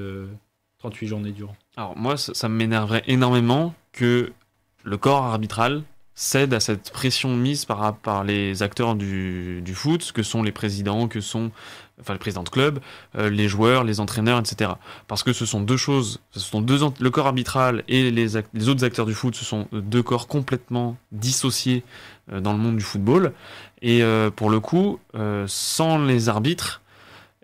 38 journées durant ? Alors moi, ça m'énerverait énormément que le corps arbitral cède à cette pression mise par les acteurs du foot, que sont les présidents, les présidents de club, les joueurs, les entraîneurs, etc. Parce que ce sont deux choses, le corps arbitral et les autres acteurs du foot, ce sont deux corps complètement dissociés dans le monde du football. Et pour le coup, sans les arbitres,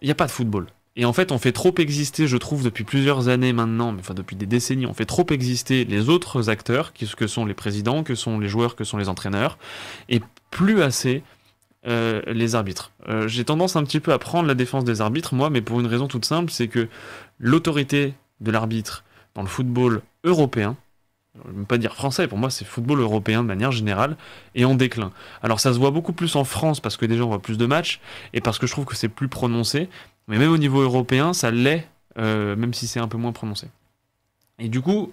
il n'y a pas de football. Et en fait, on fait trop exister, je trouve, depuis plusieurs années maintenant, depuis des décennies, on fait trop exister les autres acteurs, que sont les présidents, que sont les joueurs, que sont les entraîneurs, et plus assez les arbitres. J'ai tendance un petit peu à prendre la défense des arbitres, moi, mais pour une raison toute simple, c'est que l'autorité de l'arbitre dans le football européen, je ne veux pas dire français, pour moi c'est football européen de manière générale, est en déclin. Alors ça se voit beaucoup plus en France parce que déjà on voit plus de matchs, et parce que je trouve que c'est plus prononcé, mais même au niveau européen ça l'est, même si c'est un peu moins prononcé. Et du coup,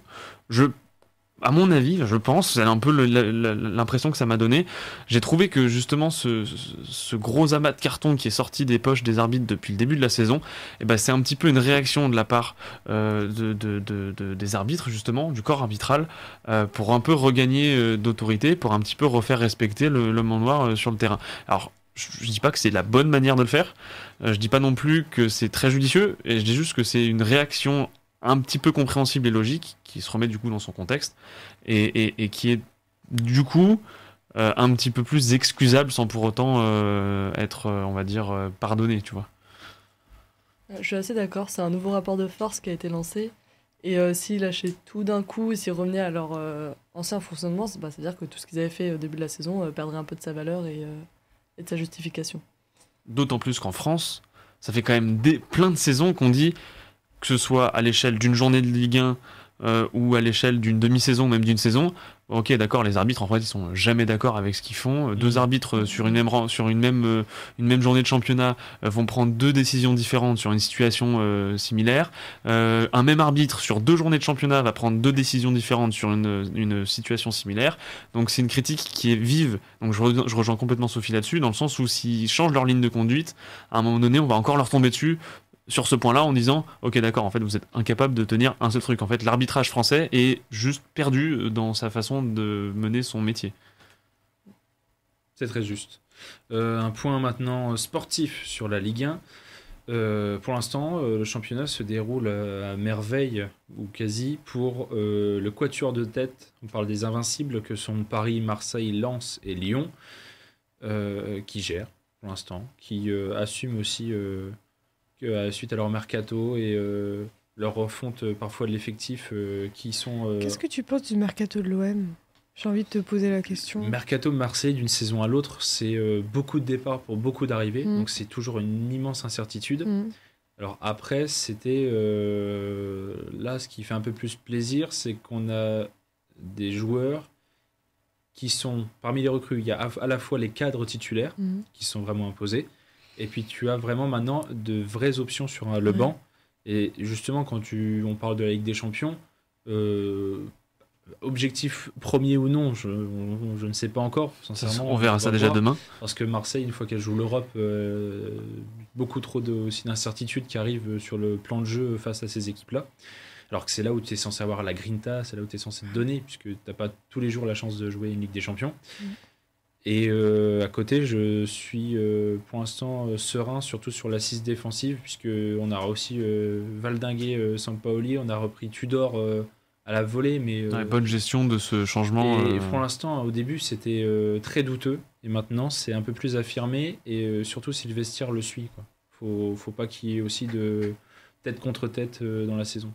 à mon avis, je pense, c'est un peu l'impression que ça m'a donné, j'ai trouvé que justement ce gros amas de cartons qui est sorti des poches des arbitres depuis le début de la saison, c'est un petit peu une réaction de la part des arbitres, justement, du corps arbitral, pour un peu regagner d'autorité, pour un petit peu refaire respecter l'homme en noir sur le terrain. Alors, je dis pas que c'est la bonne manière de le faire, je dis pas non plus que c'est très judicieux, et je dis juste que c'est une réaction un petit peu compréhensible et logique, qui se remet du coup dans son contexte, et qui est du coup un petit peu plus excusable sans pour autant être, on va dire, pardonné, tu vois. Je suis assez d'accord, c'est un nouveau rapport de force qui a été lancé, et s'ils lâchaient tout d'un coup, et s'ils revenaient à leur ancien fonctionnement, c'est-à-dire que tout ce qu'ils avaient fait au début de la saison perdrait un peu de sa valeur et de sa justification. D'autant plus qu'en France, ça fait quand même plein de saisons qu'on dit que ce soit à l'échelle d'une journée de Ligue 1 ou à l'échelle d'une demi-saison, même d'une saison. Ok, d'accord, les arbitres en fait ils sont jamais d'accord avec ce qu'ils font. Deux arbitres sur une même journée de championnat vont prendre deux décisions différentes sur une situation similaire. Un même arbitre sur 2 journées de championnat va prendre 2 décisions différentes sur une situation similaire. Donc c'est une critique qui est vive. Donc je rejoins complètement Sophie là-dessus, dans le sens où s'ils changent leur ligne de conduite, à un moment donné on va encore leur tomber dessus sur ce point-là en disant ok d'accord, en fait vous êtes incapable de tenir un seul truc. En fait l'arbitrage français est juste perdu dans sa façon de mener son métier. C'est très juste. Un point maintenant sportif sur la Ligue 1. Pour l'instant, le championnat se déroule à merveille, ou quasi, pour le quatuor de tête. On parle des invincibles que sont Paris, Marseille, Lens et Lyon, qui gèrent pour l'instant, qui assument aussi suite à leur mercato et leur refonte parfois de l'effectif qui sont... Qu'est-ce que tu penses du mercato de l'OM ? J'ai envie de te poser la question. Mercato Marseille, d'une saison à l'autre, c'est beaucoup de départs pour beaucoup d'arrivées, donc c'est toujours une immense incertitude. Alors après, c'était... là, ce qui fait un peu plus plaisir, c'est qu'on a des joueurs qui sont, parmi les recrues, il y a à la fois les cadres titulaires qui sont vraiment imposés, et puis tu as vraiment maintenant de vraies options sur le banc. Et justement, quand on parle de la Ligue des Champions, objectif premier ou non, je ne sais pas encore, sincèrement. On verra ça déjà demain. Parce que Marseille, une fois qu'elle joue l'Europe, beaucoup trop aussi d'incertitudes qui arrivent sur le plan de jeu face à ces équipes-là. Alors que c'est là où tu es censé avoir la grinta, c'est là où tu es censé te donner, puisque tu n'as pas tous les jours la chance de jouer une Ligue des Champions. Et à côté, je suis pour l'instant serein, surtout sur l'assise défensive, puisqu'on a aussi valdingué Sampaoli, on a repris Tudor à la volée. Mais bonne gestion de ce changement. Et pour l'instant, au début, c'était très douteux. Et maintenant, c'est un peu plus affirmé. Et surtout, si le vestiaire le suit, quoi. Faut pas qu'il y ait aussi de tête contre tête dans la saison.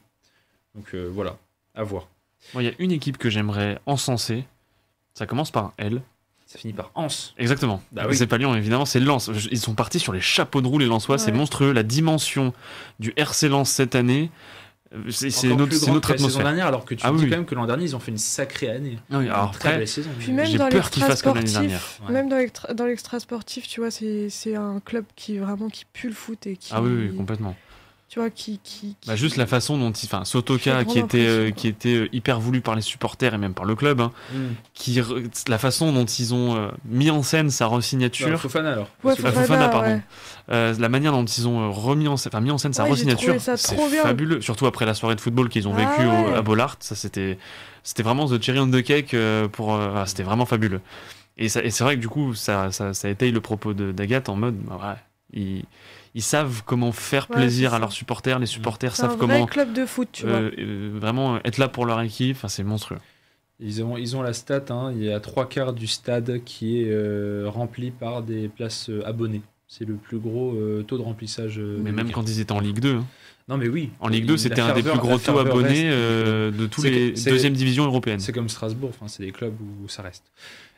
Donc voilà, à voir. Moi, il y a une équipe que j'aimerais encenser. Ça commence par un L. Ça finit par Ans. Exactement. Bah oui. C'est pas Lyon, évidemment, c'est Lens. Ils sont partis sur les chapeaux de roue, les Lensois. C'est monstrueux. La dimension du RC Lens cette année, c'est notre atmosphère. La saison dernière, alors que tu dis quand même que l'an dernier, ils ont fait une sacrée année. Oui, alors très belle saison. Puis même j'ai peur qu'ils fassent comme l'année dernière. Même dans l'extra sportif, tu vois, c'est un club qui pue le foot et qui... Ah oui, complètement. Tu vois, juste la façon dont Sotoka qui était hyper voulu par les supporters et même par le club, la façon dont ils ont mis en scène sa re-signature. Fofana alors. Fofana, pardon. La manière dont ils ont mis en scène sa re-signature, c'est fabuleux. Surtout après la soirée de football qu'ils ont vécu à Bollaert, ça c'était vraiment the cherry on the cake c'était vraiment fabuleux. Et c'est vrai que du coup ça étaye le propos d'Agathe en mode ils savent comment faire plaisir à leurs supporters. Les supporters savent comment... C'est un vrai club de foot, tu vois. Vraiment être là pour leur équipe, c'est monstrueux. Ils ont la stat, il y a 3/4 du stade qui est rempli par des places abonnées. C'est le plus gros taux de remplissage. Mais même quand ils étaient en Ligue 2. Non mais oui. En Ligue 2, c'était un des plus gros taux abonnés de tous les deuxièmes divisions européennes. C'est comme Strasbourg, c'est des clubs où ça reste.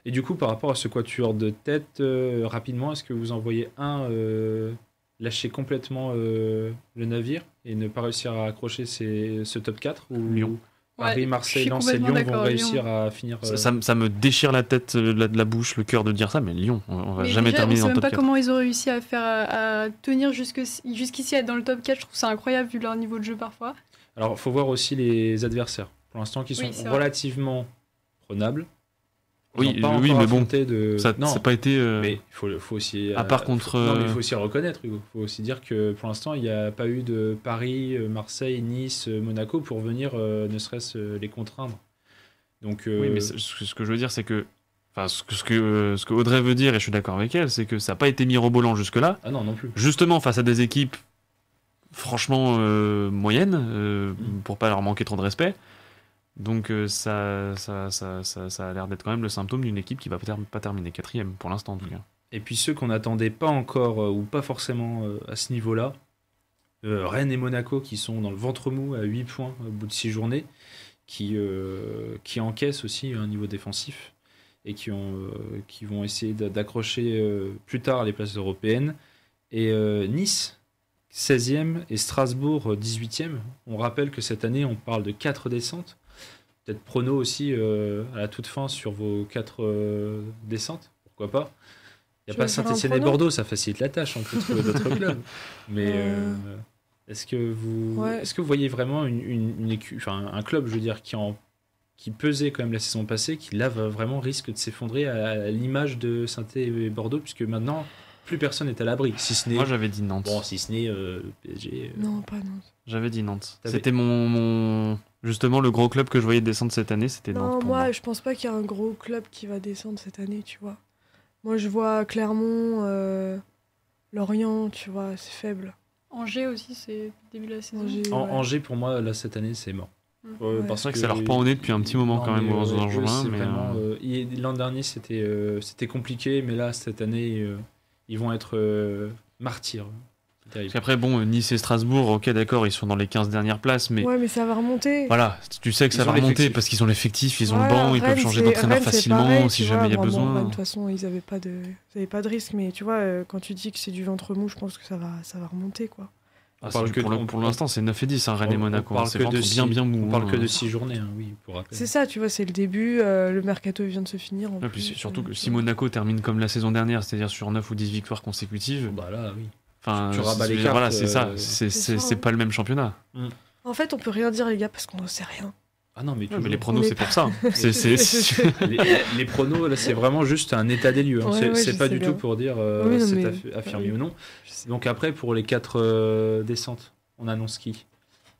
Et du coup, par rapport à ce quatuor de tête, rapidement, est-ce que vous en voyez un lâcher complètement le navire et ne pas réussir à accrocher ce top 4 ou Lyon. Paris, Marseille, Lens et Lyon vont réussir à finir. Ça me déchire la tête, la bouche, le cœur de dire ça, mais Lyon, on va jamais terminer dans le top 4. Je ne sais même pas comment ils ont réussi à tenir jusqu'ici, à être dans le top 4. Je trouve ça incroyable vu leur niveau de jeu parfois. Alors, il faut voir aussi les adversaires, pour l'instant, qui sont relativement prenables. Oui, mais bon, ça n'a pas été. Mais il faut aussi. À part contre. Non, mais il faut aussi le reconnaître, Hugo. Il faut aussi dire que pour l'instant, il n'y a pas eu de Paris, Marseille, Nice, Monaco pour venir, ne serait-ce les contraindre. Donc. Oui, mais ce que je veux dire, c'est que. Enfin, ce que Audrey veut dire, et je suis d'accord avec elle, c'est que ça n'a pas été mirobolant jusque-là. Ah non plus. Justement, face à des équipes franchement moyennes, pour pas leur manquer trop de respect. Donc ça a l'air d'être quand même le symptôme d'une équipe qui va pas terminer 4e pour l'instant en tout cas. Et puis ceux qu'on n'attendait pas encore ou pas forcément à ce niveau-là, Rennes et Monaco qui sont dans le ventre mou à 8 points au bout de 6 journées, qui encaissent aussi un niveau défensif et qui vont essayer d'accrocher plus tard les places européennes. Et Nice, 16e et Strasbourg 18e. On rappelle que cette année, on parle de 4 descentes. Peut-être prono aussi à la toute fin sur vos 4 descentes. Pourquoi pas? Il n'y a pas Saint-Etienne et Bordeaux, ça facilite la tâche. On peut trouver d'autres clubs. Mais est-ce que vous voyez vraiment un club, je veux dire, qui pesait quand même la saison passée, qui là vraiment risque de s'effondrer à l'image de Saint-Etienne et Bordeaux, puisque maintenant plus personne n'est à l'abri, si ce n'est. Moi j'avais dit Nantes. Bon, si ce n'est PSG. Non, pas Nantes. J'avais dit Nantes. C'était mon justement le gros club que je voyais descendre cette année, c'était Nantes. Non, moi je pense pas qu'il y a un gros club qui va descendre cette année, tu vois. Moi je vois Clermont, Lorient, tu vois, c'est faible. Angers aussi, c'est début de la saison. Angers pour moi là cette année c'est mort. Parce que ça leur prend au nez depuis un petit moment quand même aux Angevins. L'an dernier c'était compliqué, mais là cette année ils vont être martyrs. Parce qu'après, bon, Nice et Strasbourg, ok, d'accord, ils sont dans les 15 dernières places, mais. Ouais, mais ça va remonter. Voilà, tu sais que ça va remonter parce qu'ils ont l'effectif, ils ont le banc, ils peuvent changer d'entraîneur facilement pareil, si jamais il y a besoin. De toute façon, ils n'avaient pas de risque, mais tu vois, quand tu dis que c'est du ventre mou, je pense que ça va remonter, quoi. Pour l'instant, c'est 9 et 10, Rennes et Monaco. C'est bien mou. On parle que de 6 journées, oui, pour rappeler. C'est ça, tu vois, c'est le début, le mercato vient de se finir. Surtout que si Monaco termine comme la saison dernière, c'est-à-dire sur 9 ou 10 victoires consécutives. Bah là, oui. Enfin, tu rabats les cartes. Voilà, c'est ça. C'est pas le même championnat. En fait, on peut rien dire, les gars, parce qu'on ne sait rien. Ah non, mais les pronos, c'est pour ça. Les pronos, là, c'est vraiment juste un état des lieux. C'est pas du tout pour dire c'est affirmé ou non. Donc après, pour les 4 descentes, on annonce qui?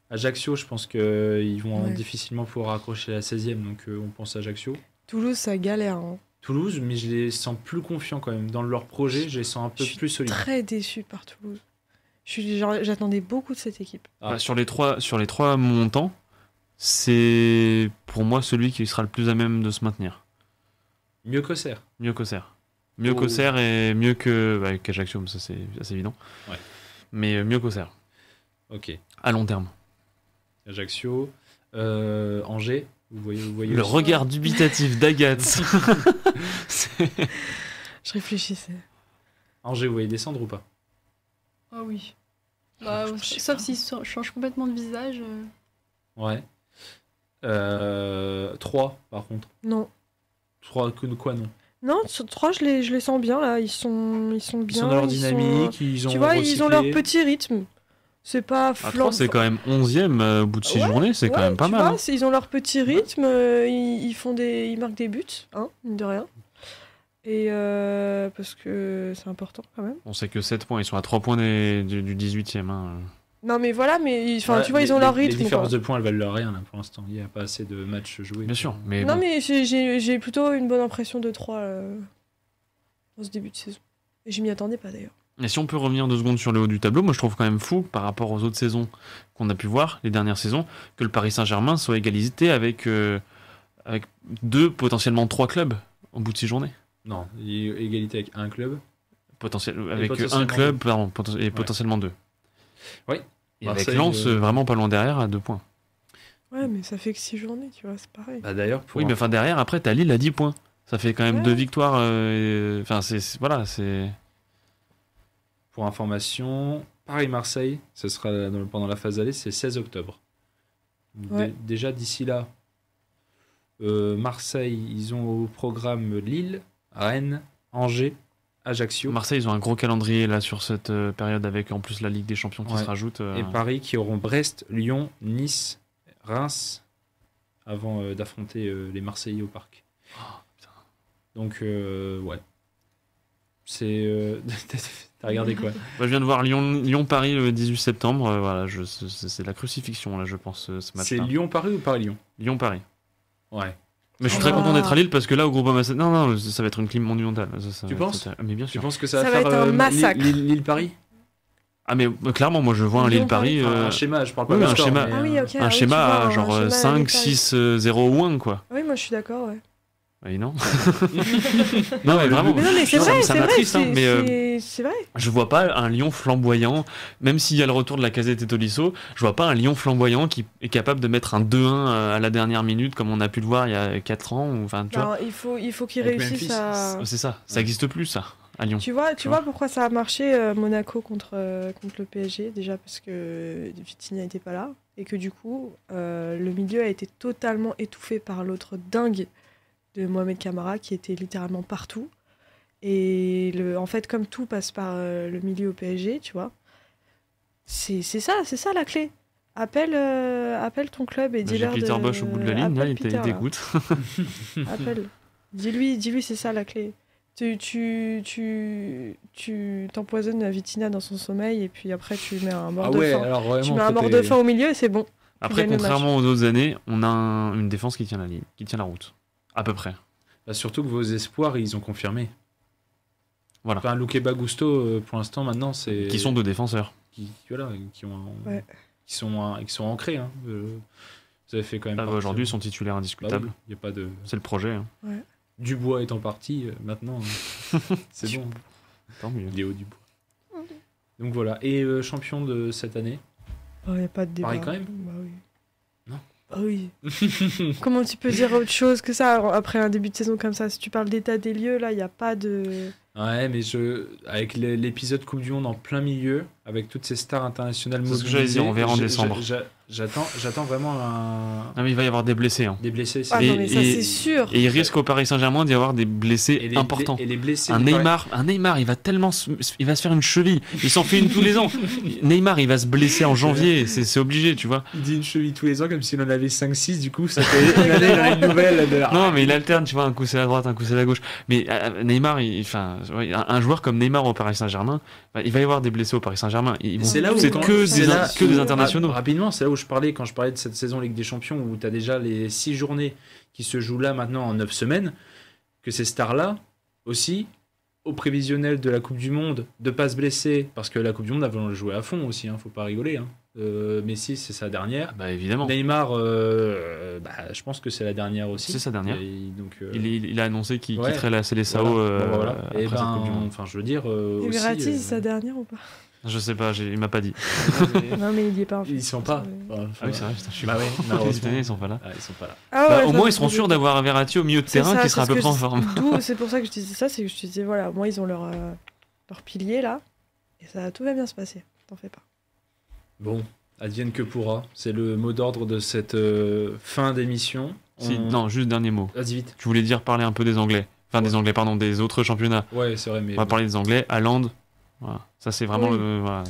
Ajaccio, je pense qu'ils vont difficilement pouvoir accrocher la 16e, donc on pense à Ajaccio. Toulouse, ça galère. Hein. Toulouse, mais je les sens plus confiants quand même. Dans leur projet, je les sens un peu plus solides. Je suis très déçu par Toulouse. J'attendais beaucoup de cette équipe. Sur les trois montants, c'est pour moi celui qui sera le plus à même de se maintenir. Mieux qu'Auxerre. Mieux qu'Auxerre et mieux qu'Ajaccio, ça c'est assez évident. Ouais. Mais mieux qu'Auxerre. Ok. À long terme. Ajaccio, Angers. Vous voyez le regard dubitatif d'Agathe. Je réfléchissais. Angers, vous voyez descendre ou pas? Ah oui. Sauf s'ils changent complètement de visage. Ouais. 3 par contre. Non. 3 quoi non? Non, 3 je les sens bien là. Ils sont bien. Ils sont dans leur dynamique. Ils ont tu vois, ils ont leur petit rythme. C'est pas flamboyant. C'est quand même 11e au bout de 6 journées, c'est quand même pas mal. Vois, ils ont leur petit rythme, ils marquent des buts, hein, mine de rien. Et parce que c'est important quand même. On sait que 7 points, ils sont à 3 points du 18e. Hein. Non mais voilà, mais tu vois, ils ont leur rythme. Les différences de points, elles valent rien là, pour l'instant. Il n'y a pas assez de matchs joués. Bien sûr. Mais non, mais j'ai plutôt une bonne impression de 3 dans ce début de saison. Et je m'y attendais pas d'ailleurs. Et si on peut revenir 2 secondes sur le haut du tableau, moi je trouve quand même fou, par rapport aux autres saisons qu'on a pu voir, les dernières saisons, que le Paris Saint-Germain soit égalisé avec 2, potentiellement 3 clubs au bout de 6 journées. Non, égalité avec un club. Avec un club, pardon, et potentiellement 2. Oui. Et Marseille, avec Lens, vraiment pas loin derrière, à 2 points. Ouais, mais ça fait que 6 journées, tu vois, c'est pareil. Bah d'ailleurs, oui, mais enfin derrière, après, t'as Lille à 10 points. Ça fait quand même 2 victoires. Enfin, voilà, c'est... Pour information, Paris-Marseille, ce sera pendant la phase allée, c'est 16 octobre. Ouais. Déjà d'ici là, Marseille, ils ont au programme Lille, Rennes, Angers, Ajaccio. Marseille, ils ont un gros calendrier là sur cette période avec en plus la Ligue des Champions qui se rajoute. Et Paris qui auront Brest, Lyon, Nice, Reims avant d'affronter les Marseillais au Parc. Oh, donc ouais. C'est t'as regardé quoi? Je viens de voir Lyon-Paris le 18 septembre. Voilà, c'est la crucifixion là, je pense, ce match. C'est Lyon-Paris ou Paris-Lyon? Lyon-Paris. Ouais. Mais je suis très content d'être à Lille parce que là, au Groupama, non, ça va être une clim monumentale. Tu penses? Mais bien sûr. Tu penses que ça va faire être un massacre? Lille-Paris? Ah mais clairement, moi je vois un Lille-Paris. Un schéma, je parle pas de un schéma. Un schéma genre 5, 6, 0 ou 1 quoi. Oui, moi je suis d'accord, ouais. Oui, non. Non, mais vraiment. Mais non, mais c'est vrai, ça m'attriste, hein, mais c'est vrai. Je vois pas un Lyon flamboyant, même s'il y a le retour de la Lacazette et Tolisso, je vois pas un Lyon flamboyant qui est capable de mettre un 2-1 à la dernière minute comme on a pu le voir il y a 4 ans. Enfin, tu vois. Il faut qu'ils réussissent à... C'est ça, ça existe plus ça. à Lyon. Tu vois pourquoi ça a marché Monaco contre le PSG? Déjà parce que Vitinha n'était pas là et que du coup le milieu a été totalement étouffé par l'autre dingue de Mohamed Camara qui était littéralement partout. Et en fait, comme tout passe par le milieu au PSG, tu vois, c'est ça la clé. Appelle ton club et dis-leur J'ai Peter Bosch au bout de la ligne, là, il t'écoute. Appelle. Dis-lui, c'est ça la clé. Tu t'empoisonnes la Vitinha dans son sommeil et puis après tu mets un mort de faim. Alors, vraiment, tu mets un mort de faim au milieu et c'est bon. Après, contrairement aux autres années, on a une défense qui tient la ligne, qui tient la route. À peu près. Bah, surtout que vos espoirs, ils ont confirmé. Voilà. Enfin, Loukeba Gusto, pour l'instant, maintenant, c'est... Qui sont deux défenseurs. Qui sont ancrés. Hein. Vous avez fait quand même... Aujourd'hui, ils sont titulaires indiscutables. Bah oui, y a pas de... C'est le projet. Hein. Ouais. Dubois étant parti, maintenant, c'est bon. Tant mieux. Léo Dubois. Donc voilà. Et champion de cette année? Il n'y a pas de débat. Pareil quand même? Bah oui. Non. Bah oui. Comment tu peux dire autre chose que ça après un début de saison comme ça? Si tu parles d'état des lieux, là, il n'y a pas de... Ouais, mais avec l'épisode Coupe du Monde en plein milieu, avec toutes ces stars internationales mobilisées... C'est ce que j'allais dire, on verra en décembre. J'attends vraiment Non, mais il va y avoir des blessés. Hein. Des blessés, non, mais ça, c'est sûr. Et il risque au Paris Saint-Germain d'y avoir des blessés importants. Et les blessés... Un Neymar, il va il va se faire une cheville. Il s'en fait une tous les ans. Neymar, il va se blesser en janvier. C'est obligé, tu vois. Il dit une cheville tous les ans comme s'il en avait 5-6, du coup, ça fait une année, il a une nouvelle. Non, mais il alterne, tu vois, un coup c'est à droite, un coup c'est à gauche. Mais Neymar, un joueur comme Neymar au Paris Saint-Germain, il va y avoir des blessés au Paris Saint-Germain. C'est que des internationaux. Rapidement, c'est là où quand je parlais de cette saison Ligue des Champions, où tu as déjà les 6 journées qui se jouent là maintenant en 9 semaines, que ces stars-là aussi, au prévisionnel de la Coupe du Monde, de pas se blesser, parce que la Coupe du Monde, avant de jouer à fond aussi, faut pas rigoler. Messi, c'est sa dernière. Bah évidemment. Neymar, je pense que c'est la dernière aussi. C'est sa dernière. Donc, il a annoncé qu'il quitterait la Célessao voilà. après sa Coupe du Monde. Enfin, je veux dire. Et Verratti, c'est sa dernière ou pas? Je sais pas, il m'a pas dit. Non, mais il y est pas. En fait. Ils sont pas. Ah oui, c'est vrai, je suis bah ouais, les Italiens, ils sont pas là. Ah, ils sont pas là. Ah ouais, au moins, ils seront sûrs d'avoir un Verratti au milieu de terrain qui sera à peu près en forme. C'est pour ça que je disais ça, c'est que je te disais, voilà, moi, ils ont leur pilier là, et tout va bien se passer, t'en fais pas. Bon, advienne que pourra, c'est le mot d'ordre de cette fin d'émission. Non, juste dernier mot. Vas-y vite. Tu voulais dire parler un peu des Anglais. Enfin, des Anglais, pardon, des autres championnats. Ouais, c'est vrai, mais... On va parler des Anglais. Haaland, voilà. Ça, c'est vraiment le... Voilà,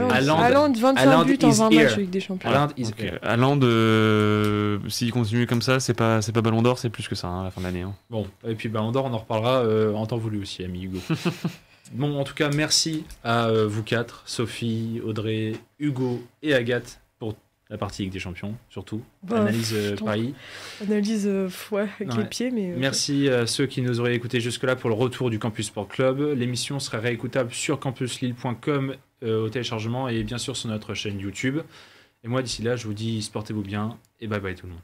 Haaland, 25 buts en 20 matchs avec des champions. Haaland, s'il continue comme ça, c'est pas Ballon d'Or, c'est plus que ça, à la fin de l'année. Hein. Bon, et puis Ballon d'Or, on en reparlera en temps voulu aussi, ami Hugo. Bon, en tout cas, merci à vous quatre, Sophie, Audrey, Hugo et Agathe, pour la partie Ligue des Champions, surtout. Analyse Paris. Analyse avec les pieds, mais... Merci à ceux qui nous auraient écoutés jusque-là pour le retour du Campus Sport Club. L'émission sera réécoutable sur campuslille.com au téléchargement et bien sûr sur notre chaîne YouTube. Et moi, d'ici là, je vous dis, sportez-vous bien et bye bye tout le monde.